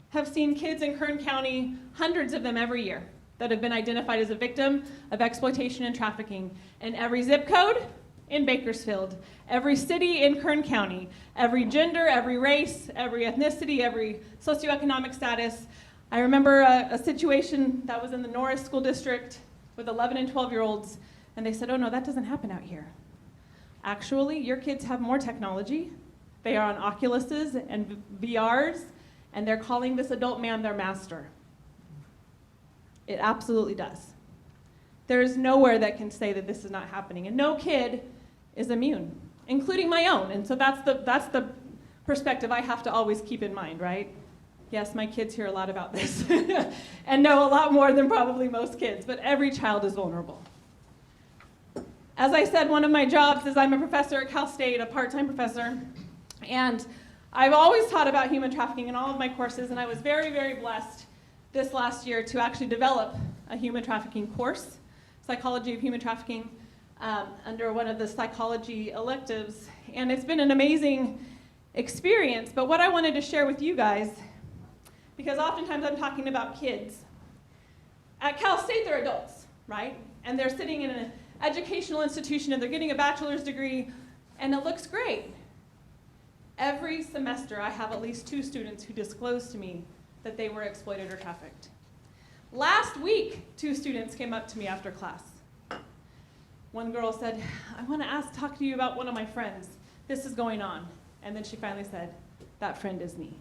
have seen kids in Kern County, hundreds of them every year, that have been identified as a victim of exploitation and trafficking in every zip code in Bakersfield, every city in Kern County, every gender, every race, every ethnicity, every socioeconomic status. I remember a situation that was in the Norris School District with 11 and 12-year-olds, and they said, oh no, that doesn't happen out here. Actually, your kids have more technology. They are on Oculuses and VRs, and they're calling this adult man their master. It absolutely does. There is nowhere that can say that this is not happening, and no kid is immune, including my own. And so that's the perspective I have to always keep in mind, right? Yes, my kids hear a lot about this and know a lot more than probably most kids, but every child is vulnerable. As I said, one of my jobs is I'm a professor at Cal State, a part-time professor, and I've always taught about human trafficking in all of my courses, and I was very, very blessed this last year to actually develop a human trafficking course, Psychology of Human Trafficking, under one of the psychology electives. And it's been an amazing experience, but what I wanted to share with you guys, because oftentimes I'm talking about kids. At Cal State, they're adults, right? And they're sitting in an educational institution and they're getting a bachelor's degree, and it looks great. Every semester, I have at least 2 students who disclose to me that they were exploited or trafficked. Last week, 2 students came up to me after class. One girl said, I want to talk to you about one of my friends. This is going on. And then she finally said, that friend is me.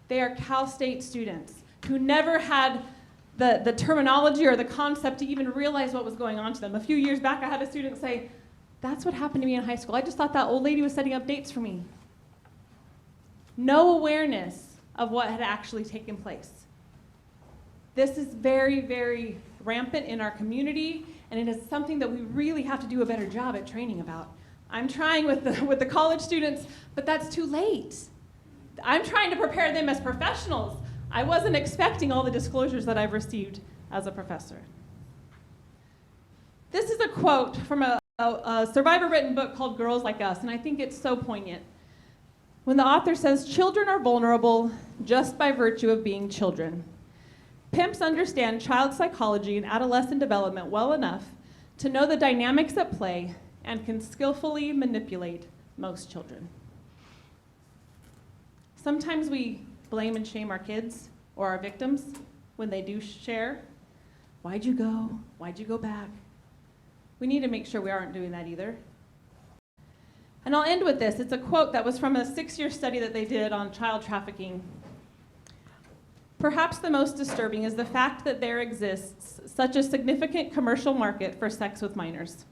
They are Cal State students who never had the terminology or the concept to even realize what was going on to them. A few years back, I had a student say, that's what happened to me in high school. I just thought that old lady was setting up dates for me. No awareness of what had actually taken place. This is very, very rampant in our community, and it is something that we really have to do a better job at training about. I'm trying with the college students, but that's too late. I'm trying to prepare them as professionals. I wasn't expecting all the disclosures that I've received as a professor. This is a quote from a survivor-written book called Girls Like Us, and I think it's so poignant. when the author says children are vulnerable just by virtue of being children. Pimps understand child psychology and adolescent development well enough to know the dynamics at play and can skillfully manipulate most children. Sometimes we blame and shame our kids or our victims when they do share. Why'd you go? Why'd you go back? We need to make sure we aren't doing that either. And I'll end with this. It's a quote that was from a 6-year study that they did on child trafficking. Perhaps the most disturbing is the fact that there exists such a significant commercial market for sex with minors.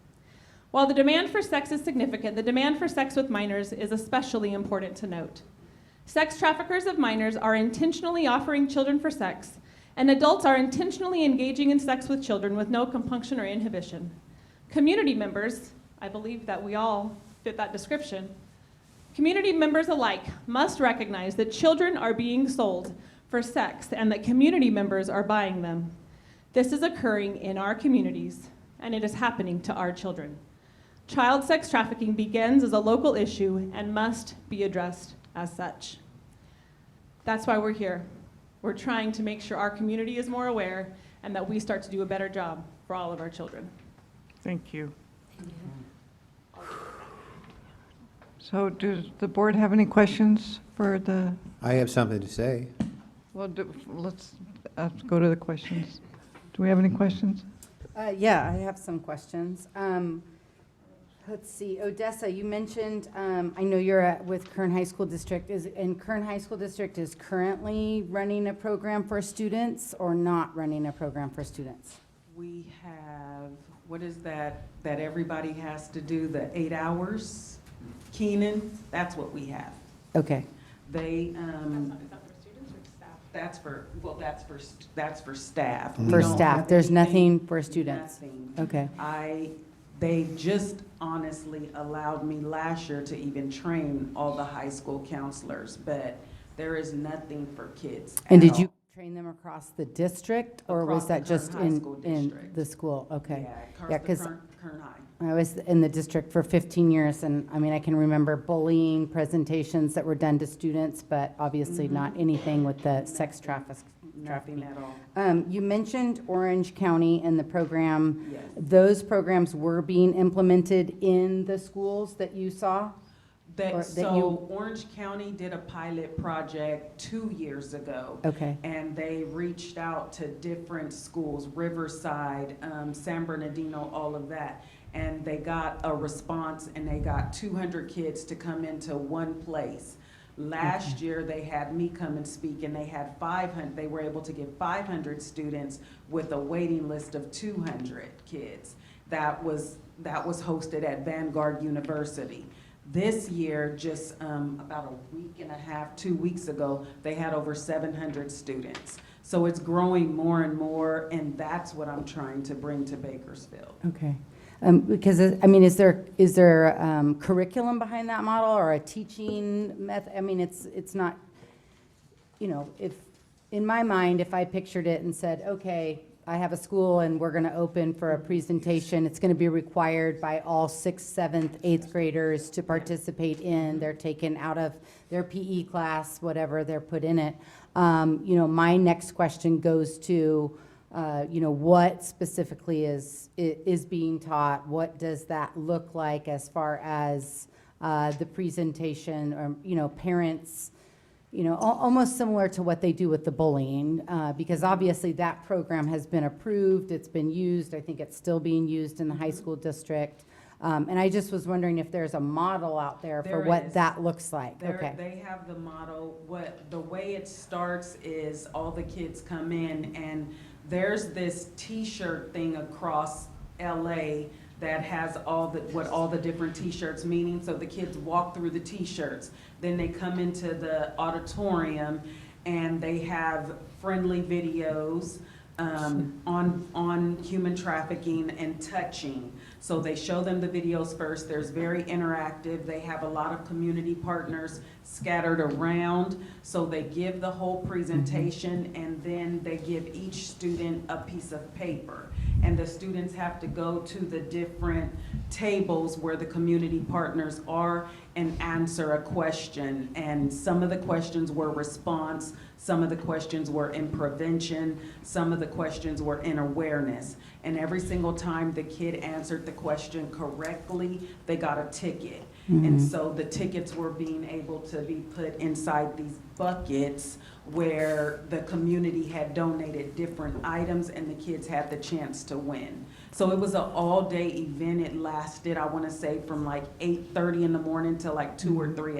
While the demand for sex is significant, the demand for sex with minors is especially important to note. Sex traffickers of minors are intentionally offering children for sex, and adults are intentionally engaging in sex with children with no compunction or inhibition. Community members, I believe that we all fit that description, community members alike must recognize that children are being sold for sex and that community members are buying them. This is occurring in our communities, and it is happening to our children. Child sex trafficking begins as a local issue and must be addressed as such. That's why we're here. We're trying to make sure our community is more aware and that we start to do a better job for all of our children. Thank you. So does the board have any questions for the? I have something to say. Well, let's go to the questions. Do we have any questions? Yeah, I have some questions. Let's see, Odessa, you mentioned, I know you're with Kern High School District. Kern High School District is currently running a program for students or not running a program for students? We have, what is that everybody has to do, the 8 hours? Keenan, that's what we have. Okay. They, that's for staff. For staff, there's nothing for students? Nothing. Okay. They just honestly allowed me last year to even train all the high school counselors, but there is nothing for kids. And at did you all. train them across the district, or Across was that the just Kern High School in district. the school? Okay. Yeah, because Kern High. I was in the district for 15 years, and I mean, I can remember bullying presentations that were done to students, but obviously not anything with the sex trafficking. Nothing at all. You mentioned Orange County and the program. Yes. Those programs were being implemented in the schools that you saw? Orange County did a pilot project 2 years ago. Okay. And they reached out to different schools, Riverside, San Bernardino, all of that. And they got a response, and they got 200 kids to come into one place. Last year, they had me come and speak, and they had 500. They were able to get 500 students with a waiting list of 200 kids. That was hosted at Vanguard University. This year, just about a week and a half, 2 weeks ago, they had over 700 students. So it's growing more and more, and that's what I'm trying to bring to Bakersfield. Okay. Because, I mean, is there curriculum behind that model or a teaching method? I mean, it's not, you know, if, in my mind, if I pictured it and said, okay, I have a school and we're going to open for a presentation, it's going to be required by all 6th, 7th, 8th graders to participate in. They're taken out of their PE class, whatever they're put in it. You know, my next question goes to, you know, what specifically is being taught? What does that look like as far as the presentation, or, you know, parents, you know, almost similar to what they do with the bullying, because obviously that program has been approved, it's been used, I think it's still being used in the high school district. And I just was wondering if there's a model out there for what that looks like. Okay. They have the model. The way it starts is all the kids come in, and there's this T-shirt thing across LA that has what all the different T-shirts meaning. So the kids walk through the T-shirts. Then they come into the auditorium, and they have friendly videos on human trafficking and touching. So they show them the videos first. There's very interactive. They have a lot of community partners scattered around. So they give the whole presentation, and then they give each student a piece of paper. And the students have to go to the different tables where the community partners are, and answer a question. And some of the questions were response, some of the questions were in prevention, some of the questions were in awareness. And every single time the kid answered the question correctly, they got a ticket. And so the tickets were being able to be put inside these buckets where the community had donated different items and the kids had the chance to win. So it was an all-day event. It lasted, I want to say, from like 8:30 in the morning till like 2 or 3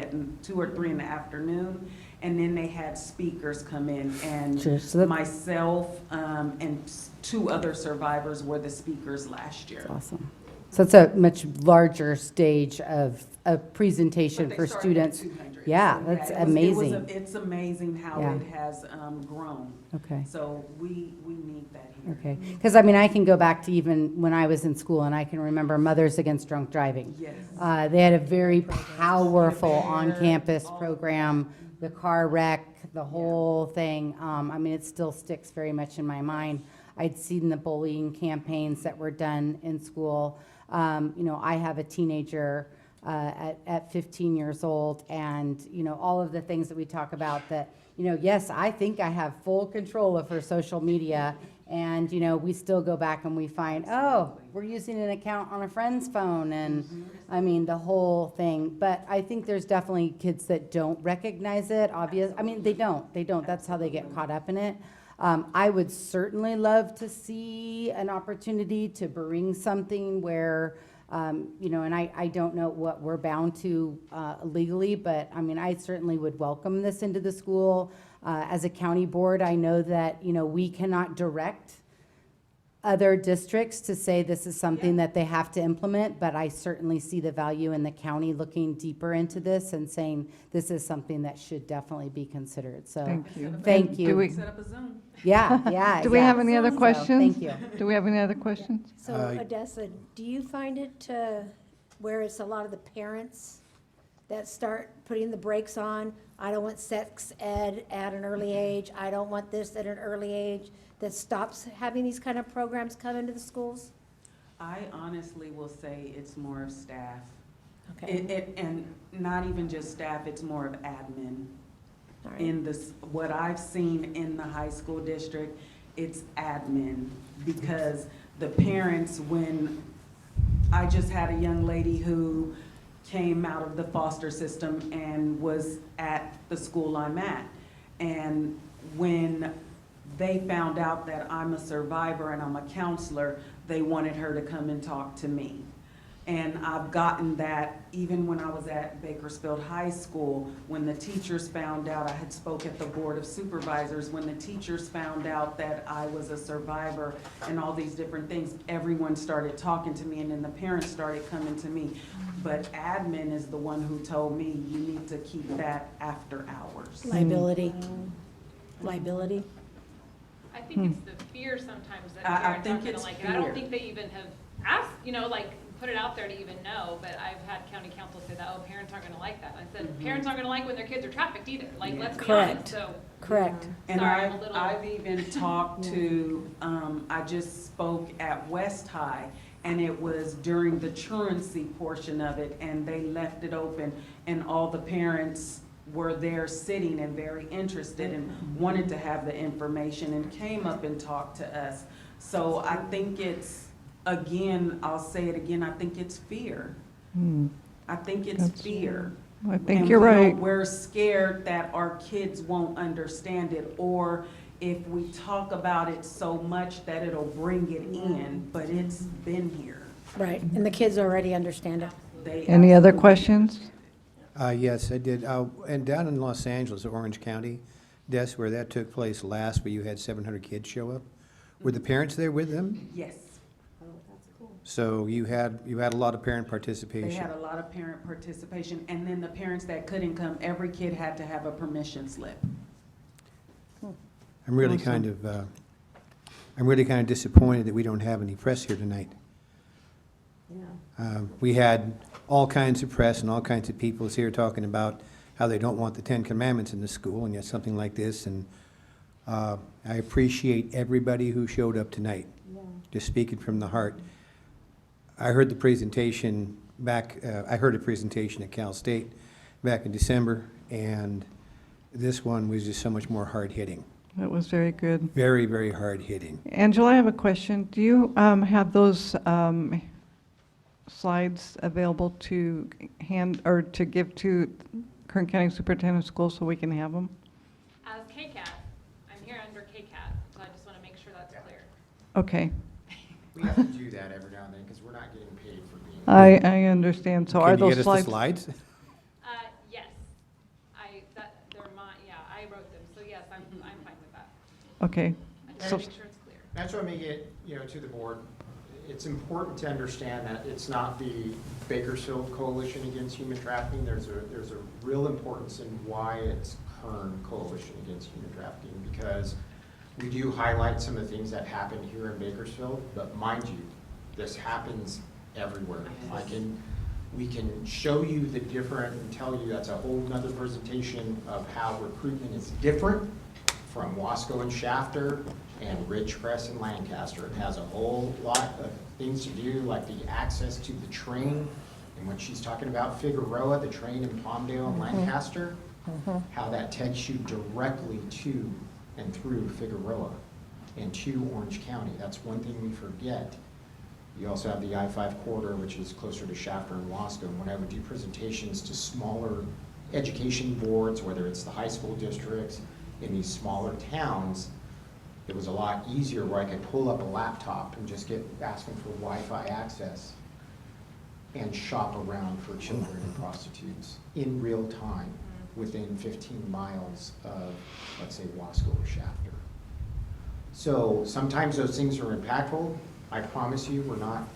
in the afternoon. And then they had speakers come in, and Sure, so that- myself and 2 other survivors were the speakers last year. Awesome. So it's a much larger stage of presentation But they for started at students. 200. Yeah, So, that's it was amazing. it's amazing how Yeah. it has grown. Okay. So we need that here. Okay, because I mean, I can go back to even when I was in school, and I can remember Mothers Against Drunk Driving. Yes. They had a very powerful on-campus program, the car wreck, the whole thing. I mean, it still sticks very much in my mind. I'd seen the bullying campaigns that were done in school. You know, I have a teenager at 15 years old, and, you know, all of the things that we talk about that, you know, yes, I think I have full control of her social media, and, you know, we still go back and we find, oh, we're using an account on a friend's phone, and, I mean, the whole thing. But I think there's definitely kids that don't recognize it, obvious. I mean, they don't. That's how they get caught up in it. I would certainly love to see an opportunity to bring something where, you know, and I don't know what we're bound to legally, but I mean, I certainly would welcome this into the school. As a county board, I know that, you know, we cannot direct other districts to say this is something that they have to implement, but I certainly see the value in the county looking deeper into this and saying this is something that should definitely be considered. So, Thank you. thank And you. do we- Set up a Zoom. Yeah. Do we have any other So, questions? thank you. Do we have any other questions? So Odessa, do you find it where it's a lot of the parents that start putting the brakes on? I don't want sex ed at an early age. I don't want this at an early age. That stops having these kind of programs come into the schools? I honestly will say it's more of staff. Okay. And not even just staff, it's more of admin. All right. In this, what I've seen in the high school district, it's admin. Because the parents, when I just had a young lady who came out of the foster system and was at the school I'm at. And when they found out that I'm a survivor and I'm a counselor, they wanted her to come and talk to me. And I've gotten that even when I was at Bakersfield High School, when the teachers found out, I had spoke at the Board of Supervisors, when the teachers found out that I was a survivor and all these different things, everyone started talking to me, and then the parents started coming to me. But admin is the one who told me, you need to keep that after hours. Liability. Liability. I think it's the fear sometimes that I parents think aren't gonna it's like it. I don't fear. think they even have asked, you know, like, put it out there to even know, but I've had county council say that, oh, parents aren't gonna like that. I said, parents aren't gonna like when their kids are trafficked either, like, let's be honest, Correct. so. Correct. And Sorry, I'm a little- I've even talked to, I just spoke at West High, and it was during the truancy portion of it, and they left it open, and all the parents were there sitting and very interested and wanted to have the information and came up and talked to us. So I think it's, again, I'll say it again, I think it's fear. I think it's That's- fear. I think And you're right. we're scared that our kids won't understand it, or if we talk about it so much that it'll bring it in, but it's been here. Right, and the kids already understand it. They Any other absolutely- questions? Yes, I did. And down in Los Angeles, Orange County, that's where that took place last, where you had 700 kids show up. Were the parents there with them? Yes. So you had a lot of parent They participation. had a lot of parent participation, and then the parents that couldn't come, every kid had to have a permission slip. I'm really kind of disappointed that we don't have any press here tonight. We had all kinds of press and all kinds of people here talking about how they don't want the Ten Commandments in the school, and yet something like this, and I appreciate everybody who showed up tonight, just speaking from the heart. I heard the presentation back, I heard a presentation at Cal State back in December, and this one was just so much more hard-hitting. That was very good. Very, very hard-hitting. Angela, I have a question. Do you have those slides available to hand or to give to Kern County Superintendent of Schools so we can have them? As KCAT, I'm here under KCAT, so I just want to make sure that's clear. Okay. We have to do that every now and then because we're not getting paid for being. I understand. So are Can you those get us the slides? Yes. They're mine, yeah, I wrote them, so yes, I'm fine with that. Okay. I just So, want to make sure it's clear. That's what I make it, to the board. It's important to understand that it's not the Bakersfield Coalition Against Human Trafficking. There's a real importance in why it's Kern Coalition Against Human Trafficking, because we do highlight some of the things that happen here in Bakersfield, but mind you, this happens everywhere. We can show you the different and tell you that's a whole nother presentation of how recruitment is different from Wasco and Shafter and Ridgecrest and Lancaster. It has a whole lot of things to do, like the access to the train. And when she's talking about Figueroa, the train in Palmdale and Lancaster, how that takes you directly to and through Figueroa and to Orange County. That's one thing we forget. You also have the I-5 corridor, which is closer to Shafter and Wasco. And when I would do presentations to smaller education boards, whether it's the high school districts in these smaller towns, it was a lot easier where I could pull up a laptop and just get asking for Wi-Fi access and shop around for children and prostitutes in real time within 15 miles of, let's say, Wasco or Shafter. So sometimes those things are impactful. I promise you, we're not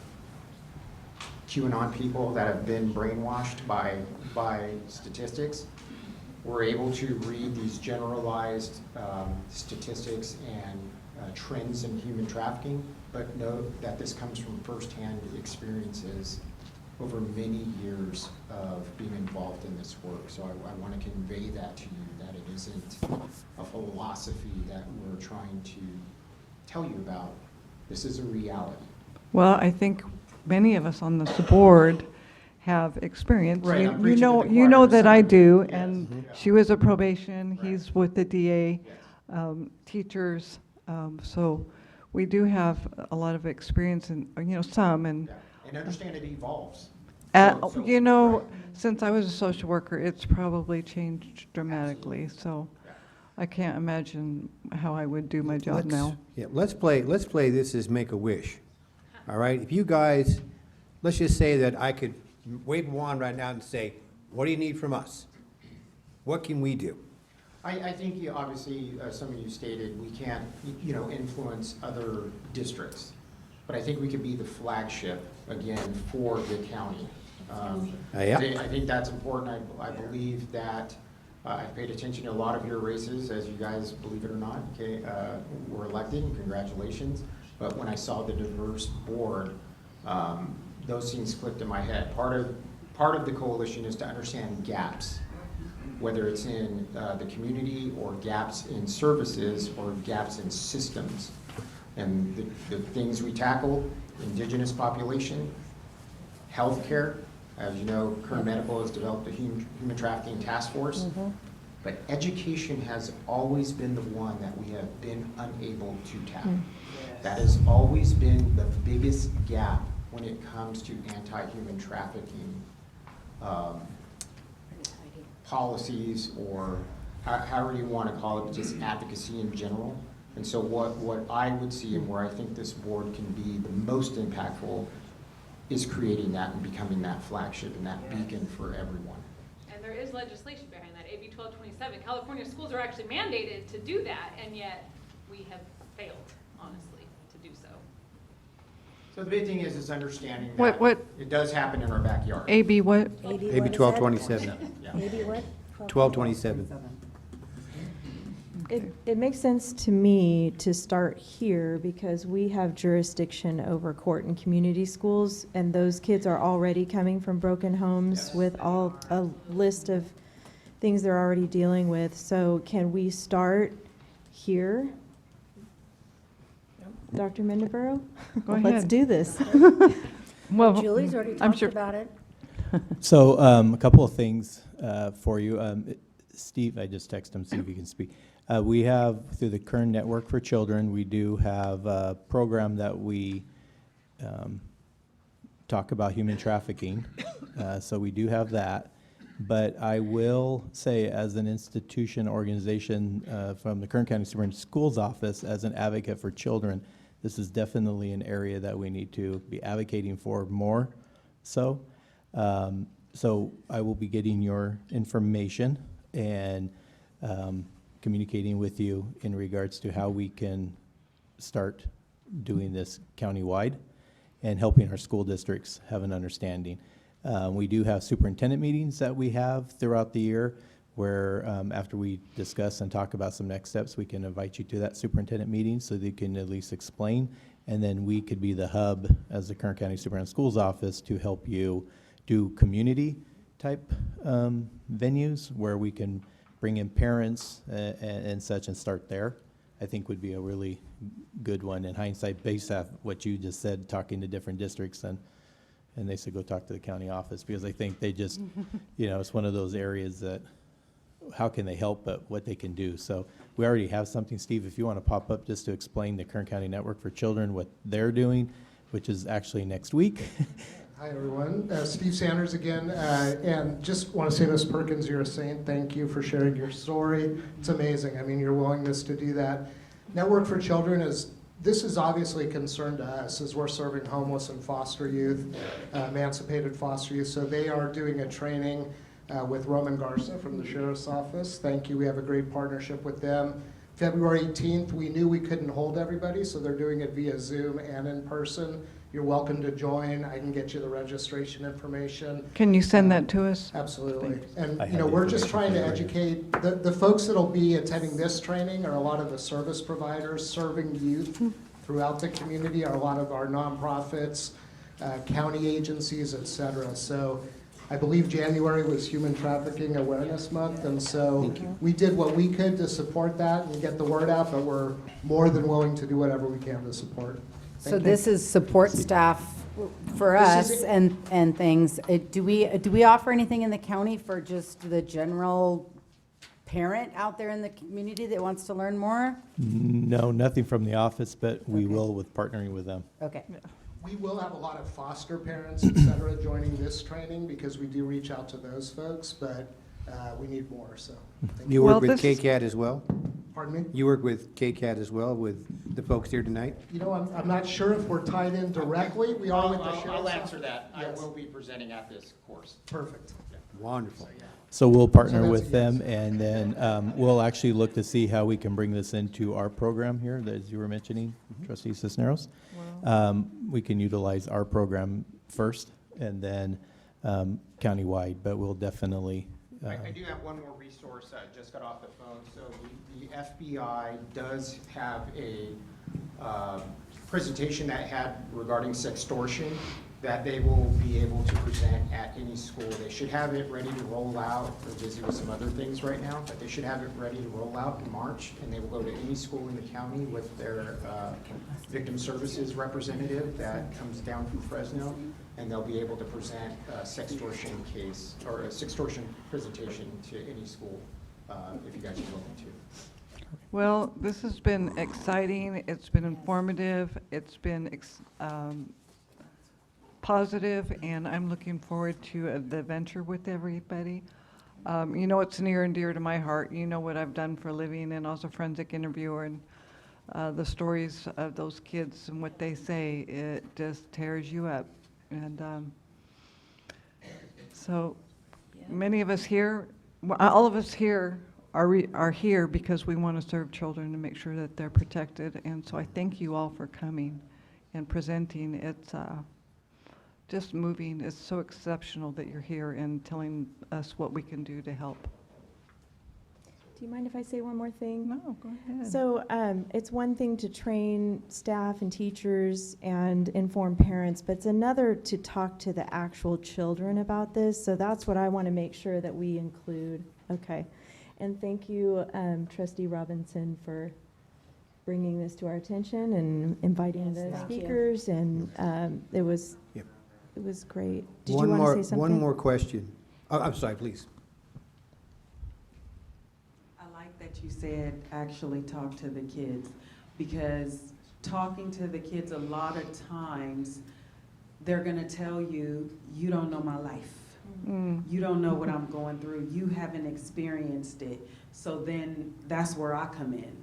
QAnon people that have been brainwashed by statistics. We're able to read these generalized statistics and trends in human trafficking, but know that this comes from firsthand experiences over many years of being involved in this work. So I want to convey that to you, that it isn't a philosophy that we're trying to tell you about. This is a reality. well, I think many of us on this board have experience. Right, I'm You preaching to know, the you choir know to that some I degree. do, Yes. and she was a probation, he's with the DA, teachers. So we do have a lot of experience and, some, and And understand it evolves. since I was a social worker, it's probably changed dramatically, so I can't imagine how I would do my job now. Yeah, let's play this as Make-A-Wish, all right? If you guys, let's just say that I could wave a wand right now and say, what do you need from us? What can we do? I think, obviously, some of you stated, we can't, influence other districts. But I think we could be the flagship, again, for the county. Yeah. I think that's important. I believe that I've paid attention to a lot of your races, as you guys, believe it or not, were elected, and congratulations. But when I saw the diverse board, those things clicked in my head. Part of the coalition is to understand gaps, whether it's in the community or gaps in services or gaps in systems. And the things we tackle, indigenous population, healthcare. As you know, Kern Medical has developed a human trafficking task force. But education has always been the one that we have been unable to tackle. That has always been the biggest gap when it comes to anti-human trafficking policies, or however you want to call it, just advocacy in general. And so what I would see and where I think this board can be the most impactful is creating that and becoming that flagship and that beacon for everyone. And there is legislation behind that, AB 1227. California schools are actually mandated to do that, and yet we have failed, honestly, to do so. So the big thing is understanding What- that it does happen in our backyard. AB what? AB 1227. Yeah. Maybe what? 1227. It makes sense to me to start here because we have jurisdiction over court and community schools, and those kids are already coming from broken homes with a list of things they're already dealing with. So can we start here? Dr. Mendeborough? Go Let's ahead. do this. Well, Julie's already I'm talked sure- about it. So a couple of things for you. Steve, I just texted him, see if he can speak. We have, through the Kern Network for Children, we do have a program that we talk about human trafficking. So we do have that. But I will say, as an institution organization from the Kern County Superintendent Schools Office, as an advocate for children, this is definitely an area that we need to be advocating for more. So I will be getting your information and communicating with you in regards to how we can start doing this countywide and helping our school districts have an understanding. We do have superintendent meetings that we have throughout the year where after we discuss and talk about some next steps, we can invite you to that superintendent meeting so that you can at least explain. And then we could be the hub as the Kern County Superintendent Schools Office to help you do community type venues where we can bring in parents and such and start there. I think would be a really good one in hindsight based off what you just said, talking to different districts and they said go talk to the county office because I think they just, it's one of those areas that how can they help but what they can do. So we already have something, Steve, if you want to pop up just to explain the Kern County Network for Children, what they're doing, which is actually next week. Hi, everyone. Steve Sanders again. And just want to say, Ms. Perkins, you're a saint. Thank you for sharing your story. It's amazing. I mean, your willingness to do that. Network for Children this is obviously a concern to us as we're serving homeless and foster youth, emancipated foster youth. So they are doing a training with Roman Garza from the Sheriff's Office. Thank you. We have a great partnership with them. February 18th, we knew we couldn't hold everybody, so they're doing it via Zoom and in person. You're welcome to join. I can get you the registration information. Can you send that to us? Absolutely. Thanks. And we're just trying to educate. The folks that'll be attending this training are a lot of the service providers serving youth throughout the community, are a lot of our nonprofits, county agencies, et cetera. So I believe January was Human Trafficking Awareness Month, and so we did what we could to support that and get the word out, but we're more than willing to do whatever we can to support. So this is support staff for us and things. Do we offer anything in the county for just the general parent out there in the community that wants to learn more? No, nothing from the office, but we will with partnering with them. Okay. We will have a lot of foster parents, et cetera, joining this training because we do reach out to those folks, but we need more, so. You work with KCAT as well? Pardon me? You work with KCAT as well with the folks here tonight? I'm not sure if we're tied in directly. We are with the Sheriff's I'll Office. answer that. Yes. I will be presenting at this course. Perfect. Wonderful. So we'll partner that's with a them, and then we'll actually look to see how we can bring this into our program here, as you were mentioning, Trustee Cisneros. We can utilize our program first, and then countywide, but we'll definitely. I do have one more resource. I just got off the phone. So the FBI does have a presentation that had regarding sextortion that they will be able to present at any school. They should have it ready to roll out. They're busy with some other things right now, but they should have it ready to roll out in March, and they will go to any school in the county with their victim services representative that comes down from Fresno, and they'll be able to present a sextortion case or a sextortion presentation to any school if you guys are willing to. Well, this has been exciting. It's been informative. It's been positive, and I'm looking forward to the venture with everybody. It's near and dear to my heart. You know what I've done for a living, and as a forensic interviewer, and the stories of those kids and what they say, it just tears you up. And so many of us here, all of us here are here because we want to serve children and make sure that they're protected. And so I thank you all for coming and presenting. It's just moving. It's so exceptional that you're here and telling us what we can do to help. Do you mind if I say one more thing? No, go ahead. So it's one thing to train staff and teachers and inform parents, but it's another to talk to the actual children about this. So that's what I want to make sure that we include. Okay. And thank you, Trustee Robinson, for bringing this to our attention and inviting the thank you. speakers. And it was It was great. Did you One want more, to say something? one more question. Oh, I'm sorry, please. I like that you said actually talk to the kids, because talking to the kids a lot of times, they're gonna tell you, you don't know my life. You don't know what I'm going through. You haven't experienced it. So then that's where I come in,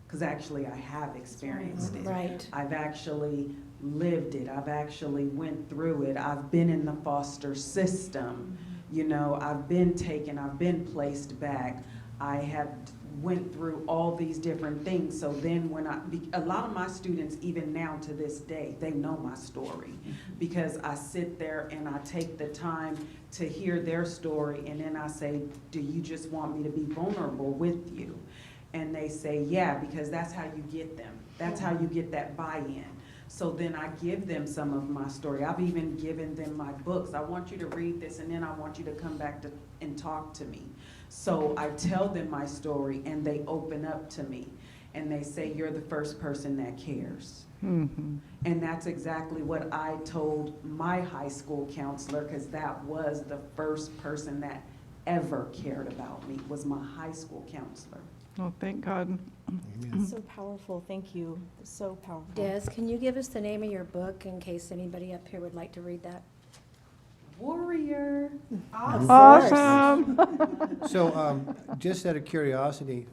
because actually I have experienced it. Right. I've actually lived it. I've actually went through it. I've been in the foster system. You know, I've been taken, I've been placed back. I have went through all these different things. So then when a lot of my students, even now to this day, they know my story, because I sit there and I take the time to hear their story, and then I say, do you just want me to be vulnerable with you? And they say, yeah, because that's how you get them. That's how you get that buy-in. So then I give them some of my story. I've even given them my books. I want you to read this, and then I want you to come back and talk to me. So I tell them my story, and they open up to me. And they say, you're the first person that cares. Mm-hmm. And that's exactly what I told my high school counselor, because that was the first person that ever cared about me, was my high school counselor. Oh, thank God. So powerful. Thank you. So powerful. Des, can you give us the name of your book in case anybody up here would like to read that? Warrior. Awesome. So, just out of curiosity,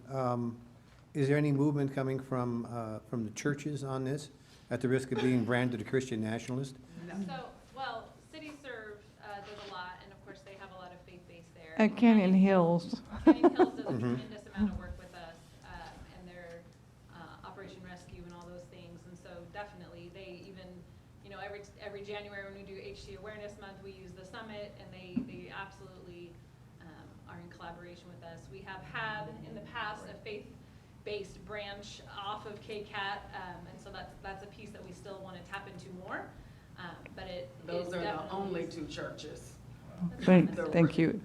is there any movement coming from the churches on this, at the risk of being branded a Christian nationalist? So, well, City Serve does a lot, and of course, they have a lot of faith base there. At Canyon Hills. Canyon Hills does a Mhm. tremendous amount of work with us, and their Operation Rescue and all those things. And so definitely, they even, you know, every January when we do HC Awareness Month, we use the summit, and they absolutely are in collaboration with us. We have had in the past a faith-based branch off of KCAT, and so that's a piece that we still want to tap into more. But Those it's are the definitely- only two churches. Thank you.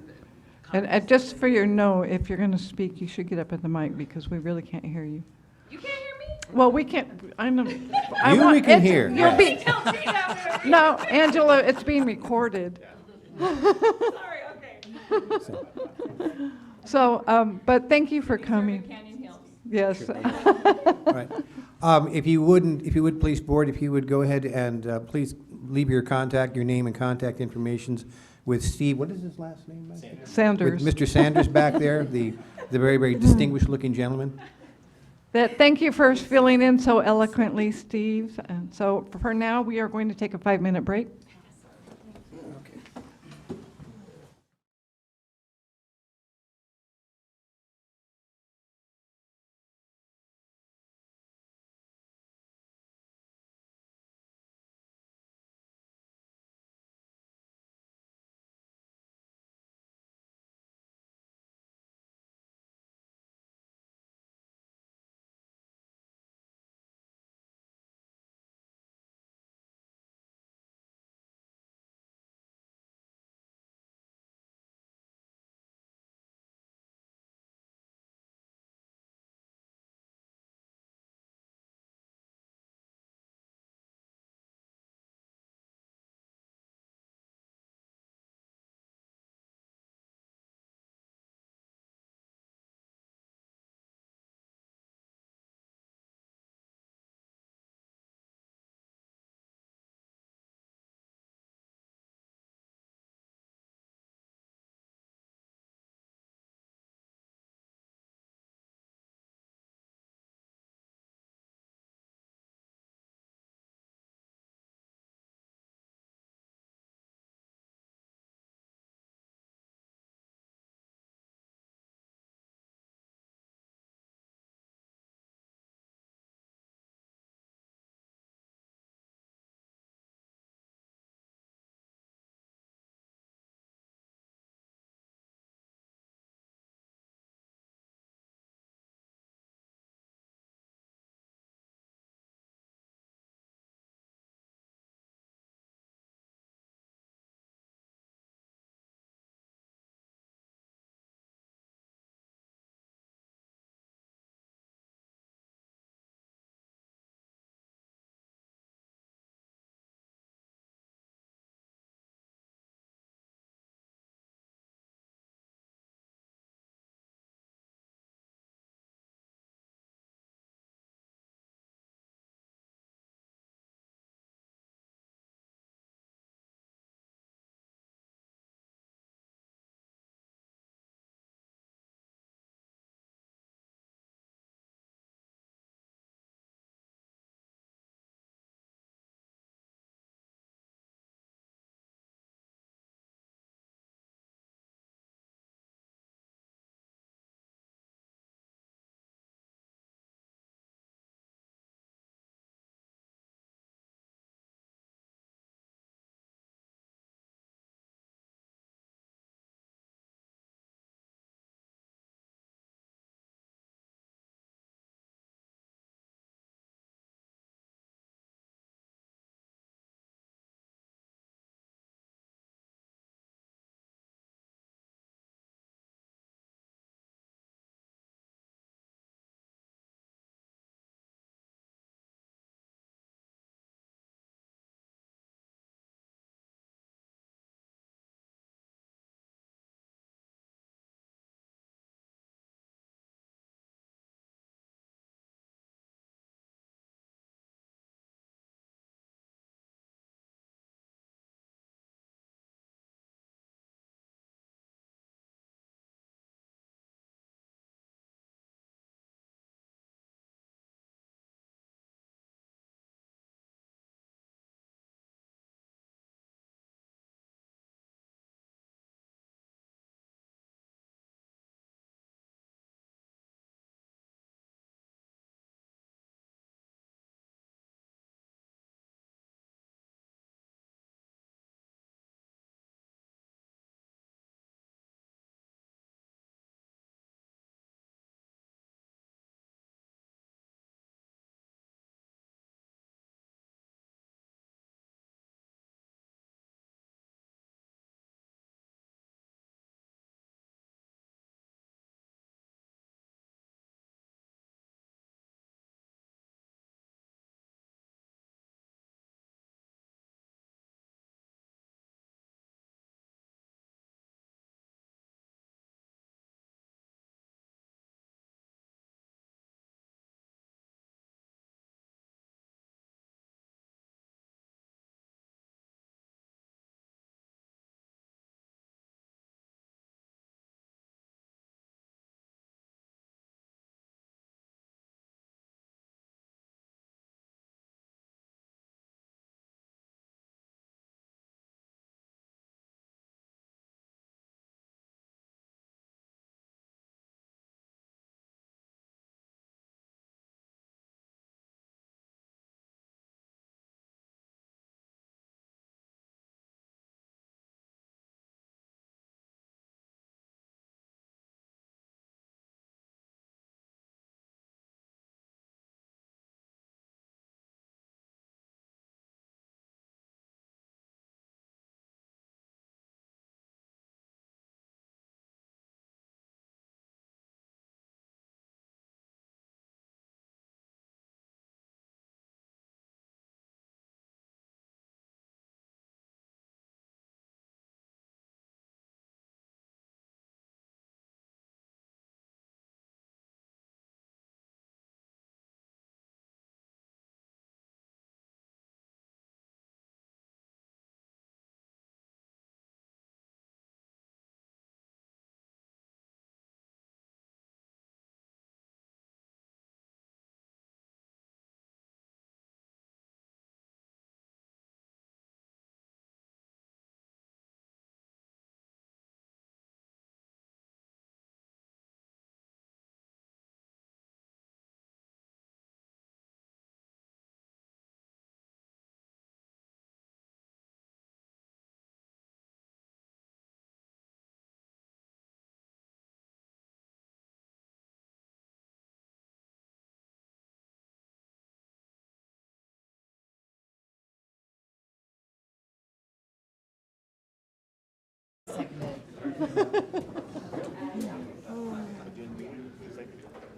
And just for your note, if you're going to speak, you should get up at the mic, because we really can't hear you. You can't hear me? Well, we can't, I know. You we can hear. You'll be, no, Angela, it's being recorded. Sorry, okay. So, but thank you for coming. Canyon Hills. Yes. All right. If you would please, board, if you would go ahead and please leave your name and contact informations with Steve, what is his last name? Sanders. With Mr. Sanders back there, the very, very distinguished looking gentleman. Thank you for filling in so eloquently, Steve. And so for now, we are going to take a 5-minute break.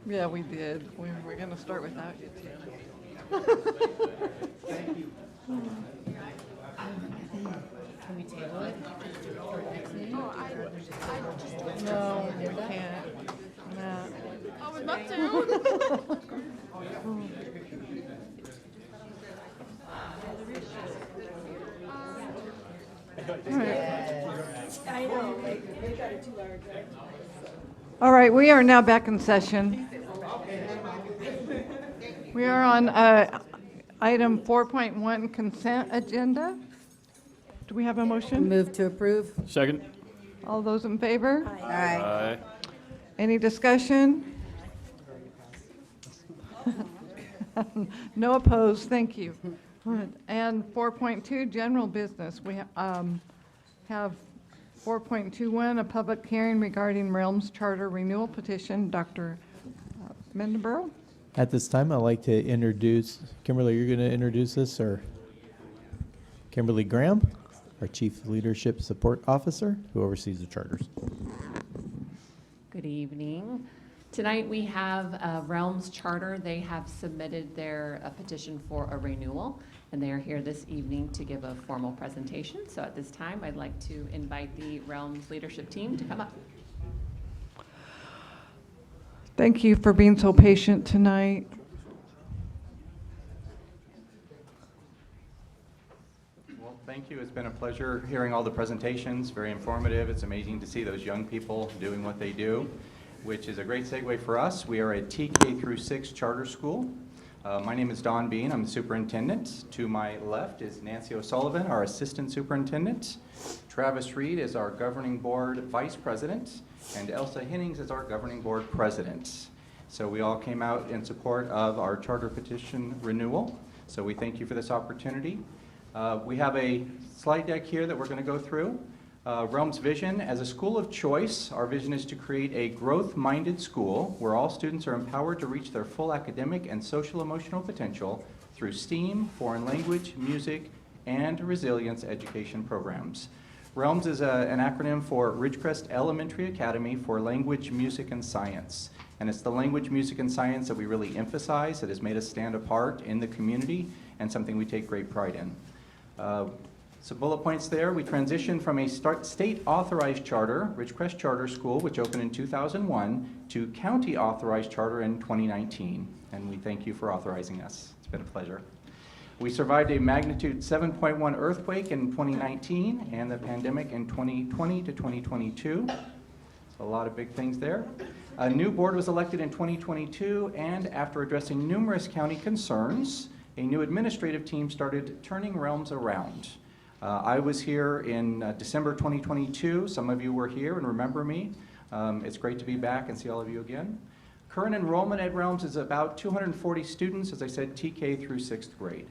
Yeah, we did. We're going to start without you, too. Thank you. Can we table it for next meeting? No, we can't. No. I would love to. I know, they've got a 2-hour drive. All right, we are now back in session. We are on item 4.1 consent agenda. Do we have a motion? Move to approve. Second. All those in favor? Aye. Any discussion? No opposed, thank you. And 4.2, general business. We have 4.21, a public hearing regarding Realms Charter renewal petition. Dr. Mendenborough? At this time, I'd like to introduce, Kimberly, you're going to introduce this, or Kimberly Graham, our Chief Leadership Support Officer, who oversees the charters. Good evening. Tonight we have Realms Charter. They have submitted their petition for a renewal, and they are here this evening to give a formal presentation. So at this time, I'd like to invite the Realms leadership team to come up. Thank you for being so patient tonight. Well, thank you. It's been a pleasure hearing all the presentations, very informative. It's amazing to see those young people doing what they do, which is a great segue for us. We are a TK through 6 charter school. My name is Don Bean. I'm the superintendent. To my left is Nancy O'Sullivan, our assistant superintendent. Travis Reed is our governing board vice president, and Elsa Hennings is our governing board president. So we all came out in support of our charter petition renewal. So we thank you for this opportunity. We have a slide deck here that we're going to go through. Realms' vision: as a school of choice, our vision is to create a growth-minded school where all students are empowered to reach their full academic and social-emotional potential through STEAM, foreign language, music, and resilience education programs. Realms is an acronym for Ridgecrest Elementary Academy for Language, Music, and Science. And it's the language, music, and science that we really emphasize, that has made us stand apart in the community, and something we take great pride in. Some bullet points there. We transitioned from a state-authorized charter, Ridgecrest Charter School, which opened in 2001, to county-authorized charter in 2019. And we thank you for authorizing us. It's been a pleasure. We survived a magnitude 7.1 earthquake in 2019 and the pandemic in 2020 to 2022. So a lot of big things there. A new board was elected in 2022, and after addressing numerous county concerns, a new administrative team started turning Realms around. I was here in December 2022. Some of you were here and remember me. It's great to be back and see all of you again. Current enrollment at Realms is about 240 students, as I said, TK through 6th grade.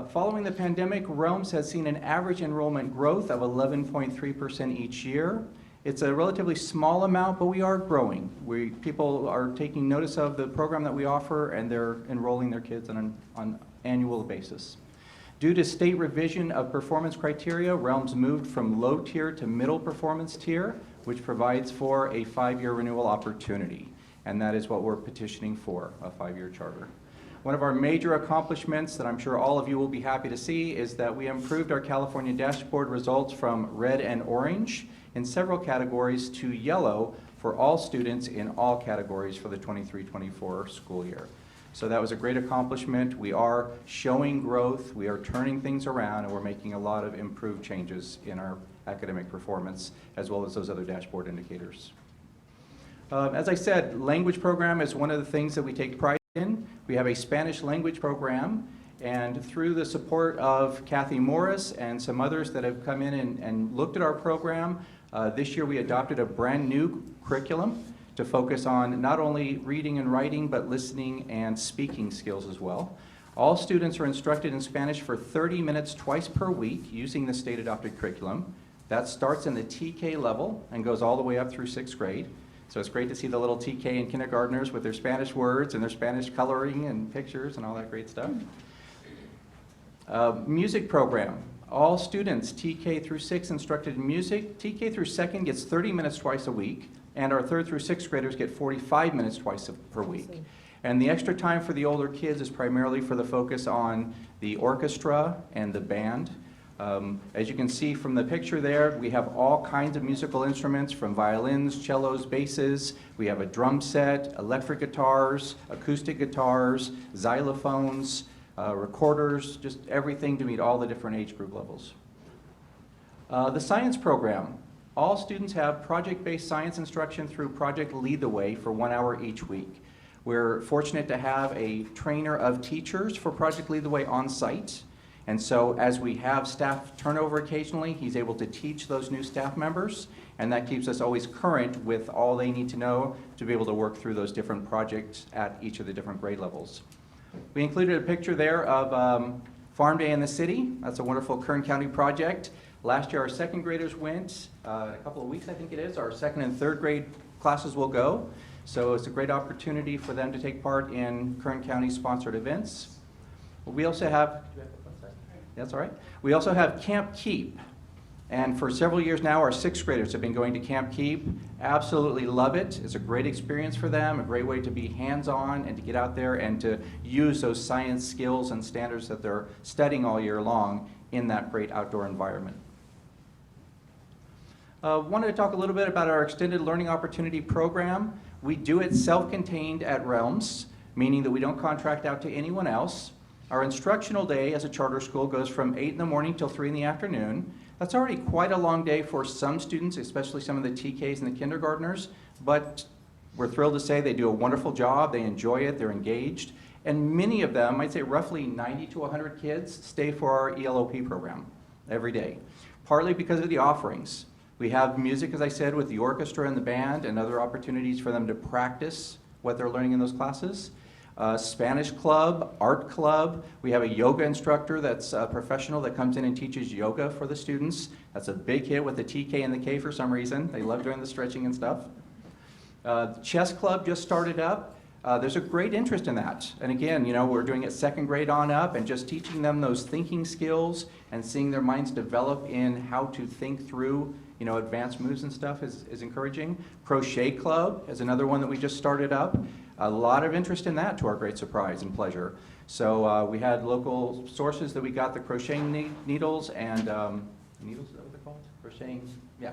Following the pandemic, Realms has seen an average enrollment growth of 11.3% each year. It's a relatively small amount, but we are growing. People are taking notice of the program that we offer, and they're enrolling their kids on an annual basis. Due to state revision of performance criteria, Realms moved from low tier to middle performance tier, which provides for a 5-year renewal opportunity. And that is what we're petitioning for, a 5-year charter. One of our major accomplishments that I'm sure all of you will be happy to see is that we improved our California dashboard results from red and orange in several categories to yellow for all students in all categories for the 23-24 school year. So that was a great accomplishment. We are showing growth, we are turning things around, and we're making a lot of improved changes in our academic performance, as well as those other dashboard indicators. As I said, language program is one of the things that we take pride in. We have a Spanish language program, and through the support of Kathy Morris and some others that have come in and looked at our program, this year we adopted a brand new curriculum to focus on not only reading and writing, but listening and speaking skills as well. All students are instructed in Spanish for 30 minutes twice per week using the state-adopted curriculum. That starts in the TK level and goes all the way up through 6th grade. So it's great to see the little TK and kindergartners with their Spanish words and their Spanish coloring and pictures and all that great stuff. Music program. All students, TK through 6, instructed in music. TK through 2nd gets 30 minutes twice a week, and our 3rd through 6th graders get 45 minutes twice per week. And the extra time for the older kids is primarily for the focus on the orchestra and the band. As you can see from the picture there, we have all kinds of musical instruments, from violins, cellos, basses. We have a drum set, electric guitars, acoustic guitars, xylophones, recorders, just everything to meet all the different age group levels. The science program. All students have project-based science instruction through Project Lead the Way for 1 hour each week. We're fortunate to have a trainer of teachers for Project Lead the Way on site. And so as we have staff turnover occasionally, he's able to teach those new staff members, and that keeps us always current with all they need to know to be able to work through those different projects at each of the different grade levels. We included a picture there of Farm Day in the City. That's a wonderful Kern County project. Last year our 2nd graders went, in a couple of weeks I think it is, our 2nd and 3rd grade classes will go. So it's a great opportunity for them to take part in Kern County sponsored events. We also have, that's all right. We also have Camp Keep. And for several years now, our 6th graders have been going to Camp Keep. Absolutely love it. It's a great experience for them, a great way to be hands-on and to get out there and to use those science skills and standards that they're studying all year long in that great outdoor environment. Wanted to talk a little bit about our Extended Learning Opportunity Program. We do it self-contained at Realms, meaning that we don't contract out to anyone else. Our instructional day as a charter school goes from 8 in the morning till 3 in the afternoon. That's already quite a long day for some students, especially some of the TKs and the kindergartners, but we're thrilled to say they do a wonderful job, they enjoy it, they're engaged, and many of them, I'd say roughly 90 to 100 kids, stay for our ELOP program every day, partly because of the offerings. We have music, as I said, with the orchestra and the band, and other opportunities for them to practice what they're learning in those classes. Spanish club, art club. We have a yoga instructor that's a professional that comes in and teaches yoga for the students. That's a big hit with the TK and the K for some reason. They love doing the stretching and stuff. Chess club just started up. There's a great interest in that. And again, you know, we're doing it 2nd grade on up and just teaching them those thinking skills and seeing their minds develop in how to think through, you know, advanced moves and stuff is encouraging. Crochet club is another one that we just started up. A lot of interest in that, to our great surprise and pleasure. So we had local sources that we got the crocheting needles and needles, is that what they're called? Crocheting, yeah.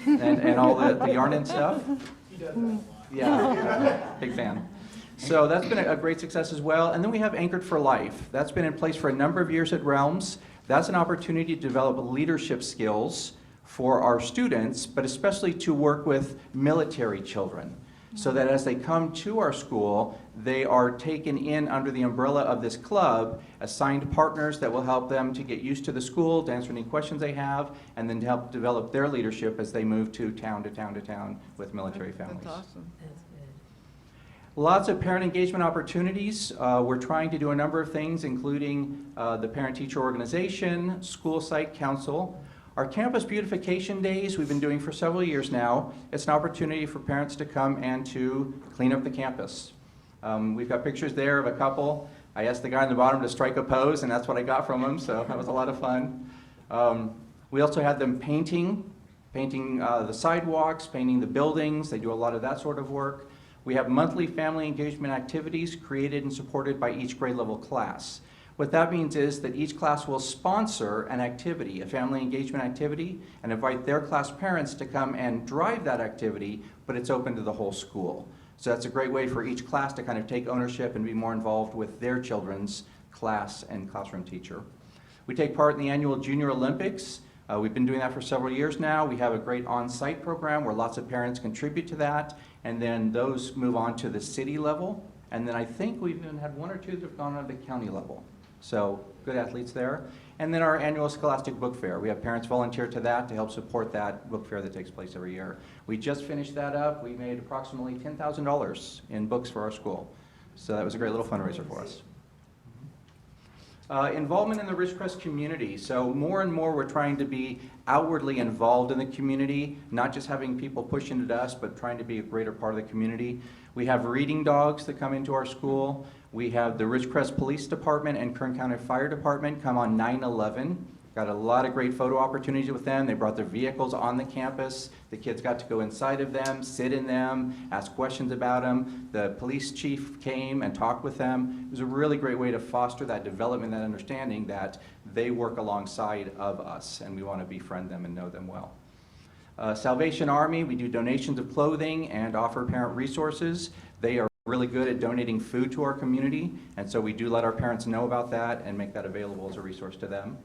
And all the yarn and stuff. He does that. Yeah, big fan. So that's been a great success as well. And then we have Anchored for Life. That's been in place for a number of years at Realms. That's an opportunity to develop leadership skills for our students, but especially to work with military children, so that as they come to our school, they are taken in under the umbrella of this club, assigned partners that will help them to get used to the school, to answer any questions they have, and then to help develop their leadership as they move to town to town to town with military families. That's awesome. Lots of parent engagement opportunities. We're trying to do a number of things, including the parent-teacher organization, school site council. Our campus beautification days we've been doing for several years now. It's an opportunity for parents to come and to clean up the campus. We've got pictures there of a couple. I asked the guy on the bottom to strike a pose, and that's what I got from him, so that was a lot of fun. We also had them painting the sidewalks, painting the buildings. They do a lot of that sort of work. We have monthly family engagement activities created and supported by each grade level class. What that means is that each class will sponsor an activity, a family engagement activity, and invite their class parents to come and drive that activity, but it's open to the whole school. So that's a great way for each class to kind of take ownership and be more involved with their children's class and classroom teacher. We take part in the annual Junior Olympics. We've been doing that for several years now. We have a great on-site program where lots of parents contribute to that, and then those move on to the city level. And then I think we've even had one or two that have gone on to the county level. So good athletes there. And then our annual Scholastic Book Fair. We have parents volunteer to that to help support that book fair that takes place every year. We just finished that up. We made approximately $10,000 in books for our school. So that was a great little fundraiser for us. Involvement in the Ridgecrest community. So more and more we're trying to be outwardly involved in the community, not just having people push into us, but trying to be a greater part of the community. We have reading dogs that come into our school. We have the Ridgecrest Police Department and Kern County Fire Department come on 9/11 Got a lot of great photo opportunities with them. They brought their vehicles on the campus. The kids got to go inside of them, sit in them, ask questions about them. The police chief came and talked with them. It was a really great way to foster that development, that understanding that they work alongside of us, and we want to befriend them and know them well. Salvation Army, we do donations of clothing and offer parent resources. They are really good at donating food to our community, and so we do let our parents know about that and make that available as a resource to them.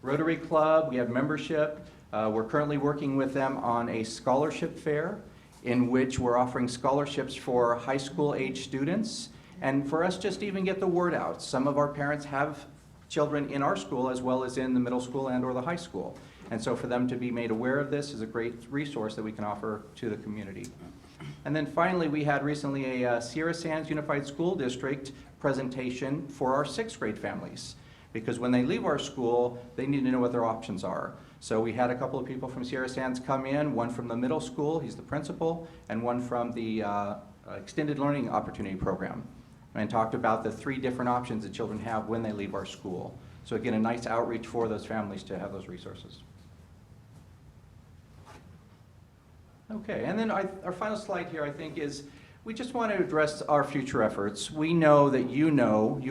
Rotary Club, we have membership. We're currently working with them on a scholarship fair in which we're offering scholarships for high school age students, and for us just to even get the word out. Some of our parents have children in our school as well as in the middle school and or the high school. And so for them to be made aware of this is a great resource that we can offer to the community. And then finally, we had recently a Sierra Sands Unified School District presentation for our 6th grade families. Because when they leave our school, they need to know what their options are. So we had a couple of people from Sierra Sands come in, one from the middle school, he's the principal, and one from the Extended Learning Opportunity Program, and talked about the 3 different options that children have when they leave our school. So again, a nice outreach for those families to have those resources. Okay, and then our final slide here, I think, is we just want to address our future efforts. We know that you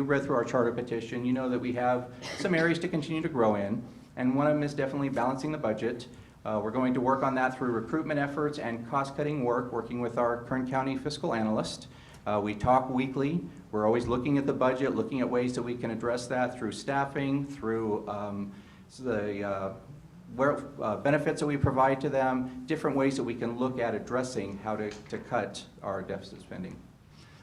read through our charter petition, you know that we have some areas to continue to grow in, and one of them is definitely balancing the budget. We're going to work on that through recruitment efforts and cost-cutting work, working with our Kern County fiscal analyst. We talk weekly. We're always looking at the budget, looking at ways that we can address that through staffing, through benefits that we provide to them, different ways that we can look at addressing how to cut our deficit spending.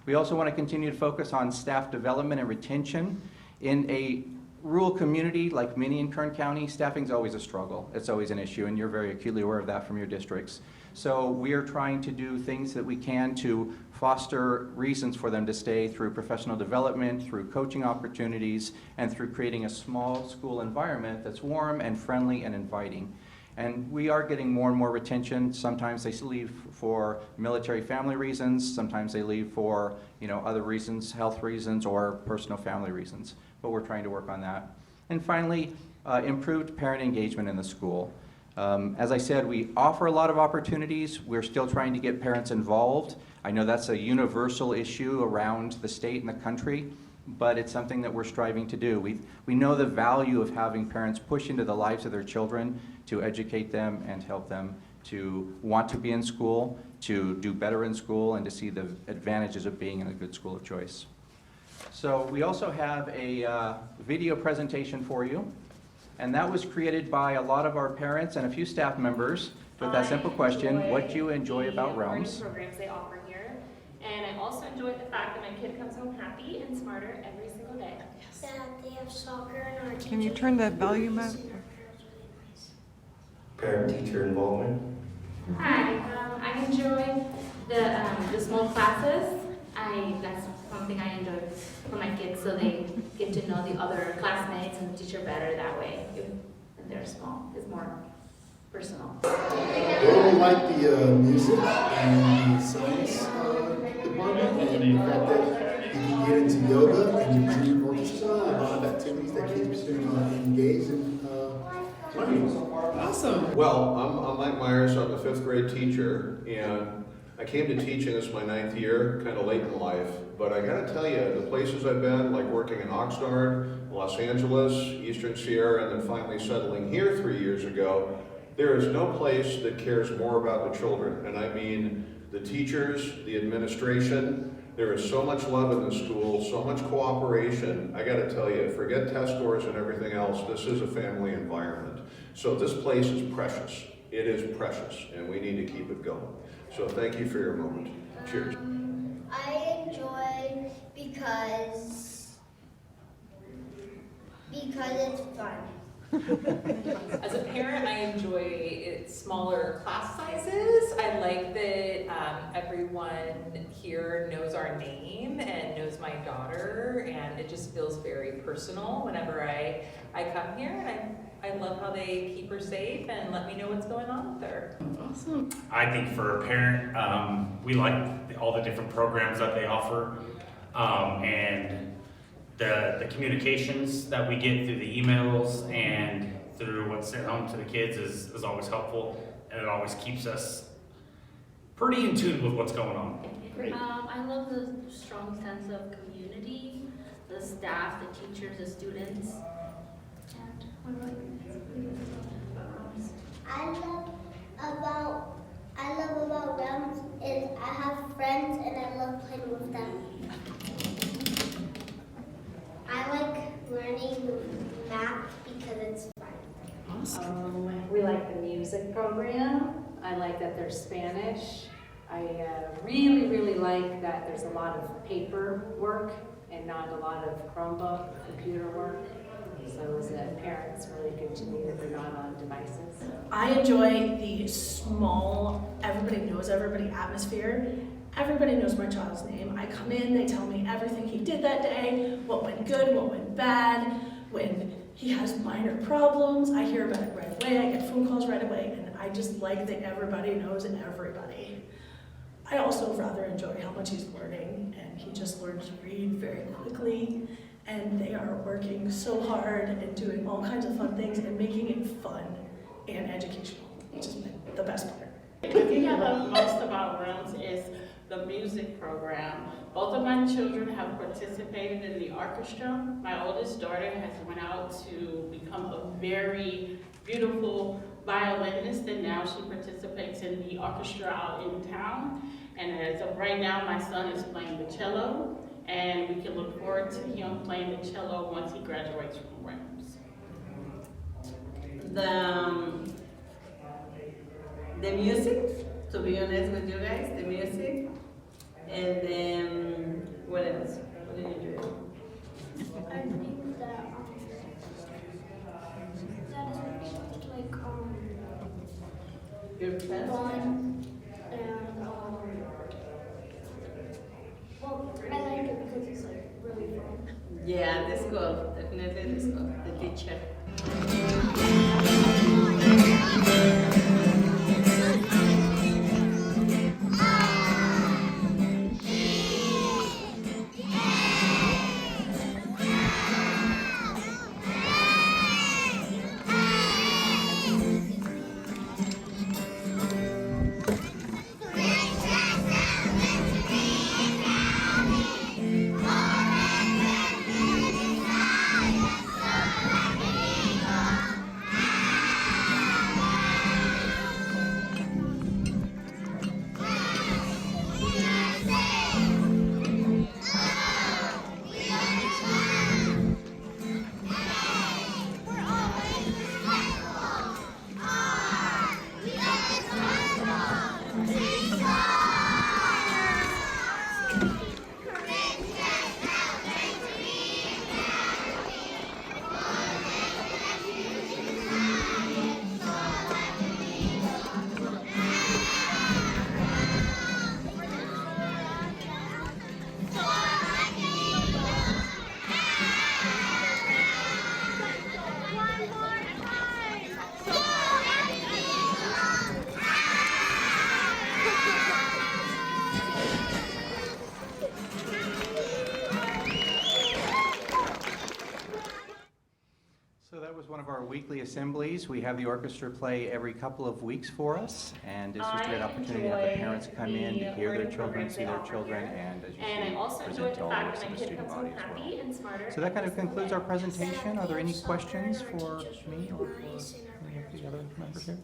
We also want to continue to focus on staff development and retention. In a rural community like many in Kern County, staffing is always a struggle. It's always an issue, and you're very acutely aware of that from your districts. So we are trying to do things that we can to foster reasons for them to stay through professional development, through coaching opportunities, and through creating a small school environment that's warm and friendly and inviting. And we are getting more and more retention. Sometimes they leave for military family reasons, sometimes they leave for other reasons, health reasons, or personal family reasons. But we're trying to work on that. And finally, improved parent engagement in the school. As I said, we offer a lot of opportunities. We're still trying to get parents involved. I know that's a universal issue around the state and the country, but it's something that we're striving to do. We know the value of having parents push into the lives of their children to educate them and help them to want to be in school, to do better in school, and to see the advantages of being in a good school of choice. So we also have a video presentation for you. And that was created by a lot of our parents and a few staff members with that simple question: what do you enjoy about Realms? Programs they offer here, and I also enjoy the fact that my kid comes home happy and smarter every single day. That they have soccer and our Can you turn that volume up? Parent-teacher involvement. Hi, I enjoy the small classes. That's something I enjoy for my kids, so they get to know the other classmates and the teacher better that way. When they're small, it's more personal. I really like the music and the science department, and the fact that you can get into yoga and the junior orchestra, a lot of activities that keeps them engaged in learning. Awesome. Well, I'm Mike Myers. I'm a 5th grade teacher, and I came to teaching this my 9th year, kind of late in life. But I got to tell you, the places I've been, like working in Oxnard, Los Angeles, Eastern Sierra, and then finally settling here 3 years ago, there is no place that cares more about the children. And I mean the teachers, the administration. There is so much love in the school, so much cooperation. I got to tell you, forget test scores and everything else, this is a family environment. So this place is precious. It is precious, and we need to keep it going. So thank you for your moment. Cheers. I enjoy because it's fun. As a parent, I enjoy smaller class sizes. I like that everyone here knows our name and knows my daughter, and it just feels very personal whenever I come here, and I love how they keep her safe and let me know what's going on with her. Awesome. I think for a parent, we like all the different programs that they offer, and the communications that we get through the emails and through what's sent home to the kids is always helpful, and it always keeps us pretty in tune with what's going on. I love the strong sense of community, the staff, the teachers, the students. And what about you? I love about Realms is I have friends and I love playing with them. I like learning math because it's fun. We like the music program. I like that there's Spanish. I really, really like that there's a lot of paper work and not a lot of Chromebook computer work. So as a parent, it's really good to me that they're not on devices. I enjoy the small, everybody knows everybody atmosphere. Everybody knows my child's name. I come in, they tell me everything he did that day, what went good, what went bad. When he has minor problems, I hear about it right away. I get phone calls right away, and I just like that everybody knows everybody. I also rather enjoy how much he's learning, and he just learns to read very quickly, and they are working so hard and doing all kinds of fun things and making it fun and educational, which is the best part. The thing I love most about Realms is the music program. Both of my children have participated in the orchestra. My oldest daughter has went out to become a very beautiful violinist, and now she participates in the orchestra out in town. And as of right now, my son is playing the cello, and we can look forward to him playing the cello once he graduates from Realms. The music, to be honest with you guys, the music, and then what else? What did you do? I think that is like Your class? fun and well, I like it because it's like really fun. Yeah, the school, definitely the school, the teacher. So that was one of our weekly assemblies. We have the orchestra play every couple of weeks for us, and it's just a great opportunity to have the parents come in to hear their children, see their children, and as you And I see, also present enjoyed to the all fact members that of my the kids student got so body as well. happy and smarter. So that kind of concludes our presentation. Are there any questions for me or for any of the other members here?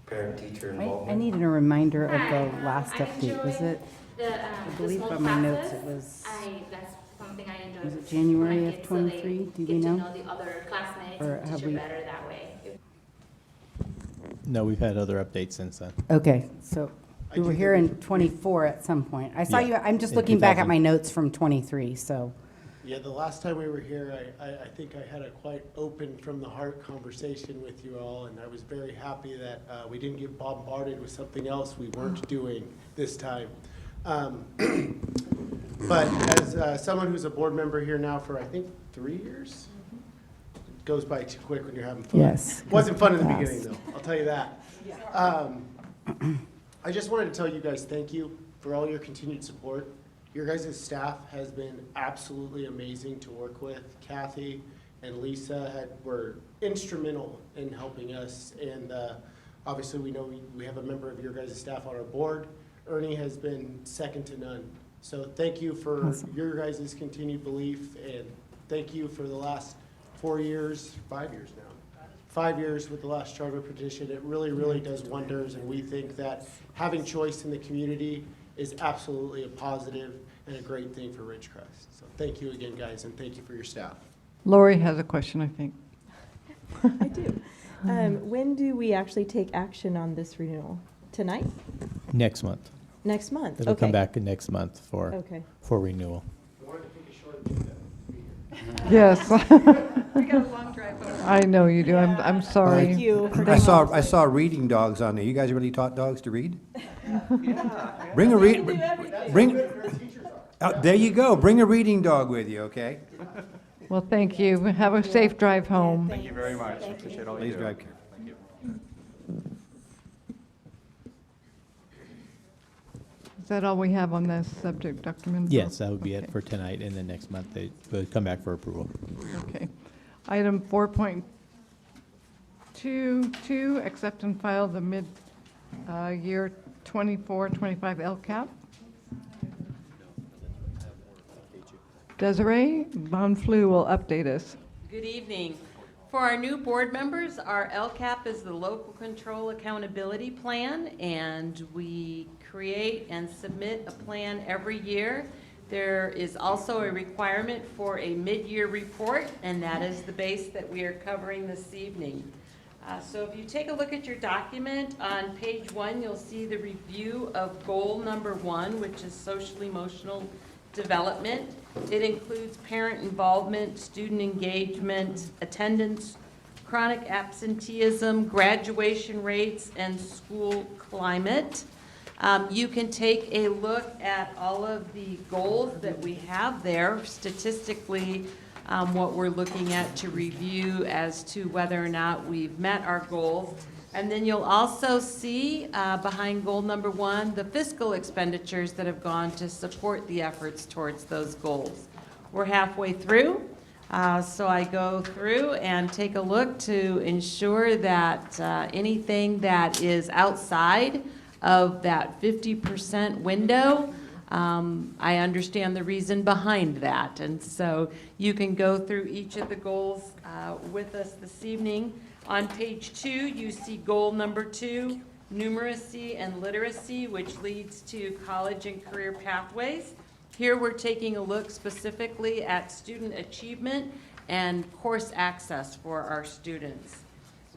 Parent-teacher I involvement. needed a reminder of Hi, the last I update, was enjoy it? I the believe small by my notes classes. it was, That's something I enjoy. was it with January my of kids, so they 23? Do we get to know? know the other classmates Or and have teacher we- better that way. No, we've had other updates since then. Okay, so I we do were think here we- in 24 at some point. I saw Yeah, you, I'm just in looking back at 2000. my notes from 23, so. Yeah, the last time we were here, I think I had a quite open from the heart conversation with you all, and I was very happy that we didn't get bombarded with something else we weren't doing this time. But as someone who's a board member here now for, I think, 3 years, it goes by too quick when you're having fun. Yes, Wasn't fun in the fast. beginning, though, I'll tell you that. I just wanted to tell you guys thank you for all your continued support. Your guys' staff has been absolutely amazing to work with. Kathy and Lisa were instrumental in helping us. And obviously, we know we have a member of your guys' staff on our board. Ernie has been second to none. So thank you for your guys' continued belief, and thank you for the last 4 years, 5 years now. 5 years with the last charter petition. It really, really does wonders, and we think that having choice in the community is absolutely a positive and a great thing for Ridgecrest. So thank you again, guys, and thank you for your staff. Lori has a question, I think. I do. When do we actually take action on this renewal? Tonight? Next month. Next month? It'll come Okay. back next month for renewal. Yes. We got a long drive home. I know you do. I'm sorry. Thank you. I saw reading dogs on there. You guys really taught dogs to read? Bring a there you go. Bring a reading dog with you, okay? Well, thank you. Have a safe drive home. Thank you very much. Appreciate all you Please do. drive carefully. Thank you. Is that all we have on this subject, Dr. Menzel? Yes, that would be Okay. it for tonight, and then next month they would come back for approval. Okay. Item 4.22, accept and file the mid-year 24-25 LCAP. Desiree Bonfleur will update us. Good evening. For our new board members, our LCAP is the Local Control Accountability Plan, and we create and submit a plan every year. There is also a requirement for a mid-year report, and that is the base that we are covering this evening. So if you take a look at your document, on page 1, you'll see the review of goal number 1, which is social emotional development. It includes parent involvement, student engagement, attendance, chronic absenteeism, graduation rates, and school climate. You can take a look at all of the goals that we have there statistically, what we're looking at to review as to whether or not we've met our goals. And then you'll also see behind goal number 1, the fiscal expenditures that have gone to support the efforts towards those goals. We're halfway through, so I go through and take a look to ensure that anything that is outside of that 50% window, I understand the reason behind that. And so you can go through each of the goals with us this evening. On page 2, you see goal number 2, numeracy and literacy, which leads to college and career pathways. Here we're taking a look specifically at student achievement and course access for our students.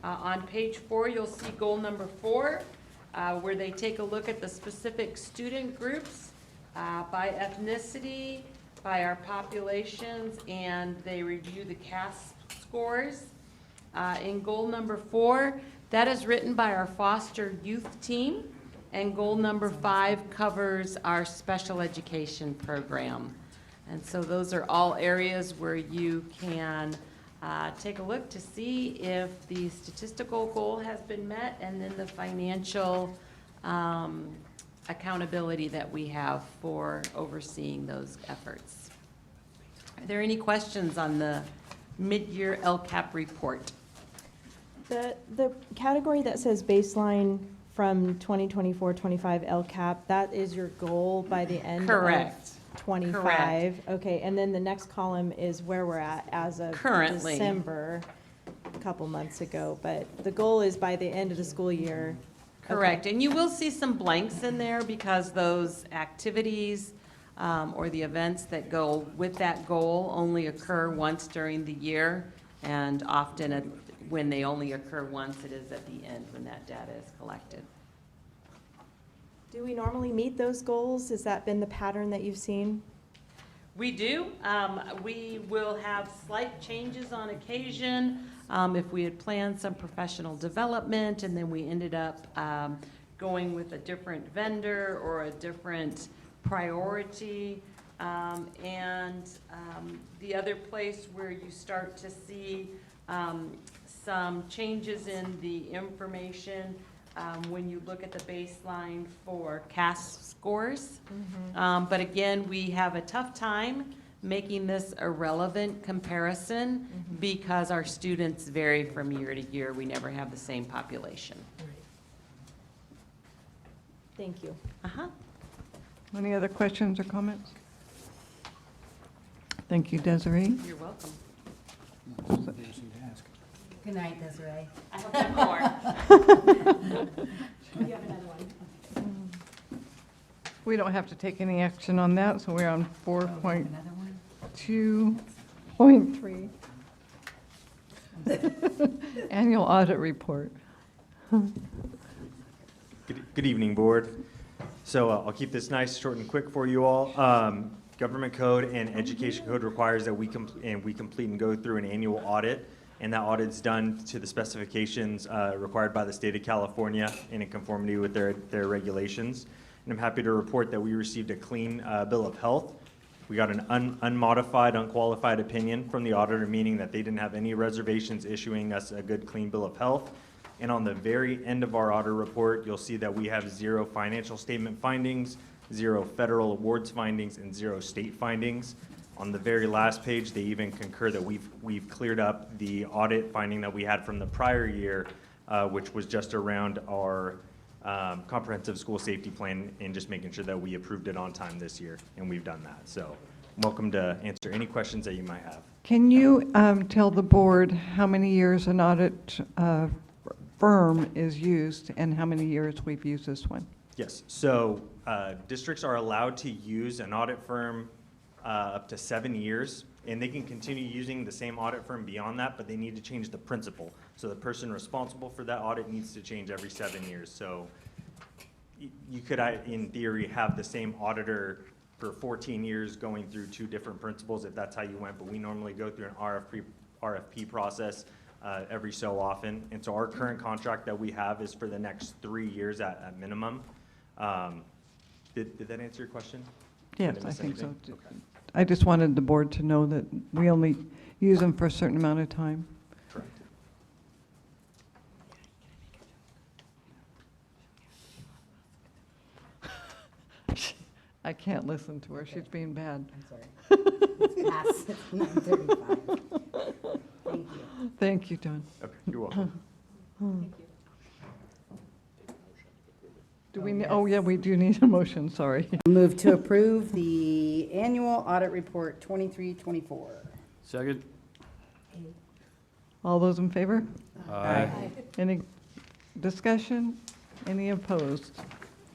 On page 4, you'll see goal number 4, where they take a look at the specific student groups by ethnicity, by our populations, and they review the CAS scores. In goal number 4, that is written by our foster youth team, and goal number 5 covers our special education program. And so those are all areas where you can take a look to see if the statistical goal has been met, and then the financial accountability that we have for overseeing those efforts. Are there any questions on the mid-year LCAP report? The category that says baseline from 2024-25 LCAP, that is your goal by the end Correct. of 25? Correct. Okay, and then the next column is where we're at as of Currently. December, a couple months ago. But the goal is by the end of the school year. Correct, and you will see some blanks in there because those activities or the events that go with that goal only occur once during the year, and often when they only occur once, it is at the end when that data is collected. Do we normally meet those goals? Has that been the pattern that you've seen? We do. We will have slight changes on occasion. If we had planned some professional development and then we ended up going with a different vendor or a different priority. The other place where you start to see some changes in the information when you look at the baseline for CAS scores. But again, we have a tough time making this a relevant comparison because our students vary from year to year. We never have the same population. Thank you. Any other questions or comments? Thank you, Desiree. You're welcome. Good night, Desiree. I hope you have more. You have another one. We don't have to take any action on that, so we're on 4.2.3. Annual audit report. Good evening, Board. So I'll keep this nice, short, and quick for you all. Government code and education code requires that we complete and go through an annual audit, and that audit's done to the specifications required by the state of California and in conformity with their regulations. And I'm happy to report that we received a clean bill of health. We got an unmodified, unqualified opinion from the auditor, meaning that they didn't have any reservations, issuing us a good, clean bill of health. And on the very end of our audit report, you'll see that we have 0 financial statement findings, 0 federal awards findings, and 0 state findings. On the very last page, they even concur that we've cleared up the audit finding that we had from the prior year, which was just around our comprehensive school safety plan and just making sure that we approved it on time this year, and we've done that. So I'm welcome to answer any questions that you might have. Can you tell the board how many years an audit firm is used and how many years we've used this one? Yes, so districts are allowed to use an audit firm up to 7 years, and they can continue using the same audit firm beyond that, but they need to change the principal. So the person responsible for that audit needs to change every 7 years. So you could, in theory, have the same auditor for 14 years going through 2 different principals if that's how you went, but we normally go through an RFP process every so often. And so our current contract that we have is for the next 3 years at minimum. Did that answer your question? Yes, Did I miss think so. anything? Okay. I just wanted the board to know that we only use them for a certain amount of time. Correct. I can't listen to her, she's being bad. I'm sorry. It's past 9:35. Thank you. Thank you, John. Okay, you're welcome. Do we, oh yeah, we do need a motion, sorry. Move to approve the annual audit report 23-24. Second. All those in favor? Aye. Any discussion? Any opposed?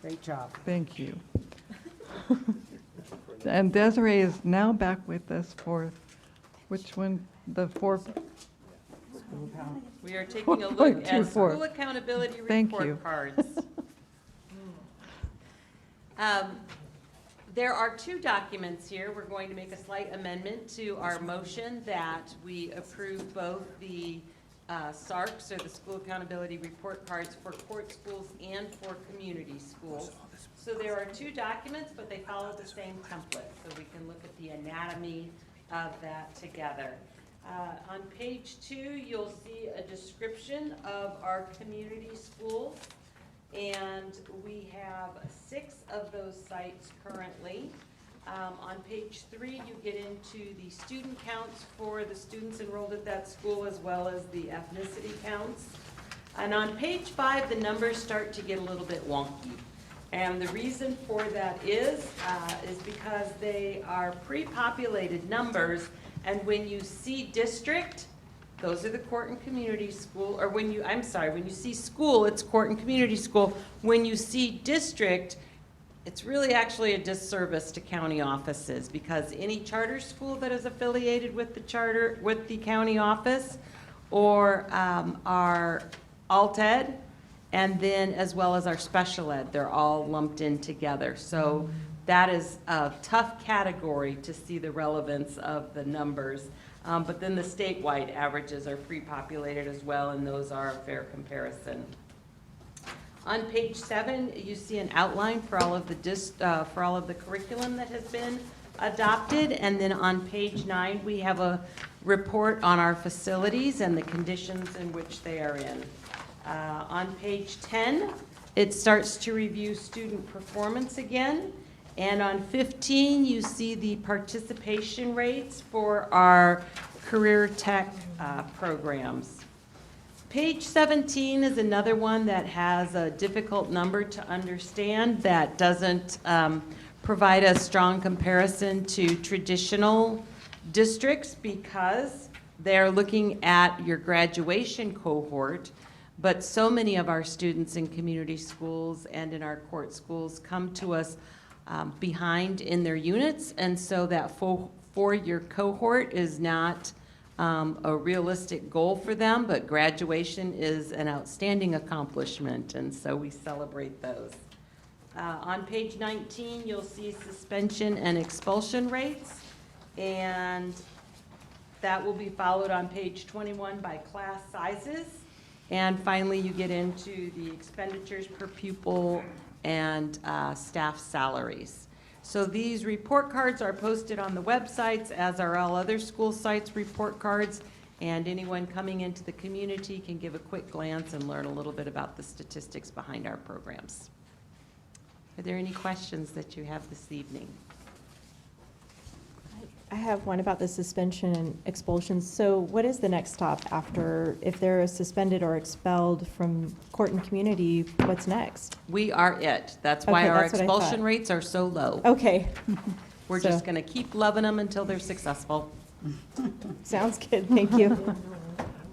Great job. Thank you. And Desiree is now back with us for, which one? The fourth? We are taking a look at 4.24. school accountability Thank you. report cards. There are 2 documents here. We're going to make a slight amendment to our motion that we approve both the SARCs, or the School Accountability Report Cards, for court schools and for community schools. So there are 2 documents, but they follow the same template, so we can look at the anatomy of that together. On page 2, you'll see a description of our community schools, and we have 6 of those sites currently. On page 3, you get into the student counts for the students enrolled at that school, as well as the ethnicity counts. And on page 5, the numbers start to get a little bit wonky. And the reason for that is because they are pre-populated numbers, and when you see district, those are the court and community school, or when you see school, it's court and community school. When you see district, it's really actually a disservice to county offices, because any charter school that is affiliated with the county office, or our alt ed, and then as well as our special ed, they're all lumped in together. So that is a tough category to see the relevance of the numbers. But then the statewide averages are pre-populated as well, and those are a fair comparison. On page 7, you see an outline for all of the curriculum that has been adopted, and then on page 9, we have a report on our facilities and the conditions in which they are in. On page 10, it starts to review student performance again, And on 15, you see the participation rates for our career tech programs. Page 17 is another one that has a difficult number to understand that doesn't provide a strong comparison to traditional districts because they're looking at your graduation cohort, but so many of our students in community schools and in our court schools come to us behind in their units, and so that four-year cohort is not a realistic goal for them, but graduation is an outstanding accomplishment, and so we celebrate those. On page 19, you'll see suspension and expulsion rates, and that will be followed on page 21 by class sizes. And finally, you get into the expenditures per pupil and staff salaries. So these report cards are posted on the websites, as are all other school sites' report cards, and anyone coming into the community can give a quick glance and learn a little bit about the statistics behind our programs. Are there any questions that you have this evening? I have one about the suspension and expulsion. So what is the next stop after, if they're suspended or expelled from court and community, what's next? We are it. That's why Okay, our that's what I expulsion thought. rates are so low. Okay. We're So- just going to keep loving them until they're successful. Sounds good, thank you.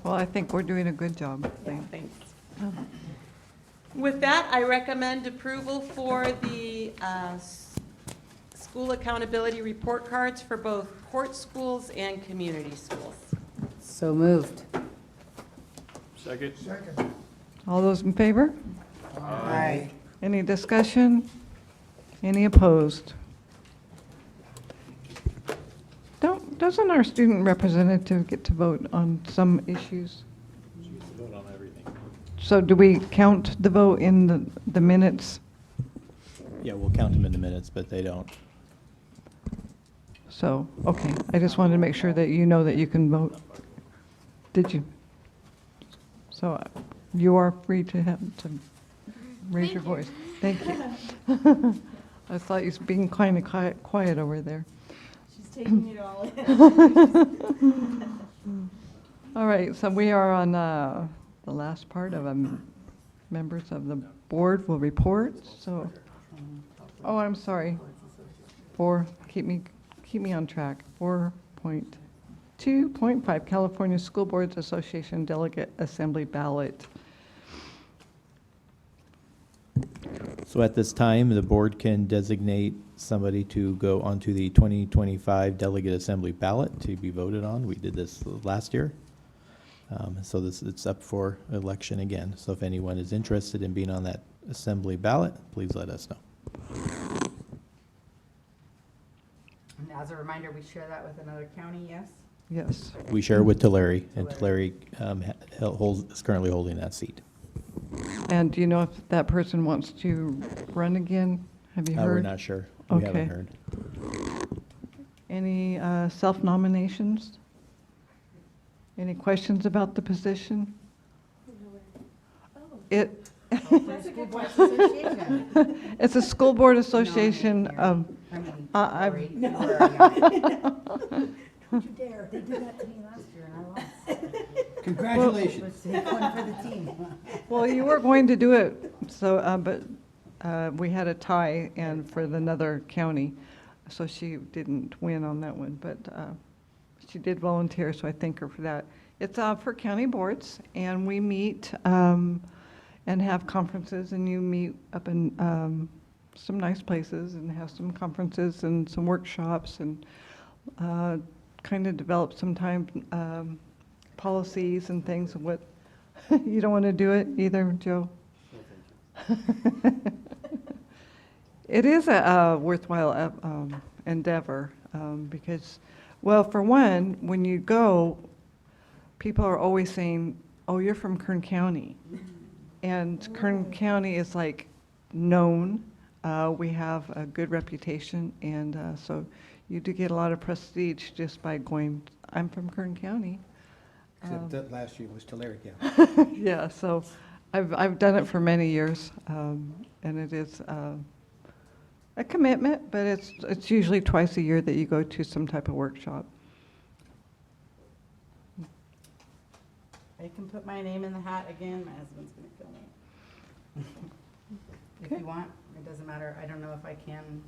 Well, I think we're doing a good job. Thanks. With that, I recommend approval for the school accountability report cards for both court schools and community schools. So moved. Second. All those in favor? Aye. Any discussion? Any opposed? Doesn't our student representative get to vote on some issues? Vote on everything. So do we count the vote in the minutes? Yeah, we'll count them in the minutes, but they don't. So, okay, I just wanted to make sure that you know that you can vote. Did you? So you are free to raise your voice. Thank you. I thought you was being kind of quiet over there. She's taking it all in. All right, so we are on the last part of members of the board will report. So, oh, I'm sorry. Keep me on track. 4.2.5 California School Boards Association Delegate Assembly Ballot. So at this time, the board can designate somebody to go onto the 2025 Delegate Assembly ballot to be voted on. We did this last year. So it's up for election again. So if anyone is interested in being on that assembly ballot, please let us know. And as a reminder, we share that with another county, yes? Yes. We share with Tulare, and Tulare is currently holding that seat. And do you know if that person wants to run again? Have you heard? We're not sure. We haven't heard. Any self-nominations? Any questions about the position? School Board Association. It's a school board association of. Don't you dare, they did that to me last year and I lost. Congratulations. Let's take one for the team. Well, you were going to do it, so, but we had a tie and for another county, so she didn't win on that one, but she did volunteer, so I thank her for that. It's for county boards, and we meet and have conferences, and you meet up in some nice places and have some conferences and some workshops and kind of develop sometimes policies and things. And what you don't want to do it either, Joe? It is a worthwhile endeavor because, well, for one, when you go, people are always saying, "Oh, you're from Kern County," and Kern County is like known. We have a good reputation, and so you do get a lot of prestige just by going, "I'm from Kern County." Except that last year was Tulare County. Yeah, so I've done it for many years, and it is a commitment, but it's usually twice a year that you go to some type of workshop. I can put my name in the hat again. My husband's going to kill me. If you want, it doesn't matter. I don't know if I can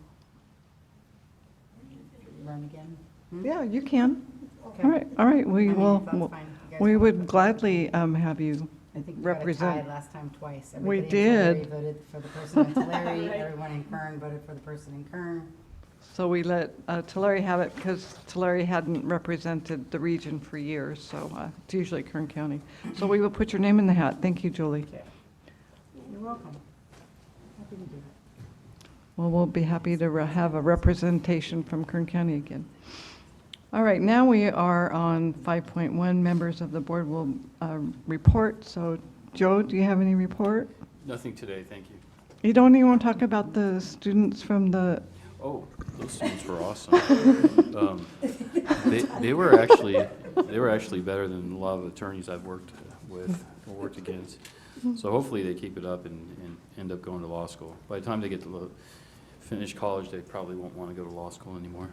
run again. Yeah, you can. Okay. All right, we I mean, will, that's fine. You guys we want would to- gladly have you I think we got a tie represent. last time twice. We Everybody in Tulare did. voted for the person in Tulare. Everyone in Kern voted for the person in Kern. So we let Tulare have it because Tulare hadn't represented the region for years, so it's usually Kern County. So we will put your name in the hat. Thank you, Julie. You're welcome. Happy to do that. Well, we'll be happy to have a representation from Kern County again. All right, now we are on 5.1. Members of the board will report. So, Joe, do you have any report? Nothing today, thank you. You don't even want to talk about the students from the... Oh, those students were awesome. They were actually better than a lot of attorneys I've worked with or worked against. So hopefully they keep it up and end up going to law school. By the time they get to finish college, they probably won't want to go to law school anymore.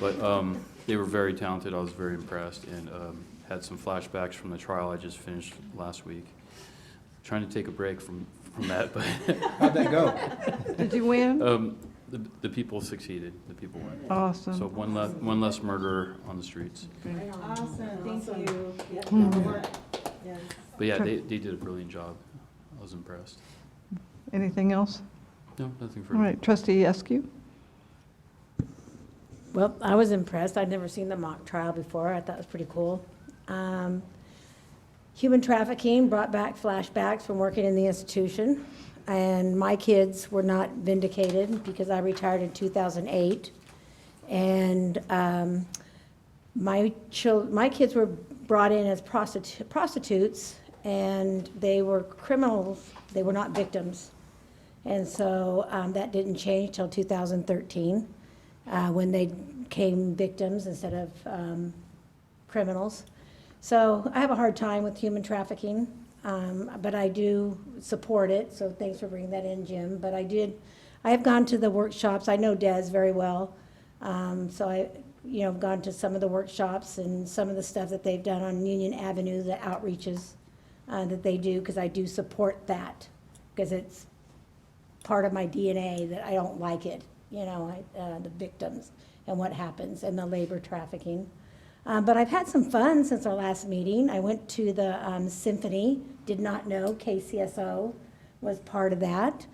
But they were very talented. I was very impressed, and had some flashbacks from the trial I just finished last week. Trying to take a break from that, but How'd that go? Did you win? The people succeeded. The people won. Awesome. So one less murderer on the streets. Awesome, thank you. Yes. But yeah, they did a brilliant job. I was impressed. Anything else? No, nothing All further. right, Trustee Eskew? Well, I was impressed. I'd never seen the mock trial before. I thought it was pretty cool. Human trafficking brought back flashbacks from working in the institution. And my kids were not vindicated because I retired in 2008. And my kids were brought in as prostitutes, and they were criminals. They were not victims. And so that didn't change till 2013. When they became victims instead of criminals. So I have a hard time with human trafficking, but I do support it, so thanks for bringing that in, Jim. But I have gone to the workshops. I know Des very well, so I've gone to some of the workshops and some of the stuff that they've done on Union Avenue, the outreaches that they do, because I do support that, because it's part of my DNA that I don't like it. The victims and what happens and the labor trafficking. But I've had some fun since our last meeting. I went to the symphony, did not know KCSO was part of that.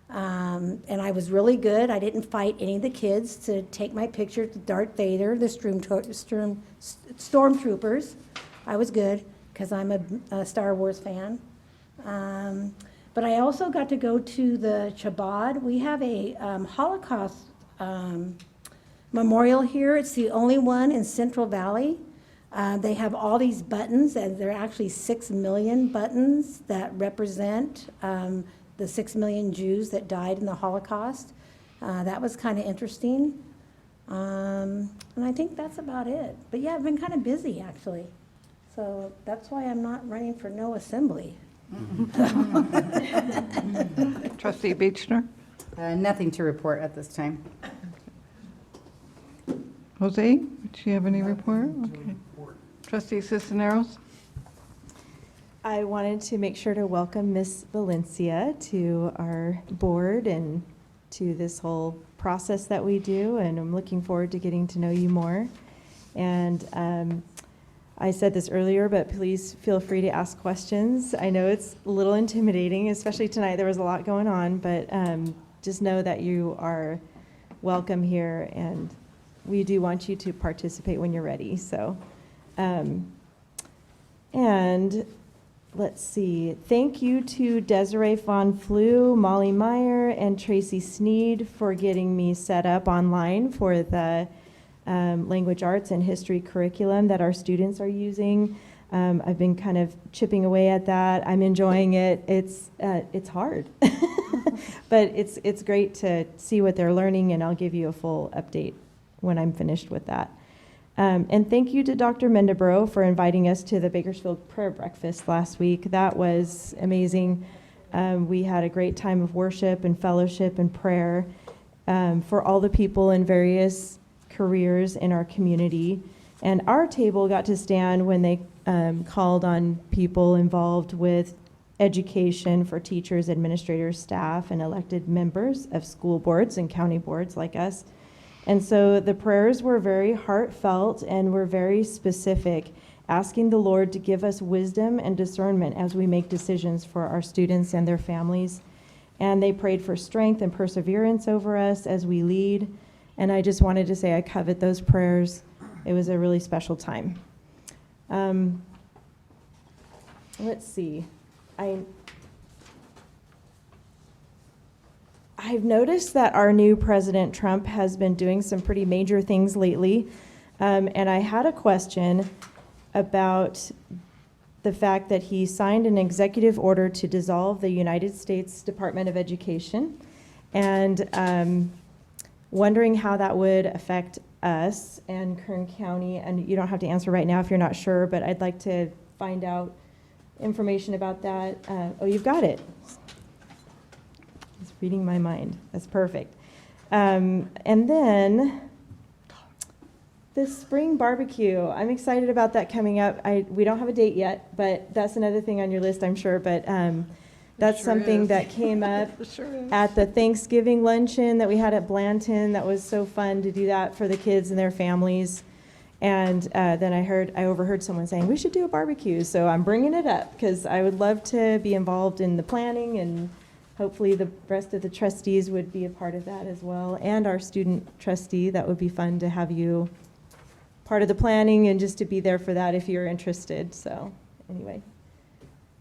And I was really good. I didn't fight any of the kids to take my picture with Darth Vader, the stormtroopers. I was good because I'm a Star Wars fan. But I also got to go to the Chabad. We have a Holocaust memorial here. It's the only one in Central Valley. They have all these buttons, and there are actually 6 million buttons that represent the 6 million Jews that died in the Holocaust. That was kind of interesting. And I think that's about it. But yeah, I've been kind of busy, actually. So that's why I'm not running for no assembly. Trustee Beechner? Nothing to report at this time. Jose, do you have any report? Okay. Trustee Cisneros? I wanted to make sure to welcome Miss Valencia to our board and to this whole process that we do, and I'm looking forward to getting to know you more. And I said this earlier, but please feel free to ask questions. I know it's a little intimidating, especially tonight. There was a lot going on, but just know that you are welcome here, and we do want you to participate when you're ready. So, and let's see. Thank you to Desiree Von Flew, Molly Meyer, and Tracy Sneed for getting me set up online for the language arts and history curriculum that our students are using. I've been kind of chipping away at that. I'm enjoying it. It's hard, but it's great to see what they're learning, and I'll give you a full update when I'm finished with that. And thank you to Dr. Mendebro for inviting us to the Bakersfield Prayer Breakfast last week. That was amazing. We had a great time of worship and fellowship and prayer. for all the people in various careers in our community. And our table got to stand when they called on people involved with education for teachers, administrators, staff, and elected members of school boards and county boards like us. And so the prayers were very heartfelt and were very specific, asking the Lord to give us wisdom and discernment as we make decisions for our students and their families. And they prayed for strength and perseverance over us as we lead. And I just wanted to say I covet those prayers. It was a really special time. Let's see. I've noticed that our new President Trump has been doing some pretty major things lately. And I had a question about the fact that he signed an executive order to dissolve the United States Department of Education, and wondering how that would affect us and Kern County. And you don't have to answer right now if you're not sure, but I'd like to find out information about that. Oh, you've got it. It's reading my mind. That's perfect. And then the spring barbecue. I'm excited about that coming up. We don't have a date yet, but that's another thing on your list, I'm sure. But that's sure something is. that came up Sure is. at the Thanksgiving luncheon that we had at Blanton. That was so fun to do that for the kids and their families. And then I overheard someone saying, we should do a barbecue. So I'm bringing it up because I would love to be involved in the planning, and hopefully the rest of the trustees would be a part of that as well. And our student trustee, that would be fun to have you part of the planning and just to be there for that if you're interested. So anyway,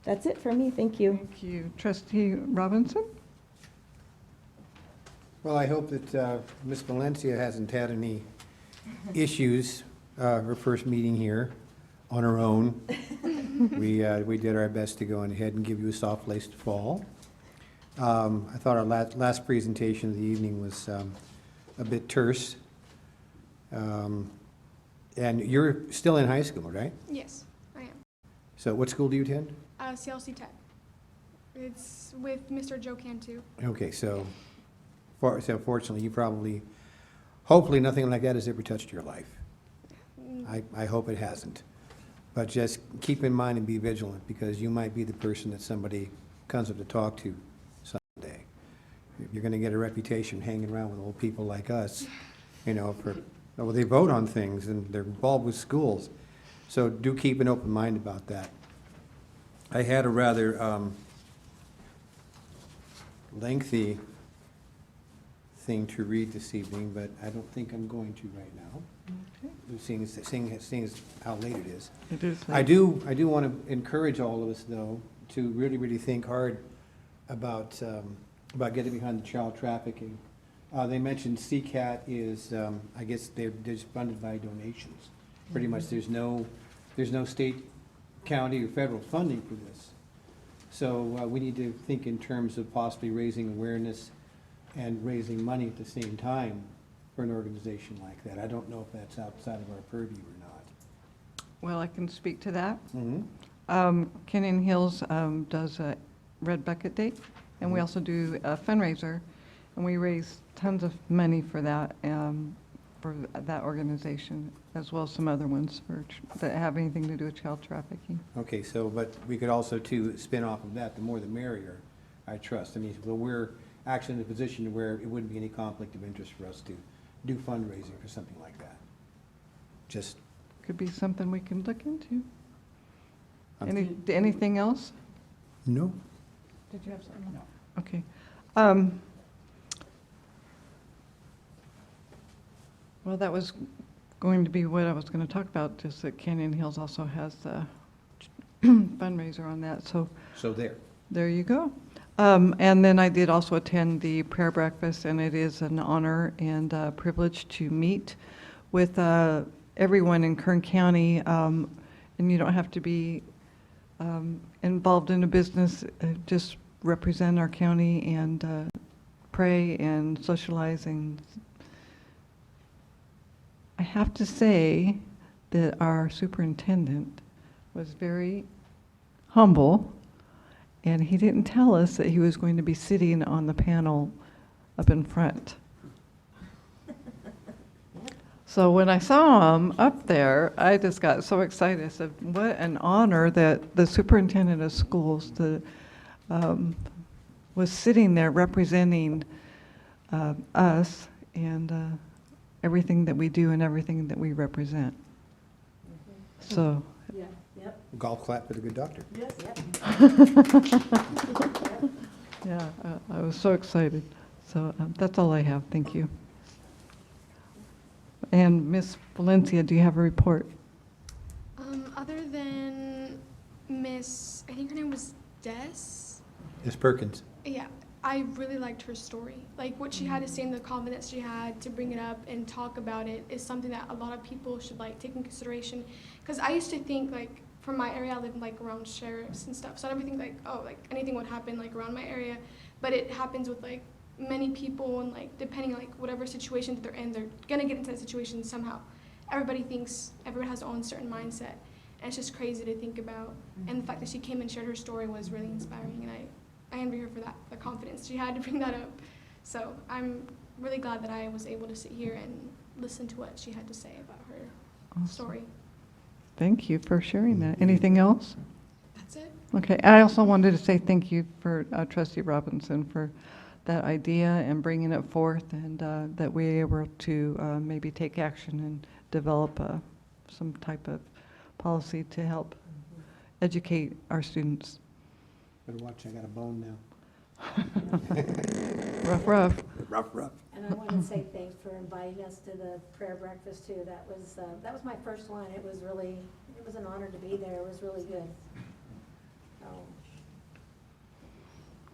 that's it for me. Thank you. Thank you. Trustee Robinson? Well, I hope that Ms. Valencia hasn't had any issues her first meeting here on her own. We did our best to go ahead and give you a soft place to fall. I thought our last presentation of the evening was a bit terse. And you're still in high school, right? Yes, I am. So what school do you attend? CLC Tech. It's with Mr. Joe Cantu. Okay, so fortunately, you probably, hopefully nothing like that has ever touched your life. I hope it hasn't. But just keep in mind and be vigilant, because you might be the person that somebody comes up to talk to someday. You're going to get a reputation hanging around with old people like us, you know, well, they vote on things and they're involved with schools. So do keep an open mind about that. I had a rather lengthy thing to read this evening, but I don't think I'm going to right now. Okay. Seeing as how late it is. It is late. I do want to encourage all of us, though, to really, really think hard about getting behind the child trafficking. They mentioned CCAT is, I guess they're just funded by donations. Pretty much there's no state, county, or federal funding for this. So we need to think in terms of possibly raising awareness and raising money at the same time for an organization like that. I don't know if that's outside of our purview or not. Well, I can speak to that. Mm-hmm. Kenyon Hills does a Red Bucket Day, and we also do a fundraiser, and we raise tons of money for that organization, as well as some other ones that have anything to do with child trafficking. Okay, so, but we could also, too, spin off of that, the more the merrier, I trust. I mean, well, we're actually in a position where it wouldn't be any conflict of interest for us to do fundraising for something like that. Just. Could be something we can look into. Anything else? No. Did you have something? No. Okay. Well, that was going to be what I was going to talk about, just that Canyon Hills also has a fundraiser on that. So there you go. And then I did also attend the prayer breakfast, and it is an honor and a privilege to meet with everyone in Kern County. And you don't have to be involved in a business, just represent our county and pray and socialize. And I have to say that our superintendent was very humble, and he didn't tell us that he was going to be sitting on the panel up in front. So when I saw him up there, I just got so excited. I said, what an honor that the superintendent of schools was sitting there representing us and everything that we do and everything that we represent. So. Yeah, yep. Golf clap for the good doctor. Yes, yep. Yeah, I was so excited. So that's all I have. Thank you. And Miss Valencia, do you have a report? Other than Miss, I think her name was Des. Ms. Perkins. Yeah, I really liked her story. Like what she had to say and the confidence she had to bring it up and talk about it is something that a lot of people should like take in consideration. Because I used to think like from my area, I live like around sheriffs and stuff. So I never think like, oh, like anything would happen like around my area. But it happens with like many people and like depending like whatever situation that they're in, they're gonna get into that situation somehow. Everybody thinks, everyone has their own certain mindset. And it's just crazy to think about. And the fact that she came and shared her story was really inspiring. And I envy her for that, the confidence she had to bring that up. So I'm really glad that I was able to sit here and listen to what she had to say about her story. Thank you for sharing that. Anything else? That's it. Okay, I also wanted to say thank you for Trustee Robinson for that idea and bringing it forth, and that we were able to maybe take action and develop some type of policy to help educate our students. Better watch, I got a bone now. Rough, rough. Rough. And I want to say thanks for inviting us to the prayer breakfast too. That was my first one. It was an honor to be there. It was really good. So.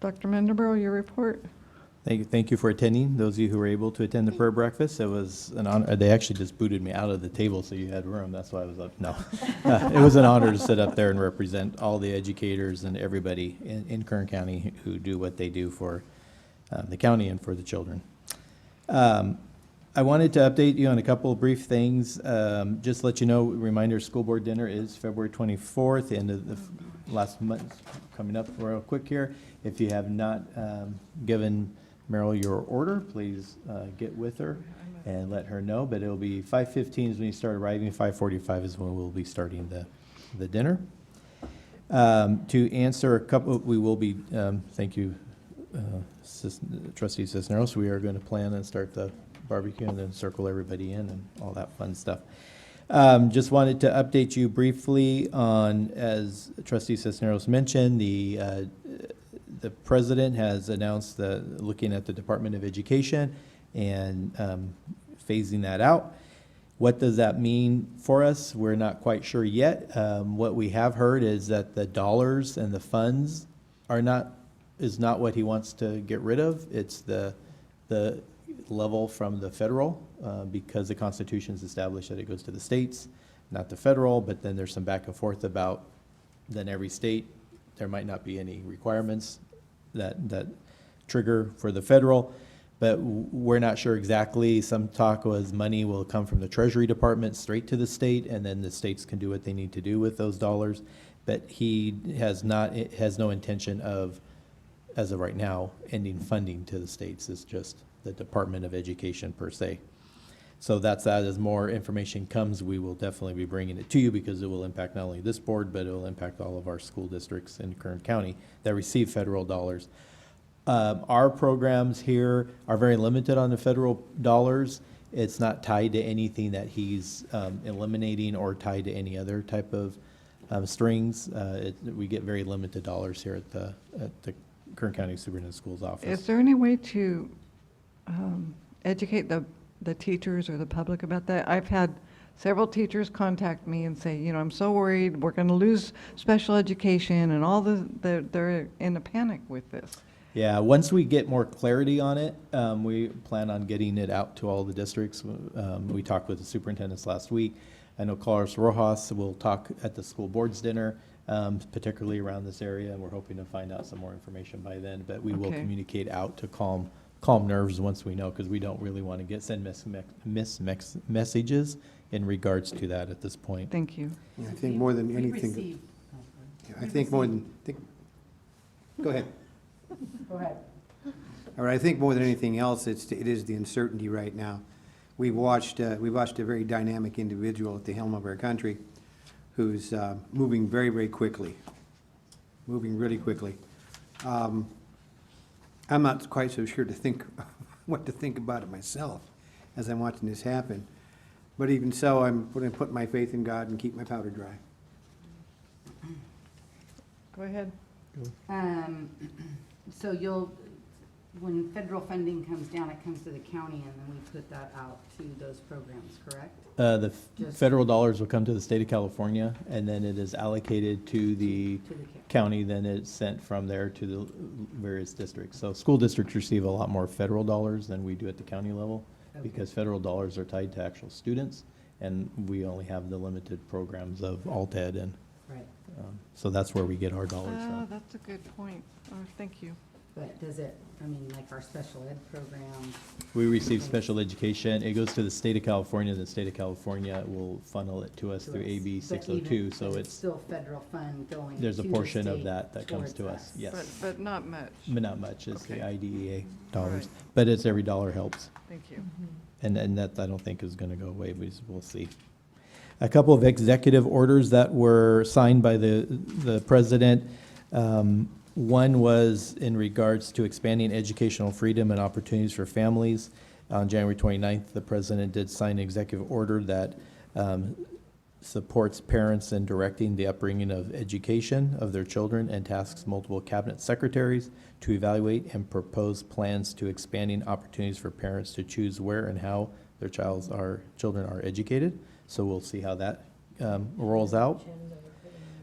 Dr. Mendenborough, your report? Thank you for attending. Those of you who were able to attend the prayer breakfast, it was an honor. They actually just booted me out of the table so you had room. That's why I was up. No, it was an honor to sit up there and represent all the educators and everybody in Kern County who do what they do for the county and for the children. I wanted to update you on a couple of brief things. Just let you know, reminder, school board dinner is February 24th, end of the last month, coming up real quick here. If you have not given Meryl your order, please get with her and let her know. But it'll be 5:15 is when you start arriving. 5:45 is when we'll be starting the dinner. To answer a couple, we will be, thank you, Trustee Cisneros, we are going to plan and start the barbecue and then circle everybody in and all that fun stuff. Just wanted to update you briefly on, as Trustee Cisneros mentioned, the president has announced looking at the Department of Education and phasing that out. What does that mean for us? We're not quite sure yet. What we have heard is that the dollars and the funds is not what he wants to get rid of. It's the level from the federal, because the Constitution's established that it goes to the states, not the federal, but then there's some back and forth about then every state, there might not be any requirements that trigger for the federal, but we're not sure exactly. Some talk was money will come from the Treasury Department straight to the state, and then the states can do what they need to do with those dollars. But he has no intention of, as of right now, ending funding to the states. It's just the Department of Education per se. So that's that. As more information comes, we will definitely be bringing it to you, because it will impact not only this board, but it will impact all of our school districts in Kern County that receive federal dollars. Our programs here are very limited on the federal dollars. It's not tied to anything that he's eliminating or tied to any other type of strings. We get very limited dollars here at the Kern County Superintendent Schools office. Is there any way to educate the teachers or the public about that? I've had several teachers contact me and say, you know, I'm so worried we're going to lose special education, and they're in a panic with this. Yeah, once we get more clarity on it, we plan on getting it out to all the districts. We talked with the superintendents last week. I know Carlos Rojas will talk at the school board's dinner, particularly around this area, and we're hoping to find out some more information by then. But we will communicate out to calm nerves once we know, because we don't really want to send messages in regards to that at this point. Thank you. Yeah, I think more than anything. Go ahead. Go ahead. All right, I think more than anything else, it is the uncertainty right now we've watched a very dynamic individual at the helm of our country who's moving very, very quickly, moving really quickly. I'm not quite so sure to think what to think about it myself as I'm watching this happen. But even so, I'm going to put my faith in God and keep my powder dry. Go ahead. So you'll, when federal funding comes down, it comes to the county, and then we put that out to those programs, correct? The Just- federal dollars will come to the state of California, and then it is allocated to the county, then it's sent from there to the various districts. So school districts receive a lot more federal dollars than we do at the county level, because federal dollars are tied to actual students, and we only have the limited programs of alt-ed, and Right. so that's where we get our dollars Oh, from. that's a good point. Oh, thank you. But does it, I mean, like our special ed programs? We receive special education, it goes to the state of California, the state of California will funnel it to us to through us, AB but 602, even- so but it's, still federal fund going there's a to the portion of state that comes towards to us, yes. But not much. But not much, it's the Okay. IDEA All dollars, right. but it's every dollar helps. Thank you. And that I don't think is gonna go away, we'll see. A couple of executive orders that were signed by the president. One was in regards to expanding educational freedom and opportunities for families. On January 29th, the president did sign an executive order that supports parents in directing the upbringing of education of their children and tasks multiple cabinet secretaries to evaluate and propose plans to expanding opportunities for parents to choose where and how their children are educated. So we'll see how that rolls out.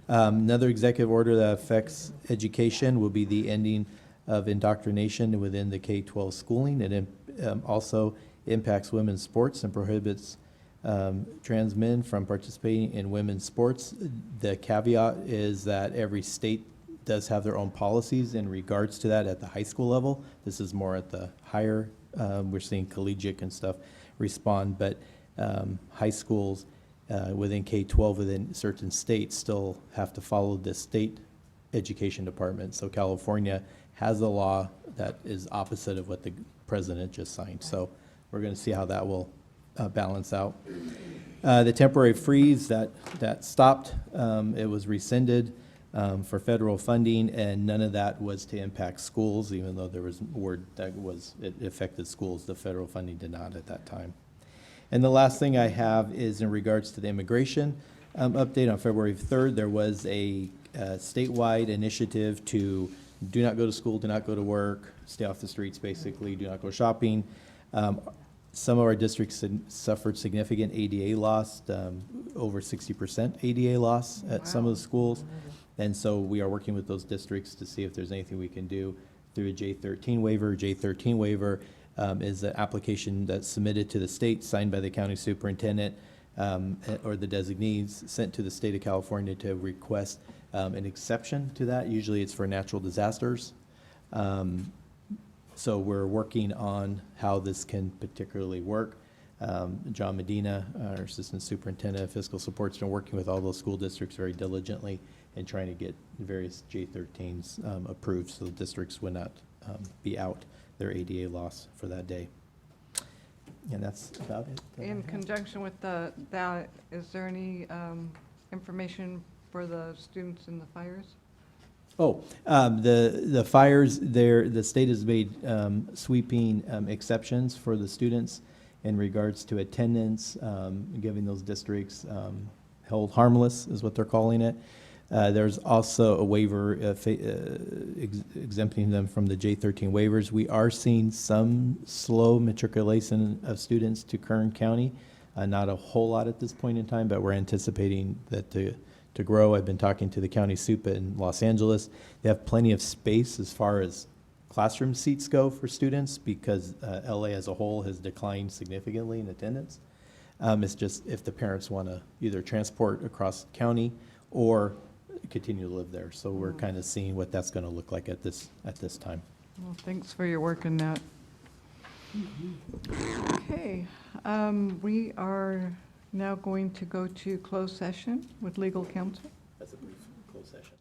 Another executive order that affects education will be the ending of indoctrination within the K-12 schooling. It also impacts women's sports and prohibits trans men from participating in women's sports. The caveat is that every state does have their own policies in regards to that at the high school level. This is more at the higher, we're seeing collegiate and stuff respond, but high schools within K-12 within certain states still have to follow the state education department. So California has a law that is opposite of what the president just signed. So we're going to see how that will balance out. The temporary freeze that stopped, it was rescinded for federal funding, and none of that was to impact schools, even though there was word that it affected schools. The federal funding did not at that time. And the last thing I have is in regards to the immigration update. On February 3rd, there was a statewide initiative to do not go to school, do not go to work, stay off the streets, basically, do not go shopping. Some of our districts suffered significant ADA loss, over 60% ADA loss at some of the schools. And so we are working with those districts to see if there's anything we can do through a J13 waiver. J13 waiver is an application that's submitted to the state, signed by the county superintendent or the designees, sent to the state of California to request an exception to that. Usually it's for natural disasters. So we're working on how this can particularly work. John Medina, our assistant superintendent of fiscal support's been working with all those school districts very diligently and trying to get various J13s approved so the districts would not be out their ADA loss for that day. And that's about it. In conjunction with that, is there any information for the students in the fires? Oh, the fires there, the state has made sweeping exceptions for the students in regards to attendance, giving those districts held harmless is what they're calling it. There's also a waiver exempting them from the J13 waivers. We are seeing some slow matriculation of students to Kern County. Not a whole lot at this point in time, but we're anticipating that to grow. I've been talking to the county SUPA in Los Angeles. They have plenty of space as far as classroom seats go for students because LA as a whole has declined significantly in attendance. It's just if the parents want to either transport across county or continue to live there. So we're kind of seeing what that's going to look like at this time. Well, thanks for your work in that. Okay, we are now going to go to closed session with legal counsel. That's a brief closed session.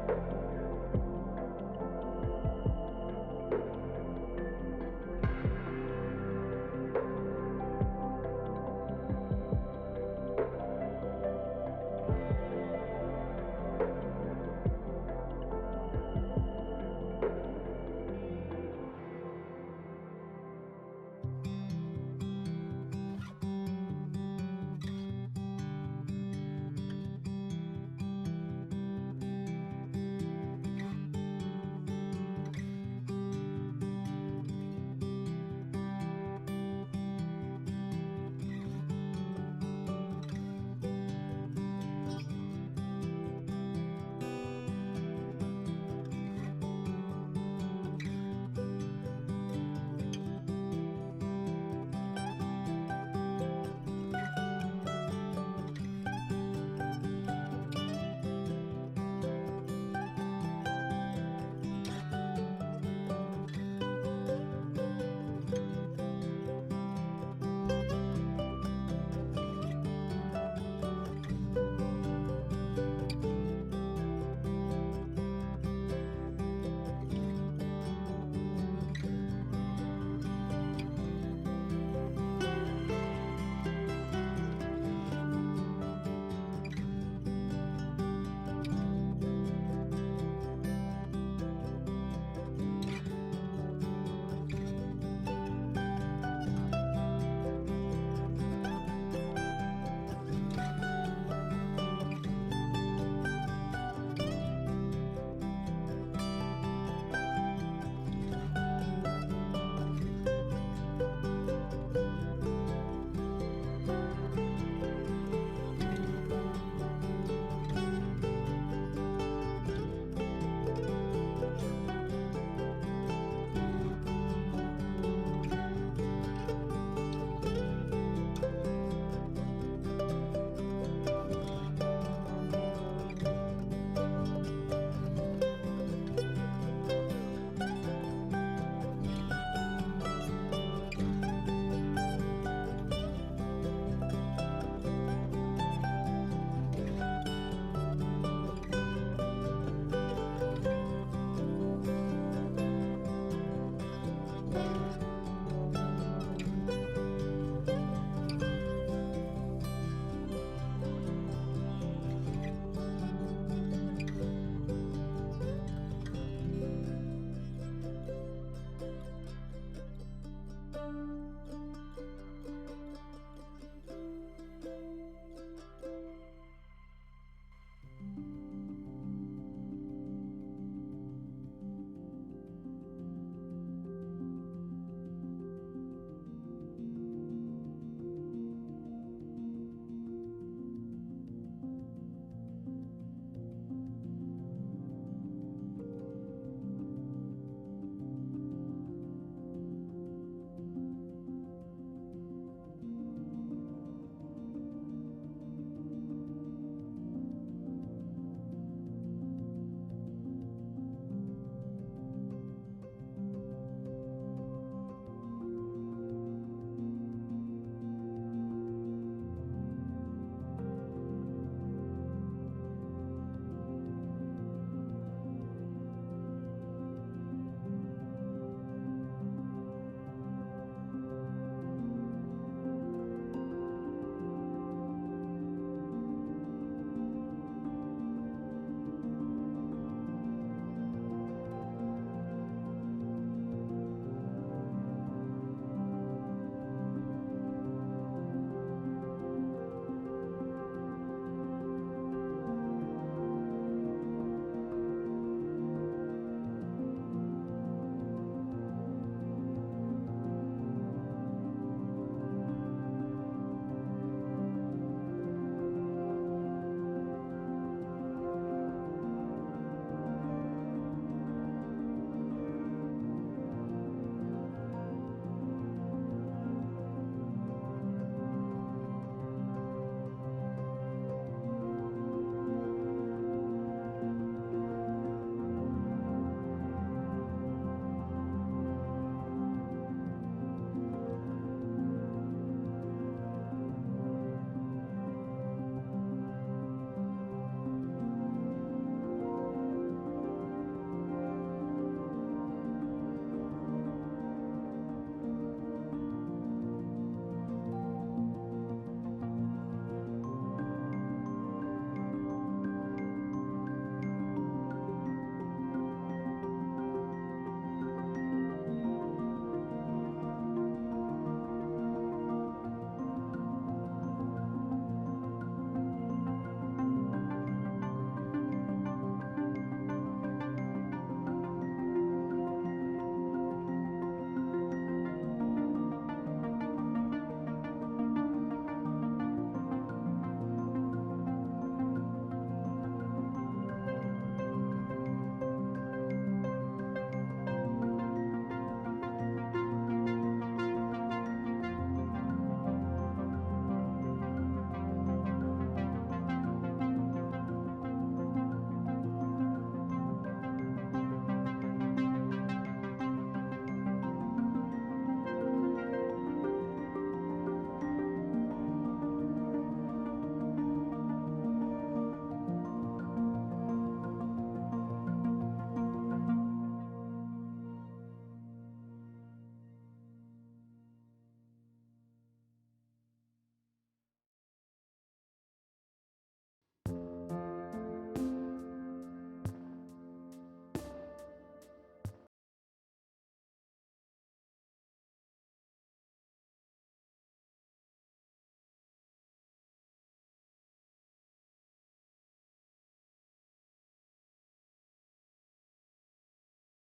Bye.